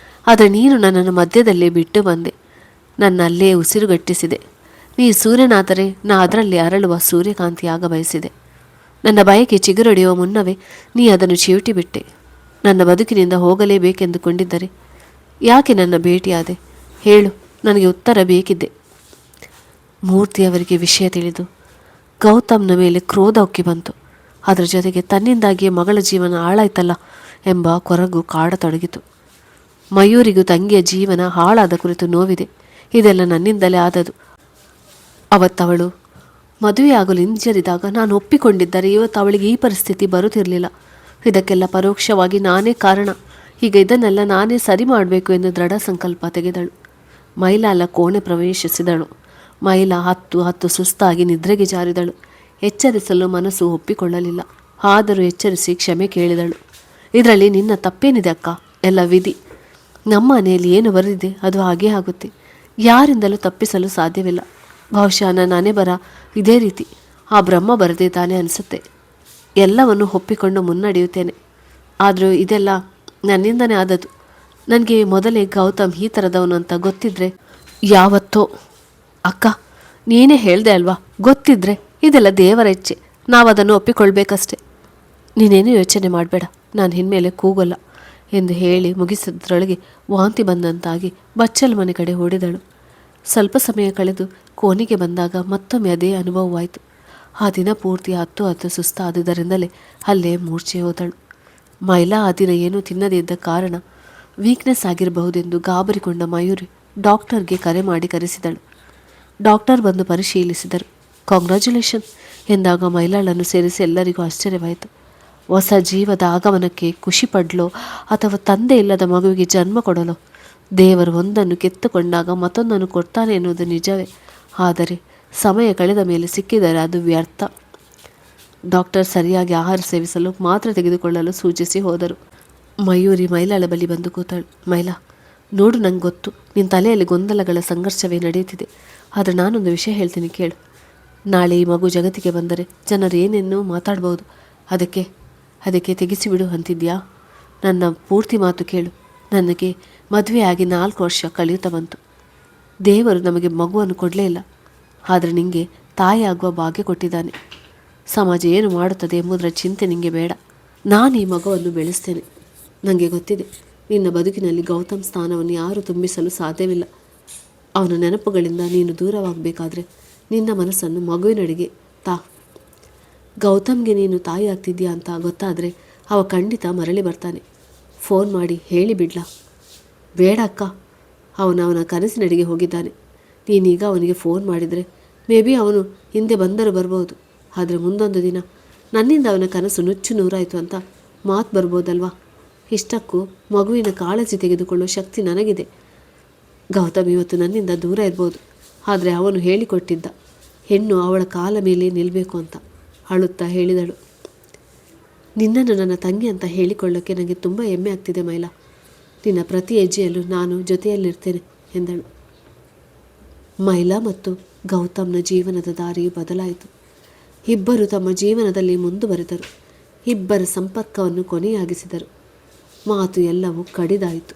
ಆದರೆ ನೀನು ನನ್ನನ್ನು ಮಧ್ಯದಲ್ಲಿ ಬಿಟ್ಟು ಬಂದೆ. ನನ್ನ ಅಲ್ಲೇ ಉಸಿರುಗಟ್ಟಿಸಿದೆ. ನೀ ಸೂರ್ಯನಾದರೆ ನಾ ಅದರಲ್ಲಿ ಅರಳುವ ಸೂರ್ಯಕಾಂತಿಯಾಗ ಬಯಸಿದೆ. ನನ್ನ ಬಯಕೆ ಚಿಗುರೊಡೆಯುವ ಮುನ್ನವೇ ನೀ ಅದನ್ನು ಚಿವುಟಿ ಬಿಟ್ಟೆ. ನನ್ನ ಬದುಕಿನಿಂದ ಹೋಗಲೇಬೇಕೆಂದುಕೊಂಡಿದ್ದರೆ ಯಾಕೆ ನನ್ನ ಭೇಟಿಯಾದೆ? ಹೇಳು, ನನಗೆ ಉತ್ತರ ಬೇಕಿದ್ದೆ. ಮೂರ್ತಿಯವರಿಗೆ ವಿಷಯ ತಿಳಿದು ಗೌತಮ್ನ ಮೇಲೆ ಕ್ರೋಧ ಉಕ್ಕಿ ಬಂತು. ಅದರ ಜೊತೆಗೆ ತನ್ನಿಂದಾಗಿಯೇ ಮಗಳ ಜೀವನ ಹಾಳಾಯ್ತಲ್ಲ ಎಂಬ ಕೊರಗು ಕಾಡತೊಡಗಿತು. ಮಯೂರಿಗೂ ತಂಗಿಯ ಜೀವನ ಹಾಳಾದ ಕುರಿತು ನೋವಿದೆ. ಇದೆಲ್ಲ ನನ್ನಿಂದಲೇ ಆದದು. ಅವತ್ತವಳು ಮದುವೆಯಾಗಲು ಹಿಂಜರಿದಾಗ ನಾನು ಒಪ್ಪಿಕೊಂಡಿದ್ದರೆ ಇವತ್ತು ಅವಳಿಗೆ ಈ ಪರಿಸ್ಥಿತಿ ಬರುತ್ತಿರಲಿಲ್ಲ. ಇದಕ್ಕೆಲ್ಲ ಪರೋಕ್ಷವಾಗಿ ನಾನೇ ಕಾರಣ. ಈಗ ಇದನ್ನೆಲ್ಲ ನಾನೇ ಸರಿ ಮಾಡಬೇಕು ಎಂದು ದೃಢ ಸಂಕಲ್ಪ ತೆಗೆದಳು. ಮೈಲಾಳ ಕೋಣೆ ಪ್ರವೇಶಿಸಿದಳು. ಮೈಲಾ ಹತ್ತು ಸುಸ್ತಾಗಿ ನಿದ್ರೆಗೆ ಜಾರಿದಳು. ಎಚ್ಚರಿಸಲು ಮನಸ್ಸು ಒಪ್ಪಿಕೊಳ್ಳಲಿಲ್ಲ. ಆದರೂ ಎಚ್ಚರಿಸಿ ಕ್ಷಮೆ ಕೇಳಿದಳು. ಇದರಲ್ಲಿ ನಿನ್ನ ತಪ್ಪೇನಿದೆ ಅಕ್ಕ? ಎಲ್ಲ ವಿಧಿ. ನಮ್ಮ ಮನೆಯಲ್ಲಿ ಏನು ಬರೆದಿದೆ ಅದು ಹಾಗೇ ಆಗುತ್ತೆ. ಯಾರಿಂದಲೂ ತಪ್ಪಿಸಲು ಸಾಧ್ಯವಿಲ್ಲ. ಬಹುಶಃ ನನ್ನ ಹಣೆ ಬರ ಇದೇ ರೀತಿ. ಆ ಬ್ರಹ್ಮ ಬರೆದಿದ್ದಾನೆ ಅನಿಸುತ್ತೆ. ಎಲ್ಲವನ್ನು ಒಪ್ಪಿಕೊಂಡು ಮುನ್ನಡೆಯುತ್ತೇನೆ. ಆದರೂ ಇದೆಲ್ಲ ನನ್ನಿಂದನೇ ಆದದ್ದು. ನನಗೆ ಮೊದಲೇ ಗೌತಮ್ ಈ ಥರದವನು ಅಂತ ಗೊತ್ತಿದ್ರೆ ಯಾವತ್ತೋ. ಅಕ್ಕ, ನೀನೇ ಹೇಳ್ದೆ ಅಲ್ವಾ, ಗೊತ್ತಿದ್ರೆ ಇದೆಲ್ಲ ದೇವರ ಇಚ್ಛೆ, ನಾವು ಅದನ್ನು ಒಪ್ಪಿಕೊಳ್ಬೇಕಷ್ಟೆ. ನೀನೇನು ಯೋಚನೆ ಮಾಡಬೇಡ, ನಾನು ಇನ್ಮೇಲೆ ಕೂಗಲ್ಲ ಎಂದು ಹೇಳಿ ಮುಗಿಸಿದ್ರೊಳಗೆ ವಾಂತಿ ಬಂದಂತಾಗಿ ಬಚ್ಚಲ ಮನೆ ಕಡೆ ಓಡಿದಳು. ಸ್ವಲ್ಪ ಸಮಯ ಕಳೆದು ಕೋಣೆಗೆ ಬಂದಾಗ ಮತ್ತೊಮ್ಮೆ ಅದೇ ಅನುಭವವಾಯಿತು. ಆ ದಿನ ಪೂರ್ತಿ ಹತ್ತು ಸುಸ್ತಾದುದರಿಂದಲೇ ಅಲ್ಲೇ ಮೂರ್ಛೆ ಹೋದಳು. ಮೈಲಾ ಆ ದಿನ ಏನೂ ತಿನ್ನದೇ ಇದ್ದ ಕಾರಣ ವೀಕ್ನೆಸ್ ಆಗಿರಬಹುದೆಂದು ಗಾಬರಿಗೊಂಡ ಮಯೂರಿ ಡಾಕ್ಟರ್ಗೆ ಕರೆ ಮಾಡಿ ಕರೆಸಿದಳು. ಡಾಕ್ಟರ್ ಬಂದು ಪರಿಶೀಲಿಸಿದರು. ಕಾಂಗ್ರ್ಯಾಚುಲೇಷನ್ ಎಂದಾಗ ಮೈಲಾಳನ್ನು ಸೇರಿಸಿ ಎಲ್ಲರಿಗೂ ಆಶ್ಚರ್ಯವಾಯಿತು. ಹೊಸ ಜೀವದ ಆಗಮನಕ್ಕೆ ಖುಷಿ ಪಡಲೋ ಅಥವಾ ತಂದೆ ಇಲ್ಲದ ಮಗುವಿಗೆ ಜನ್ಮ ಕೊಡಲೋ? ದೇವರು ಒಂದನ್ನು ಕೆತ್ತುಕೊಂಡಾಗ ಮತ್ತೊಂದನ್ನು ಕೊಡ್ತಾನೆ ಎನ್ನುವುದು ನಿಜವೇ. ಆದರೆ ಸಮಯ ಕಳೆದ ಮೇಲೆ ಸಿಕ್ಕಿದರೆ ಅದು ವ್ಯರ್ಥ. ಡಾಕ್ಟರ್ ಸರಿಯಾಗಿ ಆಹಾರ ಸೇವಿಸಲು ಮಾತ್ರೆ ತೆಗೆದುಕೊಳ್ಳಲು ಸೂಚಿಸಿ ಹೋದರು. ಮಯೂರಿ ಮೈಲಾಳ ಬಳಿ ಬಂದು ಕೂತಳು. ಮೈಲಾ, ನೋಡು, ನಂಗೆ ಗೊತ್ತು ನಿನ್ನ ತಲೆಯಲ್ಲಿ ಗೊಂದಲಗಳ ಸಂಘರ್ಷವೇ ನಡೆಯುತ್ತಿದೆ. ಆದರೆ ನಾನೊಂದು ವಿಷಯ ಹೇಳ್ತೀನಿ ಕೇಳು. ನಾಳೆ ಈ ಮಗು ಜಗತ್ತಿಗೆ ಬಂದರೆ ಜನರು ಏನೇನೋ ಮಾತಾಡ್ಬೋದು. ಅದಕ್ಕೆ ತೆಗೆಸಿಬಿಡು ಅಂತಿದ್ಯಾ? ನನ್ನ ಪೂರ್ತಿ ಮಾತು ಕೇಳು. ನನಗೆ ಮದುವೆಯಾಗಿ 4 ವರ್ಷ ಕಳೆಯುತ್ತಾ ಬಂತು. ದೇವರು ನಮಗೆ ಮಗುವನ್ನು ಕೊಡಲೇ ಇಲ್ಲ. ಆದರೆ ನಿನಗೆ ತಾಯಿಯಾಗುವ ಭಾಗ್ಯ ಕೊಟ್ಟಿದ್ದಾನೆ. ಸಮಾಜ ಏನು ಮಾಡುತ್ತದೆ ಎಂಬುದರ ಚಿಂತೆ ನಿನಗೆ ಬೇಡ. ನಾನು ಈ ಮಗುವನ್ನು ಬೆಳೆಸ್ತೇನೆ. ನನಗೆ ಗೊತ್ತಿದೆ, ನಿನ್ನ ಬದುಕಿನಲ್ಲಿ ಗೌತಮ್ ಸ್ಥಾನವನ್ನು ಯಾರೂ ತುಂಬಿಸಲು ಸಾಧ್ಯವಿಲ್ಲ. ಅವನ ನೆನಪುಗಳಿಂದ ನೀನು ದೂರವಾಗಬೇಕಾದ್ರೆ ನಿನ್ನ ಮನಸ್ಸನ್ನು ಮಗುವಿನಡೆಗೆ ಗೌತಮ್ಗೆ ನೀನು ತಾಯಿ ಆಗ್ತಿದ್ಯಾ ಅಂತ ಗೊತ್ತಾದರೆ ಅವ ಖಂಡಿತ ಮರಳಿ ಬರ್ತಾನೆ. ಫೋನ್ ಮಾಡಿ ಹೇಳಿ ಬಿಡ್ಲಾ? ಬೇಡ ಅಕ್ಕ, ಅವನ ಕನಸಿನಡೆಗೆ ಹೋಗಿದ್ದಾನೆ. ನೀನೀಗ ಅವನಿಗೆ ಫೋನ್ ಮಾಡಿದರೆ ಮೇ ಬಿ ಅವನು ಹಿಂದೆ ಬಂದರೂ ಬರ್ಬೋದು. ಆದರೆ ಮುಂದೊಂದು ದಿನ ನನ್ನಿಂದ ಅವನ ಕನಸು ನುಚ್ಚು ನೂರಾಯಿತು ಅಂತ ಮಾತು ಬರ್ಬೋದಲ್ವಾ? ಇಷ್ಟಕ್ಕೂ ಮಗುವಿನ ಕಾಳಜಿ ತೆಗೆದುಕೊಳ್ಳುವ ಶಕ್ತಿ ನನಗಿದೆ. ಗೌತಮ್ ಇವತ್ತು ನನ್ನಿಂದ ದೂರ ಇರ್ಬೋದು, ಆದರೆ ಅವನು ಹೇಳಿಕೊಟ್ಟಿದ್ದ ಹೆಣ್ಣು ಅವಳ ಕಾಲ ಮೇಲೆ ನಿಲ್ಲಬೇಕು ಅಂತ ಅಳುತ್ತಾ ಹೇಳಿದಳು. ನಿನ್ನನ್ನು ನನ್ನ ತಂಗಿ ಅಂತ ಹೇಳಿಕೊಳ್ಳೋಕ್ಕೆ ನನಗೆ ತುಂಬ ಹೆಮ್ಮೆ ಆಗ್ತಿದೆ ಮೈಲಾ. ನಿನ್ನ ಪ್ರತಿ ಹೆಜ್ಜೆಯಲ್ಲೂ ನಾನು ಜೊತೆಯಲ್ಲಿರ್ತೇನೆ ಎಂದಳು. ಮೈಲಾ ಮತ್ತು ಗೌತಮ್ನ ಜೀವನದ ದಾರಿಯು ಬದಲಾಯಿತು. ಇಬ್ಬರು ತಮ್ಮ ಜೀವನದಲ್ಲಿ ಮುಂದುವರೆದರು. ಇಬ್ಬರ ಸಂಪರ್ಕವನ್ನು ಕೊನೆಯಾಗಿಸಿದರು. ಮಾತು ಎಲ್ಲವೂ ಕಡಿದಾಯಿತು.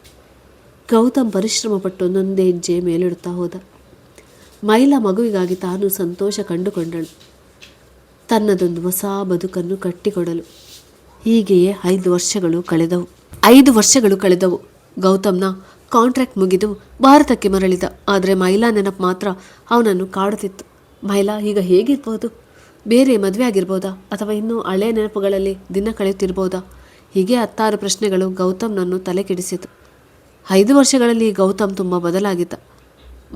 ಗೌತಮ್ ಪರಿಶ್ರಮಪಟ್ಟು ಒಂದೊಂದೇ ಹೆಜ್ಜೆ ಮೇಲಿಡುತ್ತಾ ಹೋದ. ಮೈಲಾ ಮಗುವಿಗಾಗಿ ತಾನು ಸಂತೋಷ ಕಂಡುಕೊಂಡಳು. ತನ್ನದೊಂದು ಹೊಸ ಬದುಕನ್ನು ಕಟ್ಟಿಕೊಡಲು. ಹೀಗೆಯೇ 5 ವರ್ಷಗಳು ಕಳೆದವು. ಗೌತಮ್ನ ಕಾಂಟ್ರಾಕ್ಟ್ ಮುಗಿದು ಭಾರತಕ್ಕೆ ಮರಳಿದ. ಆದರೆ ಮೈಲಾ ನೆನಪು ಮಾತ್ರ ಅವನನ್ನು ಕಾಡುತ್ತಿತ್ತು. ಮೈಲಾ ಈಗ ಹೇಗಿರ್ಬೋದು? ಬೇರೆ ಮದುವೆ ಆಗಿರ್ಬೋದಾ? ಅಥವಾ ಇನ್ನೂ ಹಳೆಯ ನೆನಪುಗಳಲ್ಲಿ ದಿನ ಕಳೆಯುತ್ತಿರ್ಬೋದಾ? ಹೀಗೆ 10 ಪ್ರಶ್ನೆಗಳು ಗೌತಮ್ನನ್ನು ತಲೆ ಕೆಡಿಸಿತು. 5 ವರ್ಷಗಳಲ್ಲಿ ಗೌತಮ್ ತುಂಬ ಬದಲಾಗಿದ್ದ.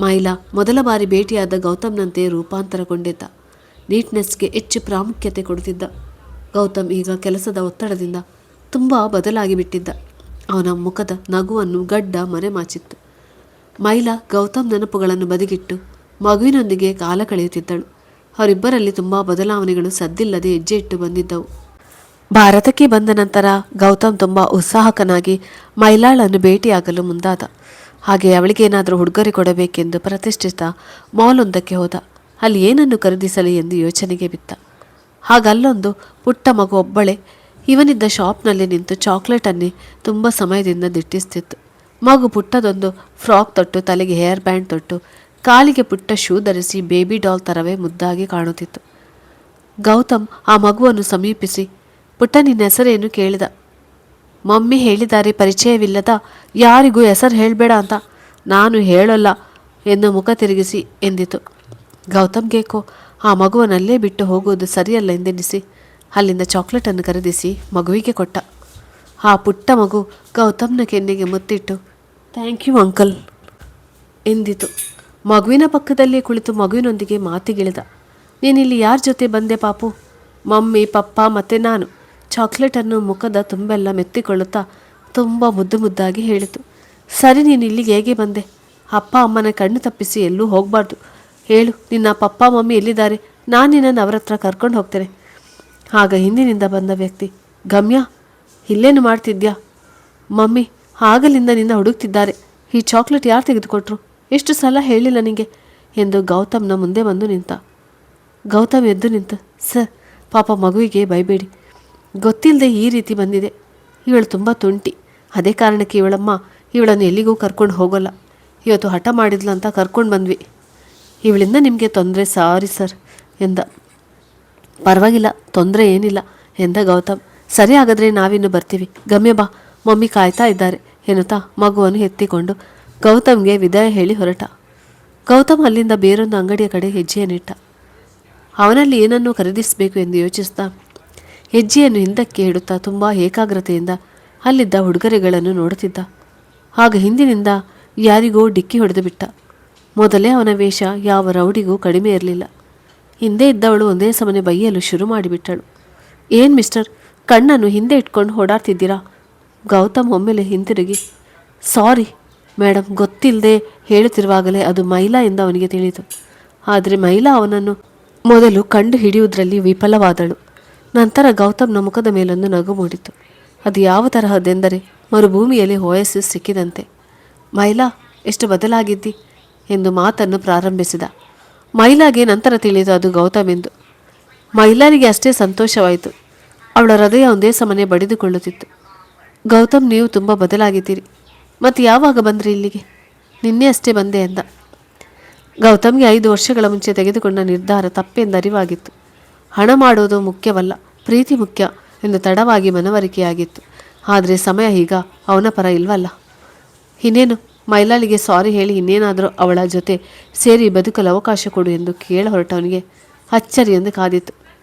ಮೈಲಾ ಮೊದಲ ಬಾರಿ ಭೇಟಿಯಾದ ಗೌತಮ್ನಂತೆ ರೂಪಾಂತರಗೊಂಡಿದ್ದ. ನೀಟ್ನೆಸ್ಗೆ ಹೆಚ್ಚು ಪ್ರಾಮುಖ್ಯತೆ ಕೊಡುತ್ತಿದ್ದ. ಗೌತಮ್ ಈಗ ಕೆಲಸದ ಒತ್ತಡದಿಂದ ತುಂಬ ಬದಲಾಗಿ ಬಿಟ್ಟಿದ್ದ. ಅವನ ಮುಖದ ನಗುವನ್ನು ಗಡ್ಡ ಮರೆಮಾಚಿತ್ತು. ಮೈಲಾ ಗೌತಮ್ ನೆನಪುಗಳನ್ನು ಬದಿಗಿಟ್ಟು ಮಗುವಿನೊಂದಿಗೆ ಕಾಲ ಕಳೆಯುತ್ತಿದ್ದಳು. ಅವರಿಬ್ಬರಲ್ಲಿ ತುಂಬ ಬದಲಾವಣೆಗಳು ಸದ್ದಿಲ್ಲದೆ ಹೆಜ್ಜೆ ಇಟ್ಟು ಬಂದಿದ್ದವು. ಭಾರತಕ್ಕೆ ಬಂದ ನಂತರ ಗೌತಮ್ ತುಂಬ ಉತ್ಸಾಹಕನಾಗಿ ಮೈಲಾಳನ್ನು ಭೇಟಿಯಾಗಲು ಮುಂದಾದ. ಹಾಗೆ ಅವಳಿಗೇನಾದರೂ ಉಡುಗೊರೆ ಕೊಡಬೇಕೆಂದು ಪ್ರತಿಷ್ಠಿತ ಮಾಲೊಂದಕ್ಕೆ ಹೋದ. ಅಲ್ಲಿ ಏನನ್ನು ಖರೀದಿಸಲಿ ಎಂದು ಯೋಚನೆಗೆ ಬಿದ್ದ. ಹಾಗಲ್ಲೊಂದು ಪುಟ್ಟ ಮಗು ಒಬ್ಬಳೇ ಇವನಿದ್ದ ಶಾಪ್ನಲ್ಲಿ ನಿಂತು ಚಾಕ್ಲೇಟನ್ನೇ ತುಂಬ ಸಮಯದಿಂದ ದಿಟ್ಟಿಸ್ತಿತ್ತು. ಮಗು ಪುಟ್ಟದೊಂದು ಫ್ರಾಕ್ ತೊಟ್ಟು, ತಲೆಗೆ ಹೇರ್ ಬ್ಯಾಂಡ್ ತೊಟ್ಟು, ಕಾಲಿಗೆ ಪುಟ್ಟ ಶೂ ಧರಿಸಿ ಬೇಬಿ ಡಾಲ್ ಥರವೇ ಮುದ್ದಾಗಿ ಕಾಣುತ್ತಿತ್ತು. ಗೌತಮ್ ಆ ಮಗುವನ್ನು ಸಮೀಪಿಸಿ, ಪುಟ್ಟ, ನಿನ್ನ ಹೆಸರೇನು ಕೇಳಿದ. ಮಮ್ಮಿ ಹೇಳಿದ್ದಾರೆ ಪರಿಚಯವಿಲ್ಲದ ಯಾರಿಗೂ ಹೆಸರು ಹೇಳಬೇಡ ಅಂತ. ನಾನು ಹೇಳೋಲ್ಲ ಎಂದು ಮುಖ ತಿರುಗಿಸಿ ಎಂದಿತು. ಗೌತಮ್ಗೇಕೋ ಆ ಮಗುವನ್ನಲ್ಲೇ ಬಿಟ್ಟು ಹೋಗುವುದು ಸರಿಯಲ್ಲ ಎಂದೆನಿಸಿ ಅಲ್ಲಿಂದ ಚಾಕ್ಲೇಟನ್ನು ಖರೀದಿಸಿ ಮಗುವಿಗೆ ಕೊಟ್ಟ. ಆ ಪುಟ್ಟ ಮಗು ಗೌತಮ್ನ ಕೆನ್ನೆಗೆ ಮುತ್ತಿಟ್ಟು ಥ್ಯಾಂಕ್ ಯು ಅಂಕಲ್ ಎಂದಿತು. ಮಗುವಿನ ಪಕ್ಕದಲ್ಲೇ ಕುಳಿತು ಮಗುವಿನೊಂದಿಗೆ ಮಾತಿಗಿಳಿದ. ನೀನಿಲ್ಲಿ ಯಾರ ಜೊತೆ ಬಂದೆ ಪಾಪು? ಮಮ್ಮಿ, ಪಪ್ಪ ಮತ್ತು ನಾನು. ಚಾಕ್ಲೇಟನ್ನು ಮುಖದ ತುಂಬೆಲ್ಲ ಮೆತ್ತಿಕೊಳ್ಳುತ್ತಾ ತುಂಬ ಮುದ್ದು ಮುದ್ದಾಗಿ ಹೇಳಿತು. ಸರಿ, ನೀನು ಇಲ್ಲಿಗೆ ಹೇಗೆ ಬಂದೆ? ಅಪ್ಪ ಅಮ್ಮನ ಕಣ್ಣು ತಪ್ಪಿಸಿ ಎಲ್ಲೂ ಹೋಗಬಾರ್ದು. ಹೇಳು, ನಿನ್ನ ಪಪ್ಪ ಮಮ್ಮಿ ಎಲ್ಲಿದ್ದಾರೆ? ನಾನು ನಿನ್ನನ್ನು ಅವ್ರ ಹತ್ರ ಕರ್ಕೊಂಡು ಹೋಗ್ತೇನೆ. ಆಗ ಹಿಂದಿನಿಂದ ಬಂದ ವ್ಯಕ್ತಿ, ಗಮ್ಯ, ಇಲ್ಲೇನು ಮಾಡ್ತಿದ್ಯಾ? ಮಮ್ಮಿ ಆಗಲಿಂದ ನಿನ್ನ ಹುಡುಕ್ತಿದ್ದಾರೆ. ಈ ಚಾಕ್ಲೇಟ್ ಯಾರು ತೆಗೆದುಕೊಟ್ರು? ಎಷ್ಟು ಸಲ ಹೇಳಿಲ್ಲ ನಿನಗೆ ಎಂದು ಗೌತಮ್ನ ಮುಂದೆ ಬಂದು ನಿಂತ. ಗೌತಮ್ ಎದ್ದು ನಿಂತ, ಸರ್, ಪಾಪ ಮಗುವಿಗೆ ಬೈಬೇಡಿ. ಗೊತ್ತಿಲ್ಲದೆ ಈ ರೀತಿ ಬಂದಿದೆ. ಇವಳು ತುಂಬ ತುಂಟಿ. ಅದೇ ಕಾರಣಕ್ಕೆ ಇವಳಮ್ಮ ಇವಳನ್ನು ಎಲ್ಲಿಗೂ ಕರ್ಕೊಂಡು ಹೋಗೋಲ್ಲ. ಇವತ್ತು ಹಠ ಮಾಡಿದ್ಲು ಅಂತ ಕರ್ಕೊಂಡು ಬಂದ್ವಿ. ಇವಳಿಂದ ನಿಮಗೆ ತೊಂದರೆ, ಸಾರಿ ಸರ್ ಎಂದ. ಪರವಾಗಿಲ್ಲ, ತೊಂದರೆ ಏನಿಲ್ಲ ಎಂದ ಗೌತಮ್. ಸರಿ, ಹಾಗಾದರೆ ನಾವಿನ್ನು ಬರ್ತೀವಿ. ಗಮ್ಯ ಬಾ, ಮಮ್ಮಿ ಕಾಯ್ತಾ ಇದ್ದಾರೆ ಎನ್ನುತ್ತಾ ಮಗುವನ್ನು ಎತ್ತಿಕೊಂಡು ಗೌತಮ್ಗೆ ವಿದಾಯ ಹೇಳಿ ಹೊರಟ. ಗೌತಮ್ ಅಲ್ಲಿಂದ ಬೇರೊಂದು ಅಂಗಡಿಯ ಕಡೆ ಹೆಜ್ಜೆಯನ್ನಿಟ್ಟ. ಅವನಲ್ಲಿ ಏನನ್ನೂ ಖರೀದಿಸಬೇಕು ಎಂದು ಯೋಚಿಸ್ತಾ ಹೆಜ್ಜೆಯನ್ನು ಹಿಂದಕ್ಕೆ ಇಡುತ್ತಾ ತುಂಬ ಏಕಾಗ್ರತೆಯಿಂದ ಅಲ್ಲಿದ್ದ ಉಡುಗೊರೆಗಳನ್ನು ನೋಡುತ್ತಿದ್ದ. ಆಗ ಹಿಂದಿನಿಂದ ಯಾರಿಗೋ ಡಿಕ್ಕಿ ಹೊಡೆದು ಬಿಟ್ಟ. ಮೊದಲೇ ಅವನ ವೇಷ ಯಾವ ರೌಡಿಗೂ ಕಡಿಮೆ ಇರಲಿಲ್ಲ. ಹಿಂದೆ ಇದ್ದವಳು ಒಂದೇ ಸಮನೆ ಬೈಯಲು ಶುರು ಮಾಡಿಬಿಟ್ಟಳು. ಏನು ಮಿಸ್ಟರ್, ಕಣ್ಣನ್ನು ಹಿಂದೆ ಇಟ್ಕೊಂಡು ಓಡಾಡ್ತಿದ್ದೀರಾ? ಗೌತಮ್ ಒಮ್ಮೆಲೆ ಹಿಂತಿರುಗಿ, ಸಾರಿ ಮೇಡಮ್, ಗೊತ್ತಿಲ್ಲದೆ ಹೇಳುತ್ತಿರುವಾಗಲೇ ಅದು ಮೈಲಾ ಎಂದು ಅವನಿಗೆ ತಿಳಿಯಿತು. ಆದರೆ ಮೈಲಾ ಅವನನ್ನು ಮೊದಲು ಕಂಡು ಹಿಡಿಯುವುದರಲ್ಲಿ ವಿಫಲವಾದಳು. ನಂತರ ಗೌತಮ್ನ ಮುಖದ ಮೇಲೊಂದು ನಗು ಮೂಡಿತು. ಅದು ಯಾವ ತರಹದೆಂದರೆ ಮರುಭೂಮಿಯಲ್ಲಿ ಓಯಸಿಸ್ ಸಿಕ್ಕಿದಂತೆ. ಮೈಲಾ, ಎಷ್ಟು ಬದಲಾಗಿದ್ದಿ ಎಂದು ಮಾತನ್ನು ಪ್ರಾರಂಭಿಸಿದ. ಮೈಲಾಗೆ ನಂತರ ತಿಳಿಯಿತು ಅದು ಗೌತಮ್ ಎಂದು. ಮೈಲಾರಿಗೆ ಅಷ್ಟೇ ಸಂತೋಷವಾಯಿತು. ಅವಳ ಹೃದಯ ಒಂದೇ ಸಮನೆ ಬಡಿದುಕೊಳ್ಳುತ್ತಿತ್ತು. ಗೌತಮ್, ನೀವು ತುಂಬ ಬದಲಾಗಿದ್ದೀರಿ. ಮತ್ತು ಯಾವಾಗ ಬಂದ್ರಿ ಇಲ್ಲಿಗೆ? ನಿನ್ನೆ ಅಷ್ಟೇ ಬಂದೆ ಎಂದ. ಗೌತಮ್ಗೆ 5 ವರ್ಷಗಳ ಮುಂಚೆ ತೆಗೆದುಕೊಂಡ ನಿರ್ಧಾರ ತಪ್ಪೆಂದರಿವಾಗಿತ್ತು. ಹಣ ಮಾಡೋದು ಮುಖ್ಯವಲ್ಲ, ಪ್ರೀತಿ ಮುಖ್ಯ ಎಂದು ತಡವಾಗಿ ಮನವರಿಕೆಯಾಗಿತ್ತು. ಆದರೆ ಸಮಯ ಈಗ ಅವನ ಪರ ಇಲ್ವಲ್ಲ. ಇನ್ನೇನು, ಮೈಲಾಳಿಗೆ ಸಾರಿ ಹೇಳಿ ಇನ್ನೇನಾದರೂ ಅವಳ ಜೊತೆ ಸೇರಿ ಬದುಕಲು ಅವಕಾಶ ಕೊಡು ಎಂದು ಕೇಳ ಹೊರಟವನಿಗೆ ಅಚ್ಚರಿಯೊಂದು ಕಾದಿತ್ತು.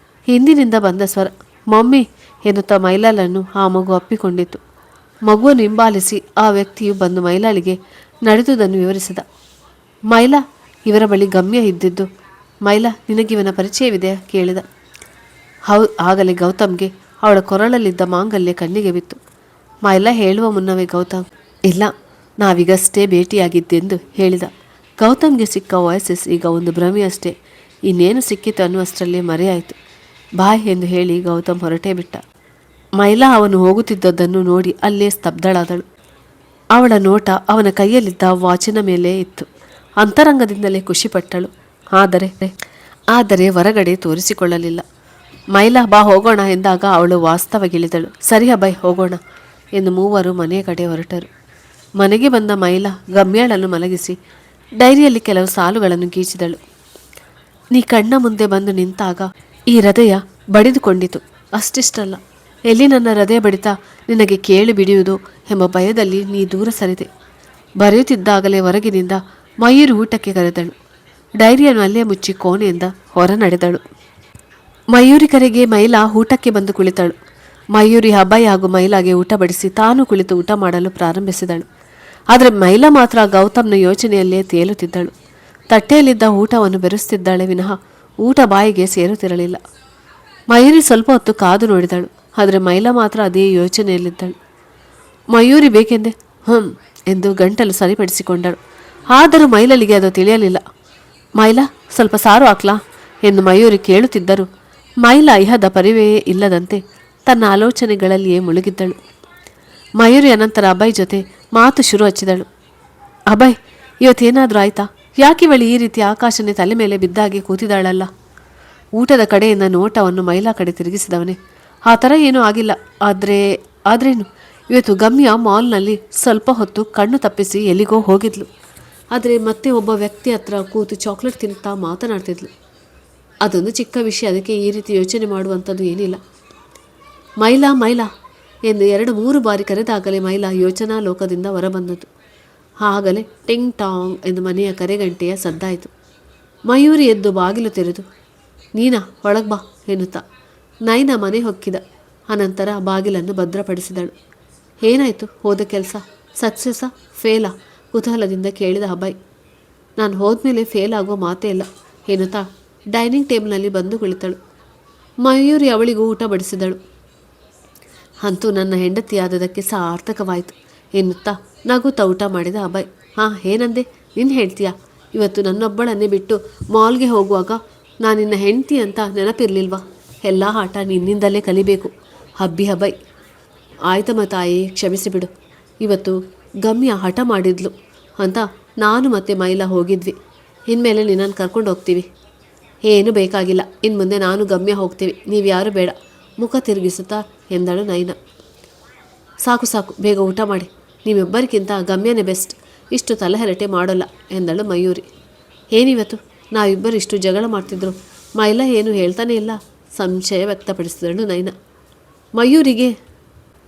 ಹಿಂದಿನಿಂದ ಬಂದ ಸ್ವರ, ಮಮ್ಮಿ ಎನ್ನುತ್ತಾ ಮೈಲಾಳನ್ನು ಆ ಮಗು ಅಪ್ಪಿಕೊಂಡಿತು. ಮಗುವನ್ನು ಹಿಂಬಾಲಿಸಿ ಆ ವ್ಯಕ್ತಿಯು ಬಂದು ಮೈಲಾಳಿಗೆ ನಡೆದುದನ್ನು ವಿವರಿಸಿದ. ಮೈಲಾ, ಇವರ ಬಳಿ ಗಮ್ಯ ಇದ್ದಿದ್ದು. ಮೈಲಾ, ನಿನಗಿವನ ಪರಿಚಯವಿದೆಯಾ ಕೇಳಿದ. ಆಗಲೇ ಗೌತಮ್ಗೆ ಅವಳ ಕೊರಳಲ್ಲಿದ್ದ ಮಾಂಗಲ್ಯ ಕಣ್ಣಿಗೆ ಬಿತ್ತು. ಮೈಲಾ ಹೇಳುವ ಮುನ್ನವೇ ಗೌತಮ್, ಇಲ್ಲ, ನಾವೀಗಷ್ಟೇ ಭೇಟಿಯಾಗಿದ್ದೆಂದು ಹೇಳಿದ. ಗೌತಮ್ಗೆ ಸಿಕ್ಕ ವಾಯ್ಸಸ್ ಈಗ ಒಂದು ಭ್ರಮೆಯಷ್ಟೇ. ಇನ್ನೇನು ಸಿಕ್ಕಿತು ಅನ್ನುವಷ್ಟರಲ್ಲೇ ಮರೆಯಾಯಿತು. ಬಾಯ್ ಎಂದು ಹೇಳಿ ಗೌತಮ್ ಹೊರಟೇ ಬಿಟ್ಟ. ಮೈಲಾ ಅವನು ಹೋಗುತ್ತಿದ್ದದ್ದನ್ನು ನೋಡಿ ಅಲ್ಲೇ ಸ್ತಬ್ಧಳಾದಳು. ಅವಳ ನೋಟ ಅವನ ಕೈಯಲ್ಲಿದ್ದ ವಾಚಿನ ಮೇಲೆ ಇತ್ತು. ಅಂತರಂಗದಿಂದಲೇ ಖುಷಿಪಟ್ಟಳು. ಆದರೆ ಹೊರಗಡೆ ತೋರಿಸಿಕೊಳ್ಳಲಿಲ್ಲ. ಮೈಲಾ, ಬಾ ಹೋಗೋಣ ಎಂದಾಗ ಅವಳು ವಾಸ್ತವಗಿಳಿದಳು. ಸರಿ ಅಭಯ್, ಹೋಗೋಣ ಎಂದು ಮೂವರು ಮನೆಯ ಕಡೆ ಹೊರಟರು. ಮನೆಗೆ ಬಂದ ಮೈಲಾ ಗಮ್ಯಾಳನ್ನು ಮಲಗಿಸಿ ಡೈರಿಯಲ್ಲಿ ಕೆಲವು ಸಾಲುಗಳನ್ನು ಗೀಚಿದಳು. ನೀ ಕಣ್ಣ ಮುಂದೆ ಬಂದು ನಿಂತಾಗ ಈ ಹೃದಯ ಬಡಿದುಕೊಂಡಿತು. ಅಷ್ಟಿಷ್ಟಲ್ಲ, ಎಲ್ಲಿ ನನ್ನ ಹೃದಯ ಬಡಿತ ನಿನಗೆ ಕೇಳಿ ಬಿಡಿಯುವುದು ಎಂಬ ಭಯದಲ್ಲಿ ನೀ ದೂರ ಸರಿದೆ. ಬರೆಯುತ್ತಿದ್ದಾಗಲೇ ಹೊರಗಿನಿಂದ ಮಯೂರಿ ಊಟಕ್ಕೆ ಕರೆದಳು. ಡೈರಿಯನ್ನು ಅಲ್ಲೇ ಮುಚ್ಚಿ ಕೋಣೆಯಿಂದ ಹೊರ ನಡೆದಳು. ಮಯೂರಿ ಕರೆಗೆ ಮೈಲಾ ಊಟಕ್ಕೆ ಬಂದು ಕುಳಿತಳು. ಮಯೂರಿ ಅಭಯ್ ಹಾಗೂ ಮೈಲಾಗೆ ಊಟ ಬಡಿಸಿ ತಾನು ಕುಳಿತು ಊಟ ಮಾಡಲು ಪ್ರಾರಂಭಿಸಿದಳು. ಆದರೆ ಮೈಲಾ ಮಾತ್ರ ಗೌತಮ್ನ ಯೋಚನೆಯಲ್ಲೇ ತೇಲುತ್ತಿದ್ದಳು. ತಟ್ಟೆಯಲ್ಲಿದ್ದ ಊಟವನ್ನು ಬೆರೆಸುತ್ತಿದ್ದಾಳೆ ವಿನಃ ಊಟ ಬಾಯಿಗೆ ಸೇರುತ್ತಿರಲಿಲ್ಲ. ಮಯೂರಿ ಸ್ವಲ್ಪ ಹೊತ್ತು ಕಾದು ನೋಡಿದಳು. ಆದರೆ ಮೈಲಾ ಮಾತ್ರ ಅದೇ ಯೋಚನೆಯಲ್ಲಿದ್ದಳು. ಮಯೂರಿ ಬೇಕೆಂದೆ ಎಂದು ಗಂಟಲು ಸರಿಪಡಿಸಿಕೊಂಡಳು. ಆದರೂ ಮೈಲಳಿಗೆ ಅದು ತಿಳಿಯಲಿಲ್ಲ. ಮೈಲಾ, ಸ್ವಲ್ಪ ಸಾರು ಹಾಕ್ಲಾ ಎಂದು ಮಯೂರಿ ಕೇಳುತ್ತಿದ್ದರು ಮೈಲಾ ಇಹದ ಪರಿವೇ ಇಲ್ಲದಂತೆ ತನ್ನ ಆಲೋಚನೆಗಳಲ್ಲಿಯೇ ಮುಳುಗಿದ್ದಳು. ಮಯೂರಿ ಅನಂತರ ಅಭಯ್ ಜೊತೆ ಮಾತು ಶುರು ಹಚ್ಚಿದಳು. ಅಭಯ್, ಇವತ್ತೇನಾದರೂ ಆಯ್ತಾ? ಯಾಕಿವಳಿ ಈ ರೀತಿ ಆಕಾಶನೇ ತಲೆ ಮೇಲೆ ಬಿದ್ದಾಗಿ ಕೂತಿದ್ದಾಳಲ್ಲ? ಊಟದ ಕಡೆಯಿಂದ ನೋಟವನ್ನು ಮೈಲಾ ಕಡೆ ತಿರುಗಿಸಿದವನೇ. ಆ ಥರ ಏನೂ ಆಗಿಲ್ಲ. ಆದ್ರೇನು, ಇವತ್ತು ಗಮ್ಯ ಮಾಲ್ನಲ್ಲಿ ಸ್ವಲ್ಪ ಹೊತ್ತು ಕಣ್ಣು ತಪ್ಪಿಸಿ ಎಲ್ಲಿಗೋ ಹೋಗಿದ್ಲು. ಆದರೆ ಮತ್ತೆ ಒಬ್ಬ ವ್ಯಕ್ತಿ ಹತ್ರ ಕೂತು ಚಾಕ್ಲೇಟ್ ತಿಂತಾ ಮಾತನಾಡ್ತಿದ್ಲು. ಅದೊಂದು ಚಿಕ್ಕ ವಿಷಯ, ಅದಕ್ಕೆ ಈ ರೀತಿ ಯೋಚನೆ ಮಾಡುವಂಥದ್ದು ಏನಿಲ್ಲ. ಮೈಲಾ ಎಂದು 2-3 ಬಾರಿ ಕರೆದಾಗಲೇ ಮೈಲಾ ಯೋಚನಾ ಲೋಕದಿಂದ ಹೊರಬಂದದ್ದು. ಆಗಲೇ ಟಿಂಗ್ ಟಾಂಗ್ ಎಂದು ಮನೆಯ ಕರೆಗಂಟೆಯ ಸದ್ದಾಯಿತು. ಮಯೂರಿ ಎದ್ದು ಬಾಗಿಲು ತೆರೆದು, ನೀನಾ, ಒಳಗೆ ಬಾ ಎನ್ನುತ್ತಾ ನೈನಾ ಮನೆ ಹೊಕ್ಕಿದ. ಅನಂತರ ಬಾಗಿಲನ್ನು ಭದ್ರಪಡಿಸಿದಳು. ಏನಾಯಿತು, ಹೋದ ಕೆಲಸ ಸಕ್ಸಸ್ಸಾ ಫೇಲಾ ಕುತೂಹಲದಿಂದ ಕೇಳಿದ ಅಭಯ್. ನಾನು ಹೋದ್ಮೇಲೆ ಫೇಲ್ ಆಗೋ ಮಾತೇ ಇಲ್ಲ ಎನ್ನುತ್ತಾ ಡೈನಿಂಗ್ ಟೇಬಲ್ನಲ್ಲಿ ಬಂದು ಕುಳಿತಳು. ಮಯೂರಿ ಅವಳಿಗೂ ಊಟ ಬಡಿಸಿದಳು. ಅಂತೂ ನನ್ನ ಹೆಂಡತಿಯಾದದಕ್ಕೆ ಸಾರ್ಥಕವಾಯಿತು ಎನ್ನುತ್ತಾ ನಗುತ್ತಾ ಊಟ ಮಾಡಿದ ಅಭಯ್. ಹಾಂ, ಏನಂದೆ? ನಿನ್ನ ಹೇಳ್ತೀಯಾ? ಇವತ್ತು ನನ್ನೊಬ್ಬಳನ್ನೇ ಬಿಟ್ಟು ಮಾಲ್ಗೆ ಹೋಗುವಾಗ ನಾನು ನಿನ್ನ ಹೆಂಡತಿ ಅಂತ ನೆನಪಿರಲಿಲ್ವಾ? ಎಲ್ಲ ಆಟ ನಿನ್ನಿಂದಲೇ ಕಲಿಬೇಕು ಹಬ್ಬಿ ಅಭಯ್. ಆಯ್ತಮ್ಮ ತಾಯಿ, ಕ್ಷಮಿಸಿಬಿಡು. ಇವತ್ತು ಗಮ್ಯ ಹಠ ಮಾಡಿದ್ಲು ಅಂತ ನಾನು ಮತ್ತು ಮೈಲಾ ಹೋಗಿದ್ವಿ. ಇನ್ಮೇಲೆ ನಿನ್ನನ್ನು ಕರ್ಕೊಂಡು ಹೋಗ್ತೀವಿ. ಏನು ಬೇಕಾಗಿಲ್ಲ, ಇನ್ನು ಮುಂದೆ ನಾನು ಗಮ್ಯ ಹೋಗ್ತೀವಿ, ನೀವು ಯಾರು ಬೇಡ, ಮುಖ ತಿರುಗಿಸುತ್ತಾ ಎಂದಳು ನೈನಾ. ಸಾಕು ಸಾಕು, ಬೇಗ ಊಟ ಮಾಡಿ. ನೀವಿಬ್ಬರಿಗಿಂತ ಗಮ್ಯನೇ ಬೆಸ್ಟ್, ಇಷ್ಟು ತಲೆಹರಟೆ ಮಾಡೋಲ್ಲ ಎಂದಳು ಮಯೂರಿ. ಏನಿವತ್ತು ನಾವಿಬ್ಬರು ಇಷ್ಟು ಜಗಳ ಮಾಡ್ತಿದ್ರು, ಮೈಲಾ ಏನು ಹೇಳ್ತಾನೆ ಇಲ್ಲ, ಸಂಶಯ ವ್ಯಕ್ತಪಡಿಸಿದಳು ನೈನಾ. ಮಯೂರಿಗೆ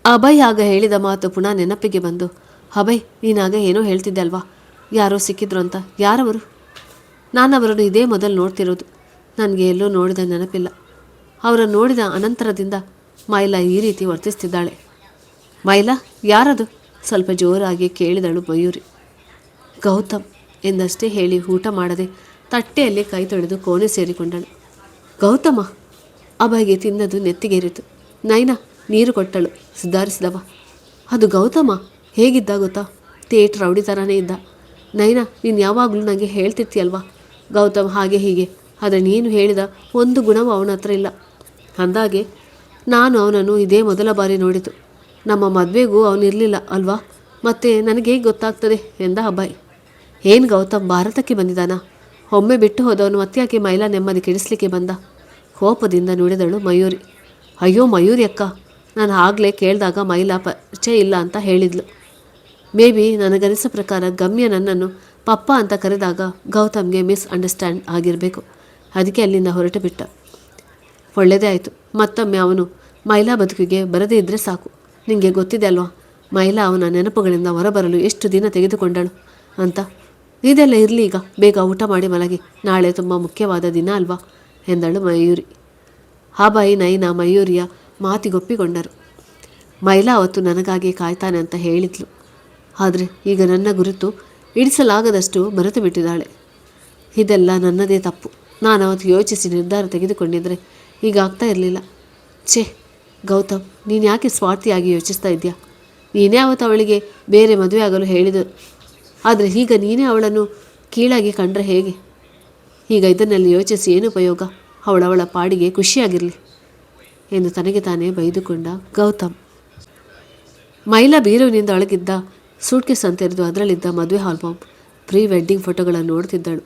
ಅಭಯ್ ಆಗ ಹೇಳಿದ ಮಾತು ಪುನಃ ನೆನಪಿಗೆ ಬಂದು, ಅಭಯ್ ನೀನಾಗ ಏನೋ ಹೇಳ್ತಿದ್ದೆ ಅಲ್ವಾ, ಯಾರೋ ಸಿಕ್ಕಿದ್ರು ಅಂತ. ಯಾರವರು? ನಾನು ಅವರನ್ನು ಇದೇ ಮೊದಲು ನೋಡ್ತಿರೋದು. ನನಗೆ ಎಲ್ಲೋ ನೋಡಿದ ನೆನಪಿಲ್ಲ. ಅವರನ್ನು ನೋಡಿದ ಅನಂತರದಿಂದ ಮೈಲಾ ಈ ರೀತಿ ವರ್ತಿಸ್ತಿದ್ದಾಳೆ. ಮೈಲಾ, ಯಾರದು? ಸ್ವಲ್ಪ ಜೋರಾಗಿ ಕೇಳಿದಳು ಮಯೂರಿ. ಗೌತಮ್ ಎಂದಷ್ಟೇ ಹೇಳಿ ಊಟ ಮಾಡದೆ ತಟ್ಟೆಯಲ್ಲಿ ಕೈ ತೊಳೆದು ಕೋಣೆ ಸೇರಿಕೊಂಡಳು. ಗೌತಮ? ಅಭಯ್ಗೆ ತಿನ್ನದು ನೆತ್ತಿಗೇರಿತು. ನೈನಾ ನೀರು ಕೊಟ್ಟಳು, ಸುಧಾರಿಸಿದವ. ಅದು ಗೌತಮ? ಹೇಗಿದ್ದ ಗೊತ್ತಾ? ಥಿಯೇಟರ್ ರೌಡಿ ಥರನೇ ಇದ್ದ. ನೈನಾ, ನೀನು ಯಾವಾಗಲೂ ನನಗೆ ಹೇಳ್ತಿರ್ತೀಯಲ್ವಾ ಗೌತಮ್ ಹಾಗೆ ಹೀಗೆ, ಆದರೆ ನೀನು ಹೇಳಿದ ಒಂದು ಗುಣವೂ ಅವನ ಹತ್ರ ಇಲ್ಲ. ಅಂದಾಗೆ ನಾನು ಅವನನ್ನು ಇದೇ ಮೊದಲ ಬಾರಿ ನೋಡಿತು. ನಮ್ಮ ಮದುವೆಗೂ ಅವನಿರಲಿಲ್ಲ ಅಲ್ವಾ, ಮತ್ತೆ ನನಗೆ ಹೇಗೆ ಗೊತ್ತಾಗ್ತದೆ ಎಂದ ಅಭಯ್. ಏನು ಗೌತಮ್ ಭಾರತಕ್ಕೆ ಬಂದಿದ್ದಾನಾ? ಒಮ್ಮೆ ಬಿಟ್ಟು ಹೋದವನು ಮತ್ತ್ಯಾಕೆ ಮೈಲಾ ನೆಮ್ಮದಿ ಕೆಡಿಸ್ಲಿಕ್ಕೆ ಬಂದ? ಕೋಪದಿಂದ ನುಡಿದಳು ಮಯೂರಿ. ಅಯ್ಯೋ ಮಯೂರಿ ಅಕ್ಕ, ನಾನು ಆಗಲೇ ಕೇಳಿದಾಗ ಮೈಲಾ ಪರಿಚಯ ಇಲ್ಲ ಅಂತ ಹೇಳಿದ್ಲು. ಮೇ ಬಿ ನನಗನಿಸೋ ಪ್ರಕಾರ ಗಮ್ಯ ನನ್ನನ್ನು ಪಪ್ಪ ಅಂತ ಕರೆದಾಗ ಗೌತಮ್ಗೆ ಮಿಸ್ಅಂಡರ್ಸ್ಟ್ಯಾಂಡ್ ಆಗಿರಬೇಕು. ಅದಕ್ಕೆ ಅಲ್ಲಿಂದ ಹೊರಟು ಬಿಟ್ಟ. ಒಳ್ಳೆಯದೇ ಆಯಿತು. ಮತ್ತೊಮ್ಮೆ ಅವನು ಮೈಲಾ ಬದುಕಿಗೆ ಬರದೇ ಇದ್ದರೆ ಸಾಕು. ನಿಮಗೆ ಗೊತ್ತಿದೆ ಅಲ್ವಾ ಮೈಲಾ ಅವನ ನೆನಪುಗಳಿಂದ ಹೊರಬರಲು ಎಷ್ಟು ದಿನ ತೆಗೆದುಕೊಂಡಳು ಅಂತ. ಇದೆಲ್ಲ ಇರಲಿ, ಈಗ ಬೇಗ ಊಟ ಮಾಡಿ ಮಲಗಿ, ನಾಳೆ ತುಂಬ ಮುಖ್ಯವಾದ ದಿನ ಅಲ್ವಾ ಎಂದಳು ಮಯೂರಿ. ಅಭಯ್ ನೈನಾ ಮಯೂರಿಯ ಮಾತಿಗೊಪ್ಪಿಕೊಂಡರು. ಮೈಲಾ ಅವತ್ತು ನನಗಾಗಿ ಕಾಯ್ತಾನೆ ಅಂತ ಹೇಳಿದ್ಲು, ಆದರೆ ಈಗ ನನ್ನ ಗುರುತು ಇಡಿಸಲಾಗದಷ್ಟು ಮರೆತು ಬಿಟ್ಟಿದ್ದಾಳೆ. ಇದೆಲ್ಲ ನನ್ನದೇ ತಪ್ಪು. ನಾನು ಅವತ್ತು ಯೋಚಿಸಿ ನಿರ್ಧಾರ ತೆಗೆದುಕೊಂಡಿದ್ದರೆ ಈಗ ಆಗ್ತಾ ಇರಲಿಲ್ಲ. ಛೇ ಗೌತಮ್, ನೀನು ಯಾಕೆ ಸ್ವಾರ್ಥಿಯಾಗಿ ಯೋಚಿಸ್ತಾ ಇದೆಯಾ? ನೀನೇ ಅವತ್ತು ಅವಳಿಗೆ ಬೇರೆ ಮದುವೆ ಆಗಲು ಹೇಳಿದ, ಆದರೆ ಈಗ ನೀನೇ ಅವಳನ್ನು ಕೀಳಾಗಿ ಕಂಡ್ರೆ ಹೇಗೆ? ಈಗ ಇದನ್ನೆಲ್ಲ ಯೋಚಿಸಿ ಏನು ಉಪಯೋಗ? ಅವಳವಳ ಪಾಡಿಗೆ ಖುಷಿಯಾಗಿರಲಿ ಎಂದು ತನಗೆ ತಾನೇ ಬೈದುಕೊಂಡ ಗೌತಮ್. ಮೈಲಾ ಬೀರುವಿನಿಂದ ಒಳಗಿದ್ದ ಸೂಟ್ಕೇಸ್ ಅಂತ ತೆರೆದು ಅದರಲ್ಲಿದ್ದ ಮದುವೆ ಆಲ್ಬಮ್, ಪ್ರೀ ವೆಡ್ಡಿಂಗ್ ಫೋಟೋಗಳನ್ನು ನೋಡ್ತಿದ್ದಳು.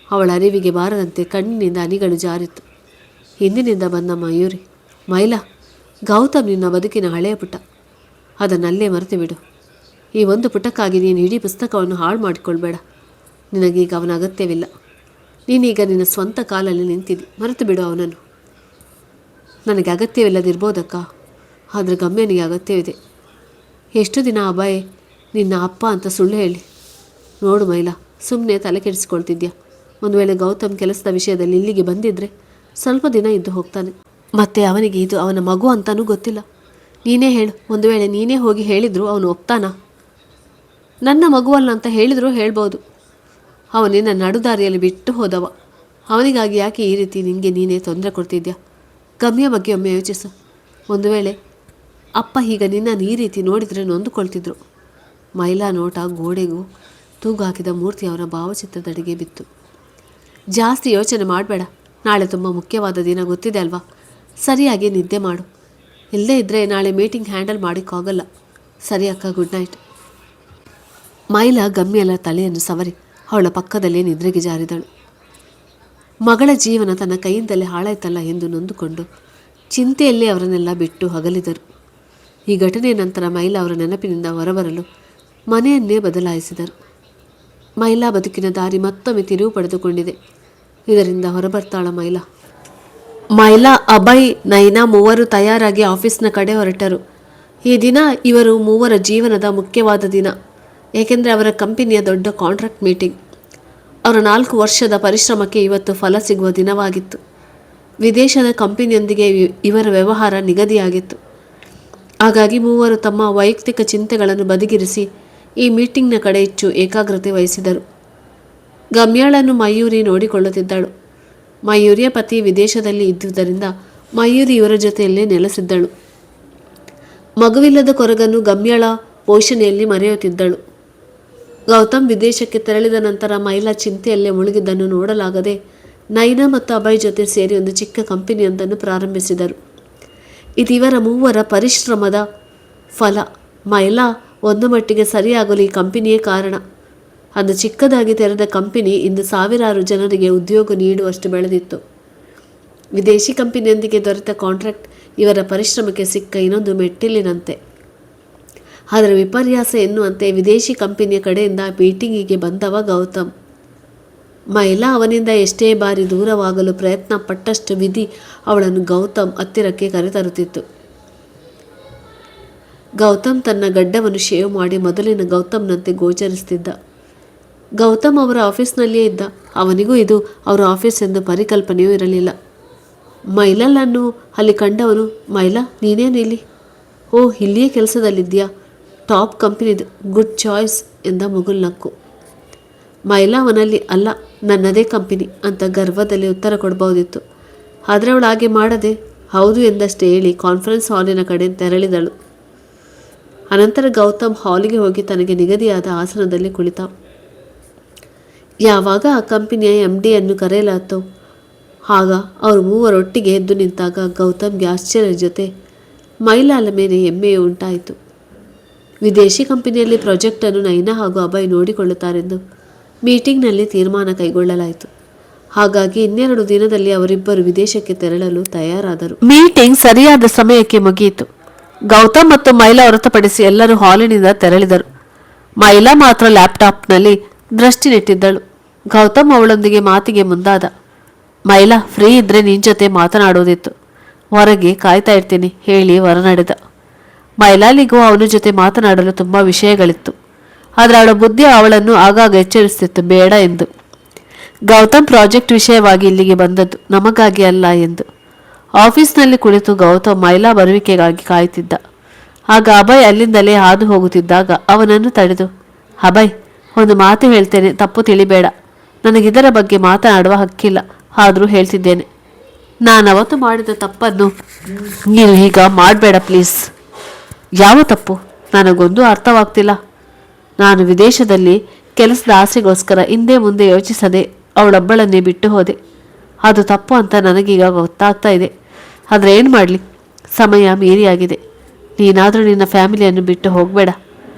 ಅವಳ ಅರಿವಿಗೆ ಬಾರದಂತೆ ಕಣ್ಣಿನಿಂದ ಹನಿಗಳು ಜಾರಿತ್ತು. ಹಿಂದಿನಿಂದ ಬಂದ ಮಯೂರಿ. ಮೈಲಾ, ಗೌತಮ್ ನಿನ್ನ ಬದುಕಿನ ಹಳೆಯ ಪುಟ, ಅದನ್ನಲ್ಲೇ ಮರೆತು ಬಿಡು. ಈ ಒಂದು ಪುಟಕ್ಕಾಗಿ ನೀನು ಇಡೀ ಪುಸ್ತಕವನ್ನು ಹಾಳು ಮಾಡಿಕೊಳ್ಬೇಡ. ನಿನಗೀಗ ಅವನ ಅಗತ್ಯವಿಲ್ಲ. ನೀನೀಗ ನಿನ್ನ ಸ್ವಂತ ಕಾಲಲ್ಲಿ ನಿಂತಿದ್ದಿ, ಮರೆತು ಬಿಡು ಅವನನ್ನು. ನನಗೆ ಅಗತ್ಯವಿಲ್ಲದಿರ್ಬೋದಕ್ಕ, ಆದರೆ ಗಮ್ಯನಿಗೆ ಅಗತ್ಯವಿದೆ. ಎಷ್ಟು ದಿನ ಅಭಯ್ ನಿನ್ನ ಅಪ್ಪ ಅಂತ ಸುಳ್ಳು ಹೇಳಿ? ನೋಡು ಮೈಲಾ, ಸುಮ್ಮನೆ ತಲೆ ಕೆಡಿಸ್ಕೊಳ್ತಿದ್ಯಾ. ಒಂದು ವೇಳೆ ಗೌತಮ್ ಕೆಲಸದ ವಿಷಯದಲ್ಲಿ ಇಲ್ಲಿಗೆ ಬಂದಿದ್ದರೆ ಸ್ವಲ್ಪ ದಿನ ಇದ್ದು ಹೋಗ್ತಾನೆ. ಮತ್ತು ಅವನಿಗೆ ಇದು ಅವನ ಮಗು ಅಂತಲೂ ಗೊತ್ತಿಲ್ಲ. ನೀನೇ ಹೇಳು, ಒಂದು ವೇಳೆ ನೀನೇ ಹೋಗಿ ಹೇಳಿದ್ರು ಅವನು ಒಪ್ತಾನಾ? ನನ್ನ ಮಗುವಲ್ಲ ಅಂತ ಹೇಳಿದರೂ ಹೇಳ್ಬೋದು. ಅವನಿನ್ನ ನಡುದಾರಿಯಲ್ಲಿ ಬಿಟ್ಟು ಹೋದವ. ಅವನಿಗಾಗಿ ಯಾಕೆ ಈ ರೀತಿ ನಿನಗೆ ನೀನೇ ತೊಂದರೆ ಕೊಡ್ತಿದ್ಯಾ? ಗಮ್ಯ ಬಗ್ಗೆ ಒಮ್ಮೆ ಯೋಚಿಸು. ಒಂದು ವೇಳೆ ಅಪ್ಪ ಈಗ ನಿನ್ನನ್ನು ಈ ರೀತಿ ನೋಡಿದರೆ ನೊಂದುಕೊಳ್ತಿದ್ರು. ಮೈಲಾ ನೋಟ ಗೋಡೆಗೂ ತೂಗು ಹಾಕಿದ ಮೂರ್ತಿ ಅವರ ಭಾವಚಿತ್ರದಡಿಗೆ ಬಿತ್ತು. ಜಾಸ್ತಿ ಯೋಚನೆ ಮಾಡಬೇಡ. ನಾಳೆ ತುಂಬ ಮುಖ್ಯವಾದ ದಿನ, ಗೊತ್ತಿದೆ ಅಲ್ವಾ? ಸರಿಯಾಗಿ ನಿದ್ದೆ ಮಾಡು. ಇಲ್ಲದೇ ಇದ್ದರೆ ನಾಳೆ ಮೀಟಿಂಗ್ ಹ್ಯಾಂಡಲ್ ಮಾಡೋಕ್ಕಾಗಲ್ಲ. ಸರಿ ಅಕ್ಕ, ಗುಡ್ ನೈಟ್. ಮೈಲಾ ಗಮ್ಯಲ ತಲೆಯನ್ನು ಸವರಿ ಅವಳ ಪಕ್ಕದಲ್ಲೇ ನಿದ್ರೆಗೆ ಜಾರಿದಳು. ಮಗಳ ಜೀವನ ತನ್ನ ಕೈಯಿಂದಲೇ ಹಾಳಾಯ್ತಲ್ಲ ಎಂದು ನೊಂದುಕೊಂಡು ಚಿಂತೆಯಲ್ಲೇ ಅವರನ್ನೆಲ್ಲ ಬಿಟ್ಟು ಅಗಲಿದರು. ಈ ಘಟನೆಯ ನಂತರ ಮೈಲಾ ಅವರ ನೆನಪಿನಿಂದ ಹೊರಬರಲು ಮನೆಯನ್ನೇ ಬದಲಾಯಿಸಿದರು. ಮೈಲಾ ಬದುಕಿನ ದಾರಿ ಮತ್ತೊಮ್ಮೆ ತಿರುವು ಪಡೆದುಕೊಂಡಿದೆ. ಇದರಿಂದ ಹೊರಬರ್ತಾಳ ಮೈಲಾ. ಮೈಲಾ, ಅಭಯ್, ನೈನಾ ಮೂವರು ತಯಾರಾಗಿ ಆಫೀಸ್ನ ಕಡೆ ಹೊರಟರು. ಈ ದಿನ ಇವರು ಮೂವರ ಜೀವನದ ಮುಖ್ಯವಾದ ದಿನ. ಏಕೆಂದರೆ ಅವರ ಕಂಪನಿಯ ದೊಡ್ಡ ಕಾಂಟ್ರಾಕ್ಟ್ ಮೀಟಿಂಗ್. ಅವರ 4 ವರ್ಷದ ಪರಿಶ್ರಮಕ್ಕೆ ಇವತ್ತು ಫಲ ಸಿಗುವ ದಿನವಾಗಿತ್ತು. ವಿದೇಶದ ಕಂಪನಿಯೊಂದಿಗೆ ಇವರ ವ್ಯವಹಾರ ನಿಗದಿಯಾಗಿತ್ತು. ಹಾಗಾಗಿ ಮೂವರು ತಮ್ಮ ವೈಯಕ್ತಿಕ ಚಿಂತೆಗಳನ್ನು ಬದಿಗಿರಿಸಿ ಈ ಮೀಟಿಂಗ್ನ ಕಡೆ ಹೆಚ್ಚು ಏಕಾಗ್ರತೆ ವಹಿಸಿದರು. ಗಮ್ಯಾಳನ್ನು ಮಯೂರಿ ನೋಡಿಕೊಳ್ಳುತ್ತಿದ್ದಳು. ಮಯೂರಿಯ ಪತಿ ವಿದೇಶದಲ್ಲಿ ಇದ್ದುದರಿಂದ ಮಯೂರಿ ಇವರ ಜೊತೆಯಲ್ಲೇ ನೆಲೆಸಿದ್ದಳು. ಮಗುವಿಲ್ಲದ ಕೊರಗನ್ನು ಗಮ್ಯಳ ಪೋಷಣೆಯಲ್ಲಿ ಮರೆಯುತ್ತಿದ್ದಳು. ಗೌತಮ್ ವಿದೇಶಕ್ಕೆ ತೆರಳಿದ ನಂತರ ಮೈಲಾ ಚಿಂತೆಯಲ್ಲೇ ಮುಳುಗಿದ್ದನ್ನು ನೋಡಲಾಗದೆ ನೈನಾ ಮತ್ತು ಅಭಯ್ ಜೊತೆ ಸೇರಿ ಒಂದು ಚಿಕ್ಕ ಕಂಪನಿಯೊಂದನ್ನು ಪ್ರಾರಂಭಿಸಿದರು. ಇದು ಇವರ ಮೂವರ ಪರಿಶ್ರಮದ ಫಲ. ಮೈಲಾ ಒಂದು ಮಟ್ಟಿಗೆ ಸರಿಯಾಗಲು ಈ ಕಂಪನಿಯೇ ಕಾರಣ. ಅದು ಚಿಕ್ಕದಾಗಿ ತೆರೆದ ಕಂಪನಿ ಇಂದು ಸಾವಿರಾರು ಜನರಿಗೆ ಉದ್ಯೋಗ ನೀಡುವಷ್ಟು ಬೆಳೆದಿತ್ತು. ವಿದೇಶಿ ಕಂಪನಿಯೊಂದಿಗೆ ದೊರೆತ ಕಾಂಟ್ರಾಕ್ಟ್ ಇವರ ಪರಿಶ್ರಮಕ್ಕೆ ಸಿಕ್ಕ ಇನ್ನೊಂದು ಮೆಟ್ಟಿಲಿನಂತೆ. ಆದರೆ ವಿಪರ್ಯಾಸ ಎನ್ನುವಂತೆ ವಿದೇಶಿ ಕಂಪನಿಯ ಕಡೆಯಿಂದ ಮೀಟಿಂಗಿಗೆ ಬಂದವ ಗೌತಮ್. ಮೈಲಾ ಅವನಿಂದ ಎಷ್ಟೇ ಬಾರಿ ದೂರವಾಗಲು ಪ್ರಯತ್ನ ಪಟ್ಟಷ್ಟು ವಿಧಿ ಅವಳನ್ನು ಗೌತಮ್ ಹತ್ತಿರಕ್ಕೆ ಕರೆತರುತ್ತಿತ್ತು. ಗೌತಮ್ ತನ್ನ ಗಡ್ಡವನ್ನು ಶೇವ್ ಮಾಡಿ ಮೊದಲಿನ ಗೌತಮ್ನಂತೆ ಗೋಚರಿಸುತ್ತಿದ್ದ. ಗೌತಮ್ ಅವರ ಆಫೀಸ್ನಲ್ಲಿಯೇ ಇದ್ದ. ಅವನಿಗೂ ಇದು ಅವರ ಆಫೀಸ್ ಎಂದು ಪರಿಕಲ್ಪನೆಯೂ ಇರಲಿಲ್ಲ. ಮೈಲಲ್ಲನ್ನು ಅಲ್ಲಿ ಕಂಡವನು, ಮೈಲಾ ನೀನೇನು ಇಲ್ಲಿ? ಓ, ಇಲ್ಲಿಯೇ ಕೆಲಸದಲ್ಲಿದ್ದೀಯಾ? ಟಾಪ್ ಕಂಪನಿದು, ಗುಡ್ ಚಾಯ್ಸ್ ಎಂದ ಮುಗುಲ್ನಕ್ಕು. ಮೈಲಾ ಅವನಲ್ಲಿ ಅಲ್ಲ, ನನ್ನದೇ ಕಂಪನಿ ಅಂತ ಗರ್ವದಲ್ಲಿ ಉತ್ತರ ಕೊಡಬಹುದಿತ್ತು. ಆದರೆ ಅವಳು ಹಾಗೆ ಮಾಡದೆ ಹೌದು ಎಂದಷ್ಟೇ ಹೇಳಿ ಕಾನ್ಫರೆನ್ಸ್ ಹಾಲಿನ ಕಡೆ ತೆರಳಿದಳು. ಅನಂತರ ಗೌತಮ್ ಹಾಲಿಗೆ ಹೋಗಿ ತನಗೆ ನಿಗದಿಯಾದ ಆಸನದಲ್ಲಿ ಕುಳಿತ. ಯಾವಾಗ ಆ ಕಂಪನಿಯ MDಯನ್ನು ಕರೆಯಲಾಯಿತು, ಆಗ ಅವರು ಮೂವರೊಟ್ಟಿಗೆ ಎದ್ದು ನಿಂತಾಗ ಗೌತಮ್ಗೆ ಆಶ್ಚರ್ಯದ ಜೊತೆ ಮೈಲಾಳ ಮೇಲೆ ಹೆಮ್ಮೆಯೂ ಉಂಟಾಯಿತು. ವಿದೇಶಿ ಕಂಪನಿಯಲ್ಲಿ ಪ್ರಾಜೆಕ್ಟನ್ನು ನೈನಾ ಹಾಗೂ ಅಭಯ್ ನೋಡಿಕೊಳ್ಳುತ್ತಾರೆಂದು ಮೀಟಿಂಗ್ನಲ್ಲಿ ತೀರ್ಮಾನ ಕೈಗೊಳ್ಳಲಾಯಿತು. ಹಾಗಾಗಿ 2 ದಿನದಲ್ಲಿ ಅವರಿಬ್ಬರು ವಿದೇಶಕ್ಕೆ ತೆರಳಲು ತಯಾರಾದರು. ಮೀಟಿಂಗ್ ಸರಿಯಾದ ಸಮಯಕ್ಕೆ ಮುಗಿಯಿತು. ಗೌತಮ್ ಮತ್ತು ಮೈಲಾ ಹೊರತುಪಡಿಸಿ ಎಲ್ಲರೂ ಹಾಲಿನಿಂದ ತೆರಳಿದರು. ಮೈಲಾ ಮಾತ್ರ ಲ್ಯಾಪ್ಟಾಪ್ನಲ್ಲಿ ದೃಷ್ಟಿ ನೆಟ್ಟಿದ್ದಳು. ಗೌತಮ್ ಅವಳೊಂದಿಗೆ ಮಾತಿಗೆ ಮುಂದಾದ. ಮೈಲಾ, ಫ್ರೀ ಇದ್ರೆ ನಿನ್ನ ಜೊತೆ ಮಾತನಾಡೋದಿತ್ತು. ಹೊರಗೆ ಕಾಯ್ತಾ ಇರ್ತೀನಿ ಹೇಳಿ ಹೊರ ನಡೆದ. ಮೈಲಾಲಿಗೂ ಅವನ ಜೊತೆ ಮಾತನಾಡಲು ತುಂಬ ವಿಷಯಗಳಿತ್ತು. ಆದರೆ ಅವಳ ಬುದ್ಧಿ ಅವಳನ್ನು ಆಗಾಗ ಎಚ್ಚರಿಸುತ್ತಿತ್ತು ಬೇಡ ಎಂದು. ಗೌತಮ್ ಪ್ರಾಜೆಕ್ಟ್ ವಿಷಯವಾಗಿ ಇಲ್ಲಿಗೆ ಬಂದದ್ದು ನಮಗಾಗಿ ಅಲ್ಲ ಎಂದು. ಆಫೀಸ್ನಲ್ಲಿ ಕುಳಿತು ಗೌತಮ್ ಮೈಲಾ ಬರುವಿಕೆಗಾಗಿ ಕಾಯುತ್ತಿದ್ದ. ಆಗ ಅಭಯ್ ಅಲ್ಲಿಂದಲೇ ಹಾದು ಹೋಗುತ್ತಿದ್ದಾಗ ಅವನನ್ನು ತಡೆದು, ಅಭಯ್, ಒಂದು ಮಾತು ಹೇಳ್ತೇನೆ, ತಪ್ಪು ತಿಳಿಬೇಡ. ನನಗಿದರ ಬಗ್ಗೆ ಮಾತನಾಡುವ ಹಕ್ಕಿಲ್ಲ, ಆದರೂ ಹೇಳ್ತಿದ್ದೇನೆ. ನಾನವತ್ತು ಮಾಡಿದ ತಪ್ಪನ್ನು ನೀನು ಈಗ ಮಾಡಬೇಡ ಪ್ಲೀಸ್. ಯಾವ ತಪ್ಪು? ನನಗೊಂದು ಅರ್ಥವಾಗ್ತಿಲ್ಲ. ನಾನು ವಿದೇಶದಲ್ಲಿ ಕೆಲಸದ ಆಸೆಗೋಸ್ಕರ ಹಿಂದೆ ಮುಂದೆ ಯೋಚಿಸದೆ ಅವಳೊಬ್ಬಳನ್ನೇ ಬಿಟ್ಟು ಹೋದೆ. ಅದು ತಪ್ಪು ಅಂತ ನನಗೀಗ ಗೊತ್ತಾಗ್ತಾ ಇದೆ. ಆದರೆ ಏನು ಮಾಡಲಿ, ಸಮಯ ಮೀರಿಯಾಗಿದೆ. ನೀನಾದರೂ ನಿನ್ನ ಫ್ಯಾಮಿಲಿಯನ್ನು ಬಿಟ್ಟು ಹೋಗಬೇಡ.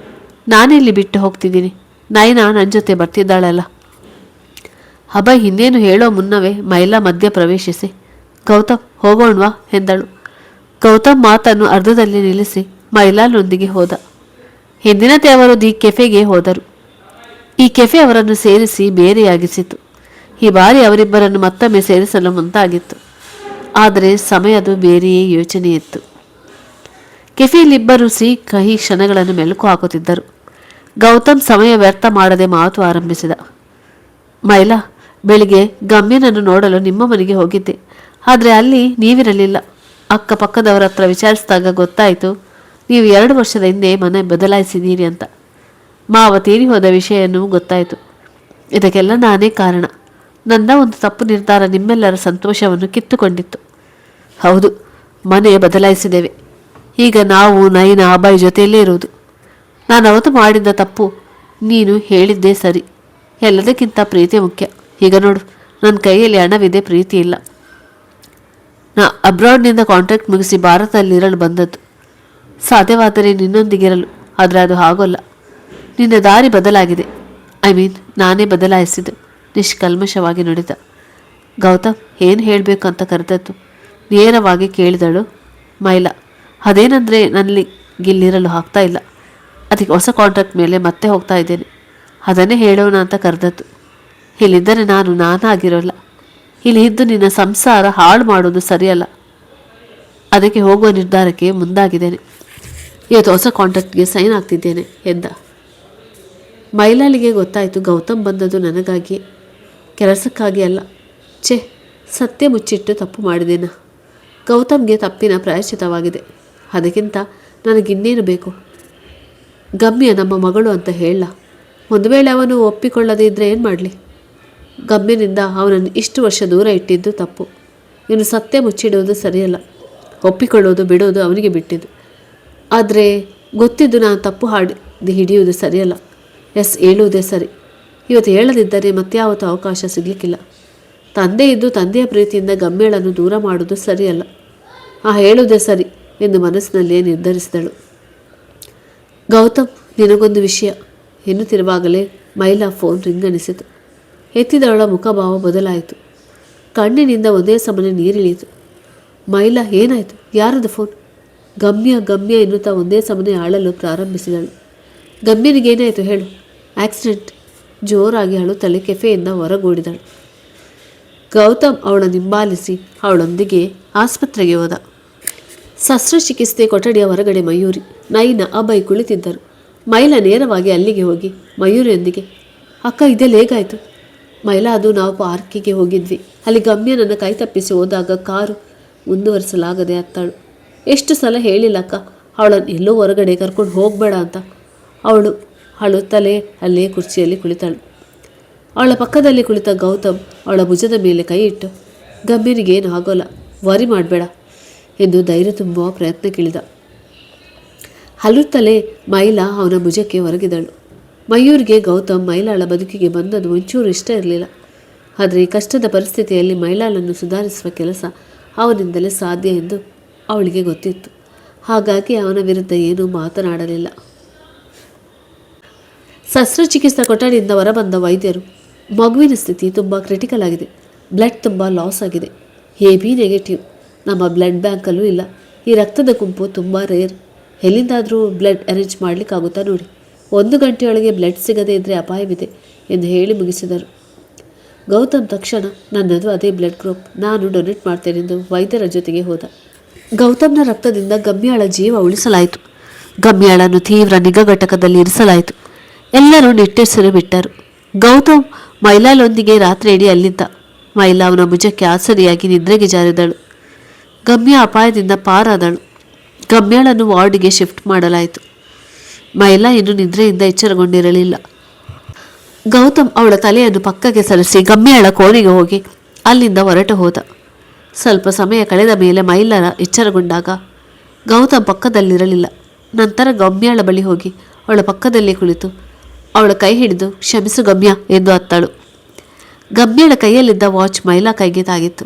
ನಾನೆಲ್ಲಿ ಬಿಟ್ಟು ಹೋಗ್ತಿದ್ದೀನಿ? ನೈನಾ ನನ್ನ ಜೊತೆ ಬರ್ತಿದ್ದಾಳಲ್ಲ. ಅಭಯ್ ಇನ್ನೇನು ಹೇಳೋ ಮುನ್ನವೇ ಮೈಲಾ ಮಧ್ಯ ಪ್ರವೇಶಿಸಿ, ಗೌತಮ್ ಹೋಗೋಣವಾ ಎಂದಳು. ಗೌತಮ್ ಮಾತನ್ನು ಅರ್ಧದಲ್ಲಿ ನಿಲ್ಲಿಸಿ ಮೈಲಾನೊಂದಿಗೆ ಹೋದ. ಹಿಂದಿನತೆ ಅವರು ದಿ ಕೆಫೆಗೆ ಹೋದರು. ಈ ಕೆಫೆ ಅವರನ್ನು ಸೇರಿಸಿ ಬೇರೆಯಾಗಿಸಿತು. ಈ ಬಾರಿ ಅವರಿಬ್ಬರನ್ನು ಮತ್ತೊಮ್ಮೆ ಸೇರಿಸಲು ಮುಂತಾಗಿತ್ತು. ಆದರೆ ಸಮಯದು ಬೇರೆಯೇ ಯೋಚನೆಯಿತ್ತು. ಕೆಫೆಯಲ್ಲಿಬ್ಬರು ಸಿಹಿ ಕಹಿ ಕ್ಷಣಗಳನ್ನು ಮೆಲುಕು ಹಾಕುತ್ತಿದ್ದರು. ಗೌತಮ್ ಸಮಯ ವ್ಯರ್ಥ ಮಾಡದೆ ಮಾತು ಆರಂಭಿಸಿದ. ಮೈಲಾ, ಬೆಳಿಗ್ಗೆ ಗಮ್ಯನನ್ನು ನೋಡಲು ನಿಮ್ಮ ಮನೆಗೆ ಹೋಗಿದ್ದೆ. ಆದರೆ ಅಲ್ಲಿ ನೀವಿರಲಿಲ್ಲ. ಅಕ್ಕಪಕ್ಕದವರ ಹತ್ರ ವಿಚಾರಿಸಿದಾಗ ಗೊತ್ತಾಯಿತು ನೀವು 2 ವರ್ಷದ ಹಿಂದೆ ಮನೆ ಬದಲಾಯಿಸಿದ್ದೀರಿ ಅಂತ. ಮಾವ ತೀರಿ ಹೋದ ವಿಷಯನೂ ಗೊತ್ತಾಯಿತು. ಇದಕ್ಕೆಲ್ಲ ನಾನೇ ಕಾರಣ. ನನ್ನ ಒಂದು ತಪ್ಪು ನಿರ್ಧಾರ ನಿಮ್ಮೆಲ್ಲರ ಸಂತೋಷವನ್ನು ಕಿತ್ತುಕೊಂಡಿತ್ತು. ಹೌದು, ಮನೆ ಬದಲಾಯಿಸಿದ್ದೇವೆ. ಈಗ ನಾವು ನೈನಾ ಅಭಯ್ ಜೊತೆಯಲ್ಲೇ ಇರುವುದು. ನಾನು ಅವತ್ತು ಮಾಡಿದ್ದ ತಪ್ಪು. ನೀನು ಹೇಳಿದ್ದೇ ಸರಿ. ಎಲ್ಲದಕ್ಕಿಂತ ಪ್ರೀತಿ ಮುಖ್ಯ. ಈಗ ನೋಡು, ನನ್ನ ಕೈಯಲ್ಲಿ ಹಣವಿದೆ, ಪ್ರೀತಿ ಇಲ್ಲ. ನಾ ಅಬ್ರಾಡ್ನಿಂದ ಕಾಂಟ್ರಾಕ್ಟ್ ಮುಗಿಸಿ ಭಾರತದಲ್ಲಿರಲು ಬಂದದ್ದು. ಸಾಧ್ಯವಾದರೆ ನಿನ್ನೊಂದಿಗಿರಲು. ಆದರೆ ಅದು ಆಗೋಲ್ಲ. ನಿನ್ನ ದಾರಿ ಬದಲಾಗಿದೆ. ನಾನೇ ಬದಲಾಯಿಸಿದ್ದು. ನಿಷ್ಕಲ್ಮಶವಾಗಿ ನುಡಿದ. ಗೌತಮ್ ಏನು ಹೇಳಬೇಕು ಅಂತ ಕರೆದದ್ದು ನೇರವಾಗಿ ಕೇಳಿದಳು ಮೈಲಾ. ಅದೇನೆಂದರೆ ನನಗಿಲ್ಲಿರಲು ಆಗ್ತಾ ಇಲ್ಲ. ಅದಕ್ಕೆ ಹೊಸ ಕಾಂಟ್ರಾಕ್ಟ್ ಮೇಲೆ ಮತ್ತೆ ಹೋಗ್ತಾ ಇದ್ದೇನೆ. ಅದನ್ನೇ ಹೇಳೋಣ ಅಂತ ಕರೆದದ್ದು. ಇಲ್ಲಿದ್ದರೆ ನಾನು ನಾನಾಗಿರೋಲ್ಲ. ಇಲ್ಲಿ ಇದ್ದು ನಿನ್ನ ಸಂಸಾರ ಹಾಳು ಮಾಡೋದು ಸರಿಯಲ್ಲ. ಅದಕ್ಕೆ ಹೋಗುವ ನಿರ್ಧಾರಕ್ಕೆ ಮುಂದಾಗಿದ್ದೇನೆ. ಇವತ್ತು ಹೊಸ ಕಾಂಟ್ರಾಕ್ಟ್ಗೆ ಸೈನ್ ಆಗ್ತಿದ್ದೇನೆ ಎಂದ. ಮೈಲಾಳಿಗೆ ಗೊತ್ತಾಯಿತು ಗೌತಮ್ ಬಂದದ್ದು ನನಗಾಗಿ, ಕೆಲಸಕ್ಕಾಗಿ ಅಲ್ಲ. ಸತ್ಯ ಮುಚ್ಚಿಟ್ಟು ತಪ್ಪು ಮಾಡಿದೇನ. ಗೌತಮ್ಗೆ ತಪ್ಪಿನ ಪ್ರಾಯಶ್ಚಿತವಾಗಿದೆ. ಅದಕ್ಕಿಂತ ನನಗಿನ್ನೇನು ಬೇಕು? ಗಮ್ಯ ನಮ್ಮ ಮಗಳು ಅಂತ ಹೇಳ. ಒಂದು ವೇಳೆ ಅವನು ಒಪ್ಪಿಕೊಳ್ಳದೇ ಇದ್ದರೆ ಏನು ಮಾಡಲಿ? ಗಮ್ಯನಿಂದ ಅವನನ್ನು ಇಷ್ಟು ವರ್ಷ ದೂರ ಇಟ್ಟಿದ್ದು ತಪ್ಪು. ಇನ್ನು ಸತ್ಯ ಮುಚ್ಚಿಡುವುದು ಸರಿಯಲ್ಲ. ಒಪ್ಪಿಕೊಳ್ಳೋದು ಬಿಡೋದು ಅವನಿಗೆ ಬಿಟ್ಟಿದ್ದು. ಆದರೆ ಗೊತ್ತಿದ್ದು ನಾನು ತಪ್ಪು ಹಿಡಿಯುವುದು ಸರಿಯಲ್ಲ. ಹೇಳುವುದೇ ಸರಿ. ಇವತ್ತು ಹೇಳದಿದ್ದರೆ ಮತ್ಯಾವತ್ತು ಅವಕಾಶ ಸಿಗಲಿಕ್ಕಿಲ್ಲ. ತಂದೆ ಇದ್ದು ತಂದೆಯ ಪ್ರೀತಿಯಿಂದ ಗಮ್ಯಳನ್ನು ದೂರ ಮಾಡುವುದು ಸರಿಯಲ್ಲ. ಹೇಳುವುದೇ ಸರಿ ಎಂದು ಮನಸ್ಸಿನಲ್ಲಿಯೇ ನಿರ್ಧರಿಸಿದಳು. ಗೌತಮ್, ನಿನಗೊಂದು ವಿಷಯ ಎನ್ನುತ್ತಿರುವಾಗಲೇ ಮೈಲಾ ಫೋನ್ ರಿಂಗಣಿಸಿತು. ಎತ್ತಿದವಳ ಮುಖಭಾವ ಬದಲಾಯಿತು. ಕಣ್ಣಿನಿಂದ ಒಂದೇ ಸಮನೆ ನೀರಿಳಿಯಿತು. ಮೈಲಾ, ಏನಾಯಿತು? ಯಾರದು ಫೋನ್? ಗಮ್ಯ ಗಮ್ಯ ಎನ್ನುತ್ತಾ ಒಂದೇ ಸಮನೆ ಆಳಲು ಪ್ರಾರಂಭಿಸಿದಳು. ಗಮ್ಯನಿಗೇನಾಯಿತು ಹೇಳು? ಆಕ್ಸಿಡೆಂಟ್. ಜೋರಾಗಿ ಅಳುತ್ತಲೇ ಕೆಫೆಯಿಂದ ಹೊರಗೂಡಿದಳು. ಗೌತಮ್ ಅವಳ ಹಿಂಬಾಲಿಸಿ ಅವಳೊಂದಿಗೆ ಆಸ್ಪತ್ರೆಗೆ ಹೋದ. ಶಸ್ತ್ರಚಿಕಿತ್ಸೆ ಕೊಠಡಿಯ ಹೊರಗಡೆ ಮಯೂರಿ, ನೈನಾ, ಅಭಯ್ ಕುಳಿತಿದ್ದರು. ಮೈಲಾ ನೇರವಾಗಿ ಅಲ್ಲಿಗೆ ಹೋಗಿ ಮಯೂರಿಯೊಂದಿಗೆ, ಅಕ್ಕ ಇದೆಲ್ಲ ಹೇಗಾಯಿತು? ಮೈಲಾ, ಅದು ನಾವು ಪಾರ್ಕಿಗೆ ಹೋಗಿದ್ವಿ. ಅಲ್ಲಿ ಗಮ್ಯ ನನ್ನ ಕೈ ತಪ್ಪಿಸಿ ಹೋದಾಗ ಕಾರು ಮುಂದುವರಿಸಲಾಗದೆ ಅತ್ತಳು. ಎಷ್ಟು ಸಲ ಹೇಳಿಲ್ಲ ಅಕ್ಕ, ಅವಳನ್ನು ಎಲ್ಲೋ ಹೊರಗಡೆ ಕರ್ಕೊಂಡು ಹೋಗಬೇಡ ಅಂತ. ಅವಳು ಅಳುತ್ತಲೇ ಅಲ್ಲೇ ಕುರ್ಚಿಯಲ್ಲಿ ಕುಳಿತಳು. ಅವಳ ಪಕ್ಕದಲ್ಲಿ ಕುಳಿತ ಗೌತಮ್ ಅವಳ ಭುಜದ ಮೇಲೆ ಕೈ ಇಟ್ಟು, ಗಮ್ಯನಿಗೇನು ಆಗೋಲ್ಲ, ವರಿ ಮಾಡಬೇಡ ಎಂದು ಧೈರ್ಯ ತುಂಬುವ ಪ್ರಯತ್ನ ಕೇಳಿದ. ಅಳುತ್ತಲೇ ಮೈಲಾ ಅವನ ಭುಜಕ್ಕೆ ಹೊರಗಿದಳು. ಮಯೂರ್ಗೆ ಗೌತಮ್ ಮೈಲಾಳ ಬದುಕಿಗೆ ಬಂದದ್ದು ಒಂಚೂರು ಇಷ್ಟ ಇರಲಿಲ್ಲ. ಆದರೆ ಈ ಕಷ್ಟದ ಪರಿಸ್ಥಿತಿಯಲ್ಲಿ ಮೈಲಾಳನ್ನು ಸುಧಾರಿಸುವ ಕೆಲಸ ಅವನಿಂದಲೇ ಸಾಧ್ಯ ಎಂದು ಅವಳಿಗೆ ಗೊತ್ತಿತ್ತು. ಹಾಗಾಗಿ ಅವನ ವಿರುದ್ಧ ಏನೂ ಮಾತನಾಡಲಿಲ್ಲ. ಶಸ್ತ್ರಚಿಕಿತ್ಸಾ ಕೊಠಡಿಯಿಂದ ಹೊರಬಂದ ವೈದ್ಯರು, ಮಗುವಿನ ಸ್ಥಿತಿ ತುಂಬ ಕ್ರಿಟಿಕಲ್ ಆಗಿದೆ. ಬ್ಲಡ್ ತುಂಬ ಲಾಸ್ ಆಗಿದೆ. AB negative. ನಮ್ಮ ಬ್ಲಡ್ ಬ್ಯಾಂಕಲ್ಲೂ ಇಲ್ಲ. ಈ ರಕ್ತದ ಗುಂಪು ತುಂಬ ರೇರ್. ಎಲ್ಲಿಂದಾದರೂ ಬ್ಲಡ್ ಅರೇಂಜ್ ಮಾಡಲಿಕ್ಕಾಗುತ್ತಾ ನೋಡಿ. 1 ಗಂಟೆಯೊಳಗೆ ಬ್ಲಡ್ ಸಿಗದೇ ಇದ್ದರೆ ಅಪಾಯವಿದೆ ಎಂದು ಹೇಳಿ ಮುಗಿಸಿದರು. ಗೌತಮ್ ತಕ್ಷಣ, ನನ್ನದು ಅದೇ ಬ್ಲಡ್ ಗ್ರೂಪ್, ನಾನು ಡೊನೇಟ್ ಮಾಡ್ತೇನೆಂದು ವೈದ್ಯರ ಜೊತೆಗೆ ಹೋದ. ಗೌತಮ್ನ ರಕ್ತದಿಂದ ಗಮ್ಯಾಳ ಜೀವ ಉಳಿಸಲಾಯಿತು. ಗಮ್ಯಾಳನ್ನು ತೀವ್ರ ನಿಗಾ ಘಟಕದಲ್ಲಿ ಇರಿಸಲಾಯಿತು. ಎಲ್ಲರೂ ನಿಟ್ಟುಸಿರು ಬಿಟ್ಟರು. ಗೌತಮ್ ಮೈಲಾಳೊಂದಿಗೆ ರಾತ್ರಿ ಇಡೀ ಅಲ್ಲಿದ್ದ. ಮೈಲಾ ಅವನ ಭುಜಕ್ಕೆ ಆಸರಿಯಾಗಿ ನಿದ್ರೆಗೆ ಜಾರಿದಳು. ಗಮ್ಯ ಅಪಾಯದಿಂದ ಪಾರಾದಳು. ಗಮ್ಯಾಳನ್ನು ವಾರ್ಡಿಗೆ ಶಿಫ್ಟ್ ಮಾಡಲಾಯಿತು. ಮೈಲಾ ಇನ್ನು ನಿದ್ರೆಯಿಂದ ಎಚ್ಚರಗೊಂಡಿರಲಿಲ್ಲ. ಗೌತಮ್ ಅವಳ ತಲೆಯನ್ನು ಪಕ್ಕಕ್ಕೆ ಸರಿಸಿ ಗಮ್ಯಾಳ ಕೋಣೆಗೆ ಹೋಗಿ ಅಲ್ಲಿಂದ ಹೊರಟು ಹೋದ. ಸ್ವಲ್ಪ ಸಮಯ ಕಳೆದ ಮೇಲೆ ಮೈಲಾರ ಎಚ್ಚರಗೊಂಡಾಗ ಗೌತಮ್ ಪಕ್ಕದಲ್ಲಿರಲಿಲ್ಲ. ನಂತರ ಗಮ್ಯಾಳ ಬಳಿ ಹೋಗಿ ಅವಳ ಪಕ್ಕದಲ್ಲಿ ಕುಳಿತು ಅವಳ ಕೈ ಹಿಡಿದು, ಕ್ಷಮಿಸು ಗಮ್ಯ ಎಂದು ಅತ್ತಳು. ಗಮ್ಯಾಳ ಕೈಯಲ್ಲಿದ್ದ ವಾಚ್ ಮೈಲಾ ಕೈಗೆ ತಾಗಿತ್ತು.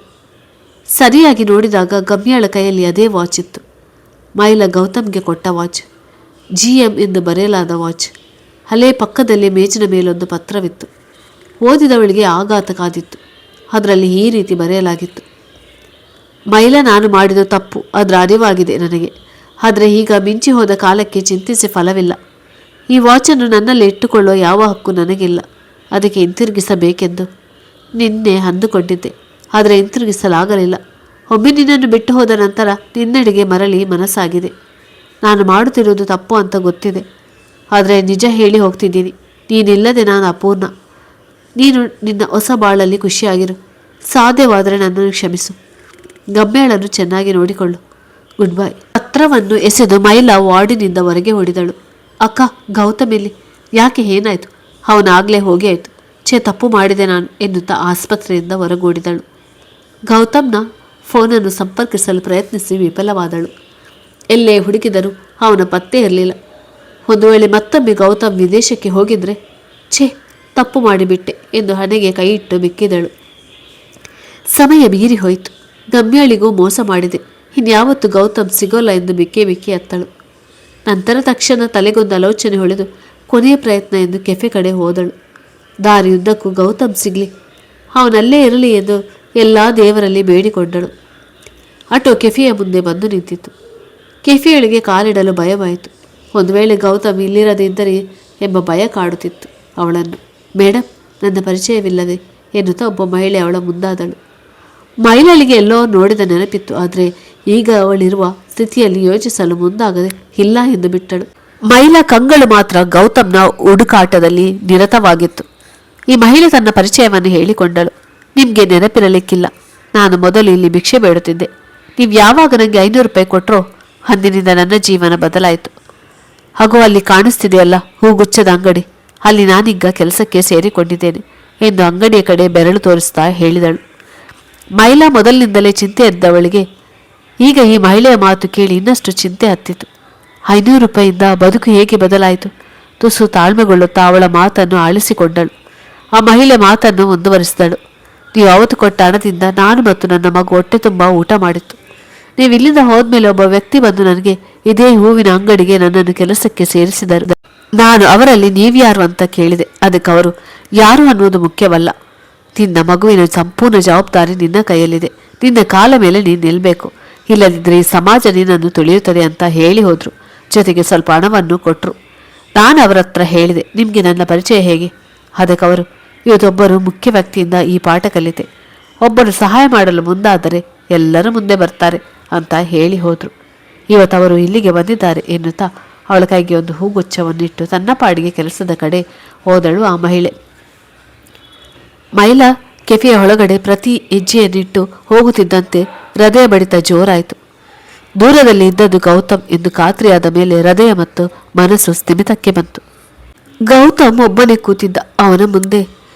ಸರಿಯಾಗಿ ನೋಡಿದಾಗ ಗಮ್ಯಾಳ ಕೈಯಲ್ಲಿ ಅದೇ ವಾಚ್ ಇತ್ತು. ಮೈಲಾ ಗೌತಮ್ಗೆ ಕೊಟ್ಟ ವಾಚ್, GM ಎಂದು ಬರೆಯಲಾದ ವಾಚ್. ಅಲ್ಲೇ ಪಕ್ಕದಲ್ಲಿ ಮೇಜಿನ ಮೇಲೊಂದು ಪತ್ರವಿತ್ತು. ಓದಿದವಳಿಗೆ ಆಘಾತ ಕಾದಿತ್ತು. ಅದರಲ್ಲಿ ಈ ರೀತಿ ಬರೆಯಲಾಗಿತ್ತು: ಮೈಲಾ, ನಾನು ಮಾಡಿದ ತಪ್ಪು, ಅದರ ಅರಿವಾಗಿದೆ ನನಗೆ. ಆದರೆ ಈಗ ಮಿಂಚಿ ಹೋದ ಕಾಲಕ್ಕೆ ಚಿಂತಿಸಿ ಫಲವಿಲ್ಲ. ಈ ವಾಚನ್ನು ನನ್ನಲ್ಲಿ ಇಟ್ಟುಕೊಳ್ಳುವ ಯಾವ ಹಕ್ಕು ನನಗಿಲ್ಲ. ಅದಕ್ಕೆ ಹಿಂತಿರುಗಿಸಬೇಕೆಂದು ನಿನ್ನೆ ಅಂದುಕೊಂಡಿದ್ದೆ, ಆದರೆ ಹಿಂತಿರುಗಿಸಲಾಗಲಿಲ್ಲ. ಒಮ್ಮೆ ನಿನ್ನನ್ನು ಬಿಟ್ಟು ಹೋದ ನಂತರ ನಿನ್ನೆಡೆಗೆ ಮರಳಿ ಮನಸ್ಸಾಗಿದೆ. ನಾನು ಮಾಡುತ್ತಿರುವುದು ತಪ್ಪು ಅಂತ ಗೊತ್ತಿದೆ. ಆದರೆ ನಿಜ ಹೇಳಿ ಹೋಗ್ತಿದ್ದೀನಿ, ನೀನಿಲ್ಲದೆ ನಾನು ಅಪೂರ್ಣ. ನೀನು ನಿನ್ನ ಹೊಸ ಬಾಳಲ್ಲಿ ಖುಷಿಯಾಗಿರು. ಸಾಧ್ಯವಾದರೆ ನನ್ನನ್ನು ಕ್ಷಮಿಸು. ಗಮ್ಯಾಳನ್ನು ಚೆನ್ನಾಗಿ ನೋಡಿಕೊಳ್ಳು. Good bye. ಪತ್ರವನ್ನು ಎಸೆದು ಮೈಲಾ ವಾರ್ಡಿನಿಂದ ಹೊರಗೆ ಓಡಿದಳು. ಅಕ್ಕ, ಗೌತಮೆಲ್ಲಿ? ಯಾಕೆ, ಏನಾಯಿತು? ಅವನಾಗಲೇ ಹೋಗಿ ಆಯಿತು. ತಪ್ಪು ಮಾಡಿದೆ ನಾನು ಎನ್ನುತ್ತಾ ಆಸ್ಪತ್ರೆಯಿಂದ ಹೊರಗೂಡಿದಳು. ಗೌತಮ್ನ ಫೋನನ್ನು ಸಂಪರ್ಕಿಸಲು ಪ್ರಯತ್ನಿಸಿ ವಿಫಲವಾದಳು. ಎಲ್ಲೇ ಹುಡುಕಿದರೂ ಅವನ ಪತ್ತೆ ಇರಲಿಲ್ಲ. ಒಂದು ವೇಳೆ ಮತ್ತೊಮ್ಮೆ ಗೌತಮ್ ವಿದೇಶಕ್ಕೆ ಹೋಗಿದ್ರೆ, ತಪ್ಪು ಮಾಡಿಬಿಟ್ಟೆ ಎಂದು ಹಣೆಗೆ ಕೈಯಿಟ್ಟು ಬಿಕ್ಕಿದಳು. ಸಮಯ ಮೀರಿ ಹೋಯಿತು. ಗಮ್ಯಾಳಿಗೂ ಮೋಸ ಮಾಡಿದೆ. ಇನ್ಯಾವತ್ತು ಗೌತಮ್ ಸಿಗೋಲ್ಲ ಎಂದು ಬಿಕ್ಕಿ ಅತ್ತಳು. ನಂತರ ತಕ್ಷಣ ತಲೆಗೊಂದು ಆಲೋಚನೆ ಹೊಳೆದು ಕೊನೆಯ ಪ್ರಯತ್ನ ಎಂದು ಕೆಫೆ ಕಡೆ ಹೋದಳು. ದಾರಿಯುದ್ದಕ್ಕೂ ಗೌತಮ್ ಸಿಗಲಿ, ಅವನಲ್ಲೇ ಇರಲಿ ಎಂದು ಎಲ್ಲ ದೇವರಲ್ಲಿ ಬೇಡಿಕೊಂಡಳು. ಆಟೋ ಕೆಫೆಯ ಮುಂದೆ ಬಂದು ನಿಂತಿತ್ತು. ಕೆಫೆಯೊಳಗೆ ಕಾಲಿಡಲು ಭಯವಾಯಿತು. ಒಂದು ವೇಳೆ ಗೌತಮ್ ಇಲ್ಲಿರದೇ ಇದ್ದರೆ ಎಂಬ ಭಯ ಕಾಡುತ್ತಿತ್ತು ಅವಳನ್ನು. ಮೇಡಮ್, ನನ್ನ ಪರಿಚಯವಿಲ್ಲದೆ ಎನ್ನುತ್ತಾ ಒಬ್ಬ ಮಹಿಳೆ ಅವಳ ಮುಂದಾದಳು. ಮೈಲಾಳಿಗೆ ಎಲ್ಲೋ ನೋಡಿದ ನೆನಪಿತ್ತು. ಆದರೆ ಈಗ ಅವಳಿರುವ ಸ್ಥಿತಿಯಲ್ಲಿ ಯೋಚಿಸಲು ಮುಂದಾಗದೆ ಇಲ್ಲ ಎಂದು ಬಿಟ್ಟಳು. ಮೈಲಾ ಕಂಗಳು ಮಾತ್ರ ಗೌತಮ್ನ ಹುಡುಕಾಟದಲ್ಲಿ ನಿರತವಾಗಿತ್ತು. ಈ ಮಹಿಳೆ ತನ್ನ ಪರಿಚಯವನ್ನು ಹೇಳಿಕೊಂಡಳು. ನಿಮಗೆ ನೆನಪಿರಲಿಕ್ಕಿಲ್ಲ, ನಾನು ಮೊದಲು ಇಲ್ಲಿ ಭಿಕ್ಷೆ ಬೇಡುತ್ತಿದ್ದೆ. ನೀವು ಯಾವಾಗ ನನಗೆ 500 ರೂಪಾಯಿ ಕೊಟ್ಟರೋ ಅಂದಿನಿಂದ ನನ್ನ ಜೀವನ ಬದಲಾಯಿತು. ಹಾಗೂ ಅಲ್ಲಿ ಕಾಣಿಸ್ತಿದೆಯಲ್ಲ ಹೂಗುಚ್ಚದ ಅಂಗಡಿ, ಅಲ್ಲಿ ನಾನೀಗ ಕೆಲಸಕ್ಕೆ ಸೇರಿಕೊಂಡಿದ್ದೇನೆ. ಎಂದು ಅಂಗಡಿಯ ಕಡೆ ಬೆರಳು ತೋರಿಸ್ತಾ ಹೇಳಿದಳು. ಮೈಲಾ ಮೊದಲಿನಿಂದಲೇ ಚಿಂತೆ ಎದ್ದವಳಿಗೆ ಈಗ ಈ ಮಹಿಳೆಯ ಮಾತು ಕೇಳಿ ಇನ್ನಷ್ಟು ಚಿಂತೆ ಹತ್ತಿತು. 500 ರೂಪಾಯಿಯಿಂದ ಬದುಕು ಹೇಗೆ ಬದಲಾಯಿತು? ತುಸು ತಾಳ್ಮೆಗೊಳ್ಳುತ್ತಾ ಅವಳ ಮಾತನ್ನು ಆಳಿಸಿಕೊಂಡಳು. ಆ ಮಹಿಳೆ ಮಾತನ್ನು ಮುಂದುವರಿಸಿದಳು. ನೀವು ಅವತ್ತು ಕೊಟ್ಟ ಹಣದಿಂದ ನಾನು ಮತ್ತು ನನ್ನ ಮಗು ಹೊಟ್ಟೆ ತುಂಬ ಊಟ ಮಾಡಿತ್ತು. ನೀವು ಇಲ್ಲಿಂದ ಹೋದ್ಮೇಲೆ ಒಬ್ಬ ವ್ಯಕ್ತಿ ಬಂದು ನನಗೆ ಇದೇ ಹೂವಿನ ಅಂಗಡಿಗೆ ನನ್ನನ್ನು ಕೆಲಸಕ್ಕೆ ಸೇರಿಸಿದರು. ನಾನು ಅವರಲ್ಲಿ ನೀವ್ಯಾರು ಅಂತ ಕೇಳಿದೆ. ಅದಕ್ಕೆ ಅವರು, ಯಾರು ಅನ್ನುವುದು ಮುಖ್ಯವಲ್ಲ, ನಿನ್ನ ಮಗುವಿನ ಸಂಪೂರ್ಣ ಜವಾಬ್ದಾರಿ ನಿನ್ನ ಕೈಯಲ್ಲಿದೆ. ನಿನ್ನ ಕಾಲ ಮೇಲೆ ನೀನು ನಿಲ್ಲಬೇಕು, ಇಲ್ಲದಿದ್ದರೆ ಈ ಸಮಾಜ ನಿನ್ನನ್ನು ತುಳಿಯುತ್ತದೆ ಅಂತ ಹೇಳಿ ಹೋದರು. ಜೊತೆಗೆ ಸ್ವಲ್ಪ ಹಣವನ್ನು ಕೊಟ್ಟರು. ನಾನು ಅವರ ಹತ್ರ ಹೇಳಿದೆ, ನಿಮಗೆ ನನ್ನ ಪರಿಚಯ ಹೇಗೆ? ಅದಕ್ಕೆ ಅವರು, ಇವತ್ತೊಬ್ಬರು ಮುಖ್ಯ ವ್ಯಕ್ತಿಯಿಂದ ಈ ಪಾಠ ಕಲಿತೆ. ಒಬ್ಬರು ಸಹಾಯ ಮಾಡಲು ಮುಂದಾದರೆ ಎಲ್ಲರೂ ಮುಂದೆ ಬರ್ತಾರೆ ಅಂತ ಹೇಳಿ ಹೋದರು. ಇವತ್ತವರು ಇಲ್ಲಿಗೆ ಬಂದಿದ್ದಾರೆ ಎನ್ನುತ್ತಾ ಅವಳ ಕೈಗೆ ಒಂದು ಹೂಗುಚ್ಛವನ್ನಿಟ್ಟು ತನ್ನ ಪಾಡಿಗೆ ಕೆಲಸದ ಕಡೆ ಹೋದಳು ಆ ಮಹಿಳೆ. ಮೈಲಾ ಕೆಫೆಯ ಒಳಗಡೆ ಪ್ರತಿ ಹೆಜ್ಜೆಯನ್ನಿಟ್ಟು ಹೋಗುತ್ತಿದ್ದಂತೆ ಹೃದಯ ಬಡಿತ ಜೋರಾಯಿತು. ದೂರದಲ್ಲಿ ಇದ್ದದ್ದು ಗೌತಮ್ ಎಂದು ಖಾತ್ರಿಯಾದ ಮೇಲೆ ಹೃದಯ ಮತ್ತು ಮನಸ್ಸು ಸ್ಥಿಮಿತಕ್ಕೆ ಬಂತು. ಗೌತಮ್ ಒಬ್ಬನೇ ಕೂತಿದ್ದ. ಅವನ ಮುಂದೆ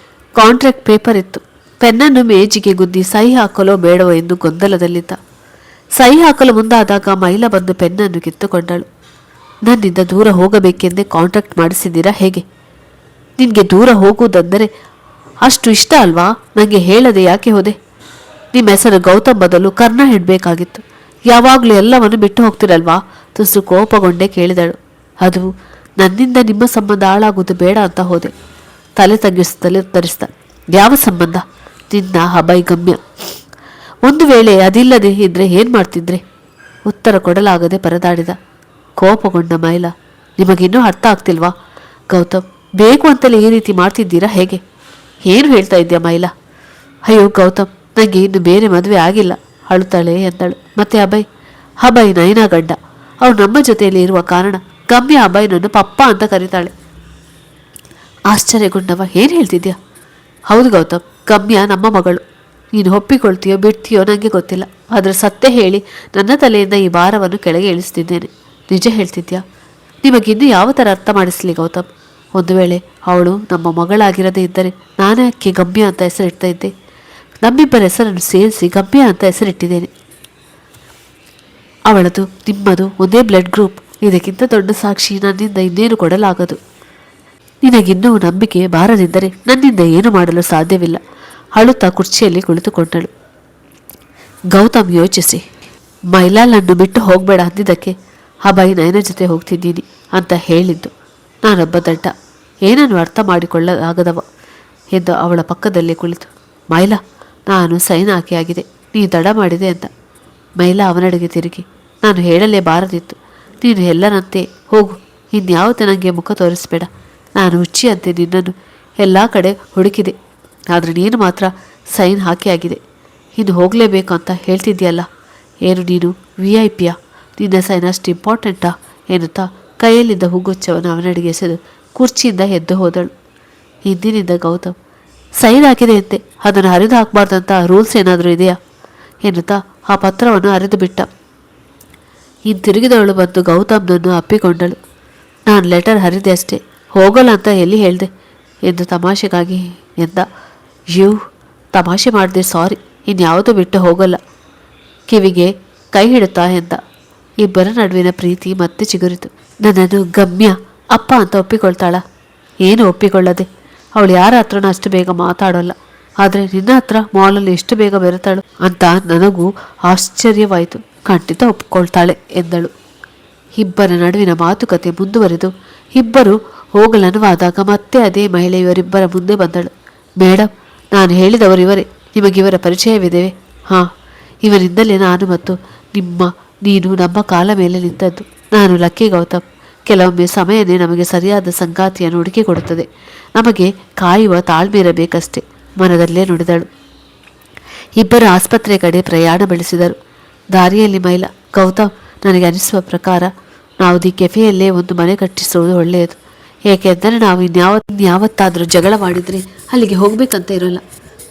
ಕಾಂಟ್ರಾಕ್ಟ್ ಪೇಪರ್ ಇತ್ತು. ಪೆನ್ನನ್ನು ಮೇಜಿಗೆ ಗುದ್ದಿ ಸಹಿ ಹಾಕಲೋ ಬೇಡವೋ ಎಂದು ಗೊಂದಲದಲ್ಲಿದ್ದ. ಸಹಿ ಹಾಕಲು ಮುಂದಾದಾಗ ಮೈಲಾ ಬಂದು ಪೆನ್ನನ್ನು ಕಿತ್ತುಕೊಂಡಳು. ನನ್ನಿಂದ ದೂರ ಹೋಗಬೇಕೆಂದೇ ಕಾಂಟ್ರಾಕ್ಟ್ ಮಾಡಿಸಿದ್ದೀರಾ ಹೇಗೆ? ನಿನಗೆ ದೂರ ಹೋಗುವುದಂದರೆ ಅಷ್ಟು ಇಷ್ಟ ಅಲ್ವಾ? ನನಗೆ ಹೇಳದೆ ಯಾಕೆ ಹೋದೆ? ನಿಮ್ಮ ಹೆಸರು ಗೌತಮ್ ಬದಲು ಕರ್ಣ ಇಡಬೇಕಾಗಿತ್ತು. ಯಾವಾಗಲೂ ಎಲ್ಲವನ್ನು ಬಿಟ್ಟು ಹೋಗ್ತಿರಲ್ವಾ? ತುಸು ಕೋಪಗೊಂಡೇ ಕೇಳಿದಳು. ಅದು ನನ್ನಿಂದ ನಿಮ್ಮ ಸಂಬಂಧ ಹಾಳಾಗುವುದು ಬೇಡ ಅಂತ ಹೋದೆ. ತಲೆ ತಗ್ಗಿಸುತ್ತಲೇ ಉತ್ತರಿಸಿದ. ಯಾವ ಸಂಬಂಧ? ನಿನ್ನ ಅಭಯಗಮ್ಯ. ಒಂದು ವೇಳೆ ಅದಿಲ್ಲದೆ ಇದ್ರೆ ಏನು ಮಾಡ್ತಿದ್ರೆ? ಉತ್ತರ ಕೊಡಲಾಗದೆ ಪರದಾಡಿದ. ಕೋಪಗೊಂಡ ಮೈಲಾ, ನಿಮಗಿನ್ನೂ ಅರ್ಥ ಆಗ್ತಿಲ್ವಾ? ಗೌತಮ್, ಬೇಕು ಅಂತಲೇ ಈ ರೀತಿ ಮಾಡ್ತಿದ್ದೀರಾ ಹೇಗೆ? ಏನು ಹೇಳ್ತಾ ಇದ್ದೀಯಾ ಮೈಲಾ? ಅಯ್ಯೋ ಗೌತಮ್, ನನಗೆ ಇನ್ನು ಬೇರೆ ಮದುವೆ ಆಗಿಲ್ಲ, ಅಳುತ್ತಾಳೆ ಎಂದಳು. ಮತ್ತೆ ಅಭಯ್ ನಯನಾ ಗಂಡ. ಅವಳು ನಮ್ಮ ಜೊತೆಯಲ್ಲಿ ಇರುವ ಕಾರಣ ಗಮ್ಯ ಅಭಯ್ನನ್ನು ಪಪ್ಪ ಅಂತ ಕರೀತಾಳೆ. ಆಶ್ಚರ್ಯಗೊಂಡವ, ಏನು ಹೇಳ್ತಿದ್ಯಾ? ಹೌದು ಗೌತಮ್, ಗಮ್ಯ ನಮ್ಮ ಮಗಳು. ನೀನು ಒಪ್ಪಿಕೊಳ್ತೀಯೋ ಬಿಡ್ತೀಯೋ ನನಗೆ ಗೊತ್ತಿಲ್ಲ, ಆದರೆ ಸತ್ಯ ಹೇಳಿ ನನ್ನ ತಲೆಯಿಂದ ಈ ಭಾರವನ್ನು ಕೆಳಗೆ ಇಳಿಸ್ತಿದ್ದೇನೆ. ನಿಜ ಹೇಳ್ತಿದ್ಯಾ? ನಿಮಗಿನ್ನೂ ಯಾವ ಥರ ಅರ್ಥ ಮಾಡಿಸ್ಲಿ ಗೌತಮ್? ಒಂದು ವೇಳೆ ಅವಳು ನಮ್ಮ ಮಗಳಾಗಿರದೇ ಇದ್ದರೆ ನಾನೇ ಅಕ್ಕಿ ಗಮ್ಯ ಅಂತ ಹೆಸರಿಡ್ತಾ ಇದ್ದೆ. ನಮ್ಮಿಬ್ಬರ ಹೆಸರನ್ನು ಸೇರಿಸಿ ಗಮ್ಯ ಅಂತ ಹೆಸರಿಟ್ಟಿದ್ದೇನೆ. ಅವಳದು ನಿಮ್ಮದು ಒಂದೇ ಬ್ಲಡ್ ಗ್ರೂಪ್. ಇದಕ್ಕಿಂತ ದೊಡ್ಡ ಸಾಕ್ಷಿ ನನ್ನಿಂದ ಇನ್ನೇನು ಕೊಡಲಾಗದು. ನಿನಗಿನ್ನೂ ನಂಬಿಕೆ ಬಾರದಿದ್ದರೆ ನನ್ನಿಂದ ಏನು ಮಾಡಲು ಸಾಧ್ಯವಿಲ್ಲ. ಅಳುತ್ತಾ ಕುರ್ಚಿಯಲ್ಲಿ ಕುಳಿತುಕೊಂಡಳು. ಗೌತಮ್ ಯೋಚಿಸಿ, ಮೈಲಾಲನ್ನು ಬಿಟ್ಟು ಹೋಗಬೇಡ ಅಂದಿದ್ದಕ್ಕೆ ಅಭಯ್ ನಯನ ಜೊತೆ ಹೋಗ್ತಿದ್ದೀನಿ ಅಂತ ಹೇಳಿದ್ದು. ನಾನೊಬ್ಬ ದಡ್ಡ, ಏನನ್ನು ಅರ್ಥ ಮಾಡಿಕೊಳ್ಳಲಾಗದವ ಎಂದು ಅವಳ ಪಕ್ಕದಲ್ಲಿ ಕುಳಿತು, ಮೈಲಾ, ನಾನು ಸೈನ್ ಹಾಕಿಯಾಗಿದೆ, ನೀ ತಡ ಮಾಡಿದೆ ಅಂತ. ಮೈಲಾ ಅವನಡೆಗೆ ತಿರುಗಿ, ನಾನು ಹೇಳಲೇಬಾರದಿತ್ತು. ನೀನು ಎಲ್ಲರಂತೆ ಹೋಗು, ಇನ್ಯಾವತ್ತೂ ನನಗೆ ಮುಖ ತೋರಿಸಬೇಡ. ನಾನು ಹುಚ್ಚಿಯಂತೆ ನಿನ್ನನ್ನು ಎಲ್ಲ ಕಡೆ ಹುಡುಕಿದೆ, ಆದರೆ ನೀನು ಮಾತ್ರ ಸೈನ್ ಹಾಕಿಯಾಗಿದೆ. ಇನ್ನು ಹೋಗಲೇಬೇಕು ಅಂತ ಹೇಳ್ತಿದ್ಯಲ್ಲ, ಏನು ನೀನು VIP ಯಾ? ನಿನ್ನ ಸೈನ್ ಅಷ್ಟು ಇಂಪಾರ್ಟೆಂಟಾ ಎನ್ನುತ್ತಾ ಕೈಯಲ್ಲಿದ್ದ ಹೂಗುಚ್ಛವನ್ನು ಅವನಡಿಗೆ ಎಸೆದು ಕುರ್ಚಿಯಿಂದ ಎದ್ದು ಹೋದಳು. ಹಿಂದಿನಿಂದ ಗೌತಮ್, ಸೈನ್ ಹಾಕಿದೆ ಅಂತೆ, ಅದನ್ನು ಹರಿದು ಹಾಕಬಾರ್ದಂತ ರೂಲ್ಸ್ ಏನಾದರೂ ಇದೆಯಾ ಎನ್ನುತ್ತಾ ಆ ಪತ್ರವನ್ನು ಹರಿದು ಬಿಟ್ಟ. ಹಿಂತಿರುಗಿದವಳು ಬಂದು ಗೌತಮ್ನನ್ನು ಅಪ್ಪಿಕೊಂಡಳು. ನಾನು ಲೆಟರ್ ಹರಿದೆ ಅಷ್ಟೇ, ಹೋಗಲ್ಲ ಅಂತ ಎಲ್ಲಿ ಹೇಳಿದೆ ಎಂದು ತಮಾಷೆಗಾಗಿ ಎಂದ. ತಮಾಷೆ ಮಾಡಿದೆ, ಸಾರಿ, ಇನ್ಯಾವುದೂ ಬಿಟ್ಟು ಹೋಗಲ್ಲ ಕಿವಿಗೆ ಕೈ ಹಿಡುತ್ತಾ ಎಂದ. ಇಬ್ಬರ ನಡುವಿನ ಪ್ರೀತಿ ಮತ್ತೆ ಚಿಗುರಿತು. ನನ್ನನ್ನು ಗಮ್ಯ ಅಪ್ಪ ಅಂತ ಒಪ್ಪಿಕೊಳ್ತಾಳ? ಏನು ಒಪ್ಪಿಕೊಳ್ಳದೆ? ಅವಳು ಯಾರ ಹತ್ರನೂ ಅಷ್ಟು ಬೇಗ ಮಾತಾಡೋಲ್ಲ, ಆದರೆ ನಿನ್ನ ಹತ್ರ ಮಾಲಲ್ಲಿ ಎಷ್ಟು ಬೇಗ ಬೆರೆತಾಳು ಅಂತ ನನಗೂ ಆಶ್ಚರ್ಯವಾಯಿತು. ಖಂಡಿತ ಒಪ್ಪಿಕೊಳ್ತಾಳೆ ಎಂದಳು. ಇಬ್ಬರ ನಡುವಿನ ಮಾತುಕತೆ ಮುಂದುವರೆದು ಇಬ್ಬರು ಹೋಗಲನುವಾದಾಗ ಮತ್ತೆ ಅದೇ ಮಹಿಳೆ ಇವರಿಬ್ಬರ ಮುಂದೆ ಬಂದಳು. ಮೇಡಮ್, ನಾನು ಹೇಳಿದವರು ಇವರೇ, ನಿಮಗಿವರ ಪರಿಚಯವಿದೆಯೇ? ಹಾಂ, ಇವರಿಂದಲೇ ನಾನು ಮತ್ತು ನೀನು ನಮ್ಮ ಕಾಲ ಮೇಲೆ ನಿಂತದ್ದು. ನಾನು ಲಕ್ಕಿ ಗೌತಮ್. ಕೆಲವೊಮ್ಮೆ ಸಮಯನೇ ನಮಗೆ ಸರಿಯಾದ ಸಂಗಾತಿಯನ್ನು ಹುಡುಕಿಕೊಡುತ್ತದೆ. ನಮಗೆ ಕಾಯುವ ತಾಳ್ಮೆ ಇರಬೇಕಷ್ಟೇ, ಮನದಲ್ಲೇ ನುಡಿದಳು. ಇಬ್ಬರು ಆಸ್ಪತ್ರೆ ಕಡೆ ಪ್ರಯಾಣ ಬೆಳೆಸಿದರು. ದಾರಿಯಲ್ಲಿ ಮೈಲಾ, ಗೌತಮ್, ನನಗೆ ಅನಿಸುವ ಪ್ರಕಾರ ನಾವು ದಿ ಕೆಫೆಯಲ್ಲೇ ಒಂದು ಮನೆ ಕಟ್ಟಿಸುವುದು ಒಳ್ಳೆಯದು. ಏಕೆಂದರೆ ನಾವು ಇನ್ಯಾವತ್ತಾದರೂ ಜಗಳ ಮಾಡಿದರೆ ಅಲ್ಲಿಗೆ ಹೋಗಬೇಕಂತ ಇರೋಲ್ಲ.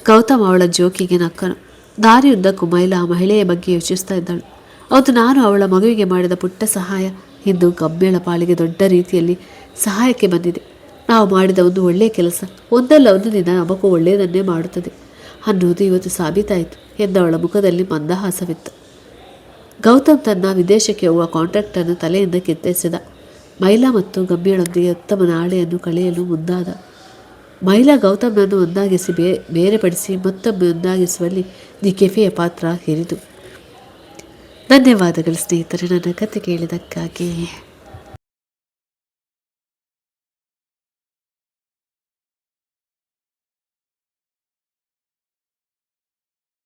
ಗೌತಮ್ ಅವಳ ಜೋಕಿಗೆ ನಕ್ಕನು. ದಾರಿಯುದ್ದಕ್ಕೂ ಮೈಲಾ ಆ ಮಹಿಳೆಯ ಬಗ್ಗೆ ಯೋಚಿಸ್ತಾ ಇದ್ದಳು. ಹೌದು, ನಾನು ಅವಳ ಮಗುವಿಗೆ ಮಾಡಿದ ಪುಟ್ಟ ಸಹಾಯ ಇಂದು ಗಮ್ಯಳ ಪಾಲಿಗೆ ದೊಡ್ಡ ರೀತಿಯಲ್ಲಿ ಸಹಾಯಕ್ಕೆ ಬಂದಿದೆ. ನಾವು ಮಾಡಿದ ಒಂದು ಒಳ್ಳೆಯ ಕೆಲಸ ಒಂದಲ್ಲ ಒಂದು ದಿನ ನಮಗೂ ಒಳ್ಳೆಯದನ್ನೇ ಮಾಡುತ್ತದೆ ಅನ್ನೋದು ಇವತ್ತು ಸಾಬೀತಾಯಿತು ಎಂದವಳ ಮುಖದಲ್ಲಿ ಮಂದಹಾಸವಿತ್ತು. ಗೌತಮ್ ತನ್ನ ವಿದೇಶಕ್ಕೆ ಹೋಗುವ ಕಾಂಟ್ರಾಕ್ಟನ್ನು ತಲೆಯಿಂದ ಕಿತ್ತೆಸೆದ. ಮೈಲಾ ಮತ್ತು ಗಮ್ಯಳೊಂದಿಗೆ ಉತ್ತಮ ನಾಳೆಯನ್ನು ಕಳೆಯಲು ಮುಂದಾದ. ಮೈಲಾ ಗೌತಮ್ನನ್ನು ಒಂದಾಗಿಸಿ ಬೇರೆಪಡಿಸಿ ಮತ್ತೊಮ್ಮೆ ಒಂದಾಗಿಸುವಲ್ಲಿ ದಿ ಕೆಫೆಯ ಪಾತ್ರ ಹಿರಿದು. ಧನ್ಯವಾದಗಳು ಸ್ನೇಹಿತರೆ, ನನ್ನ ಕತೆ ಕೇಳಿದ್ದಕ್ಕಾಗಿ.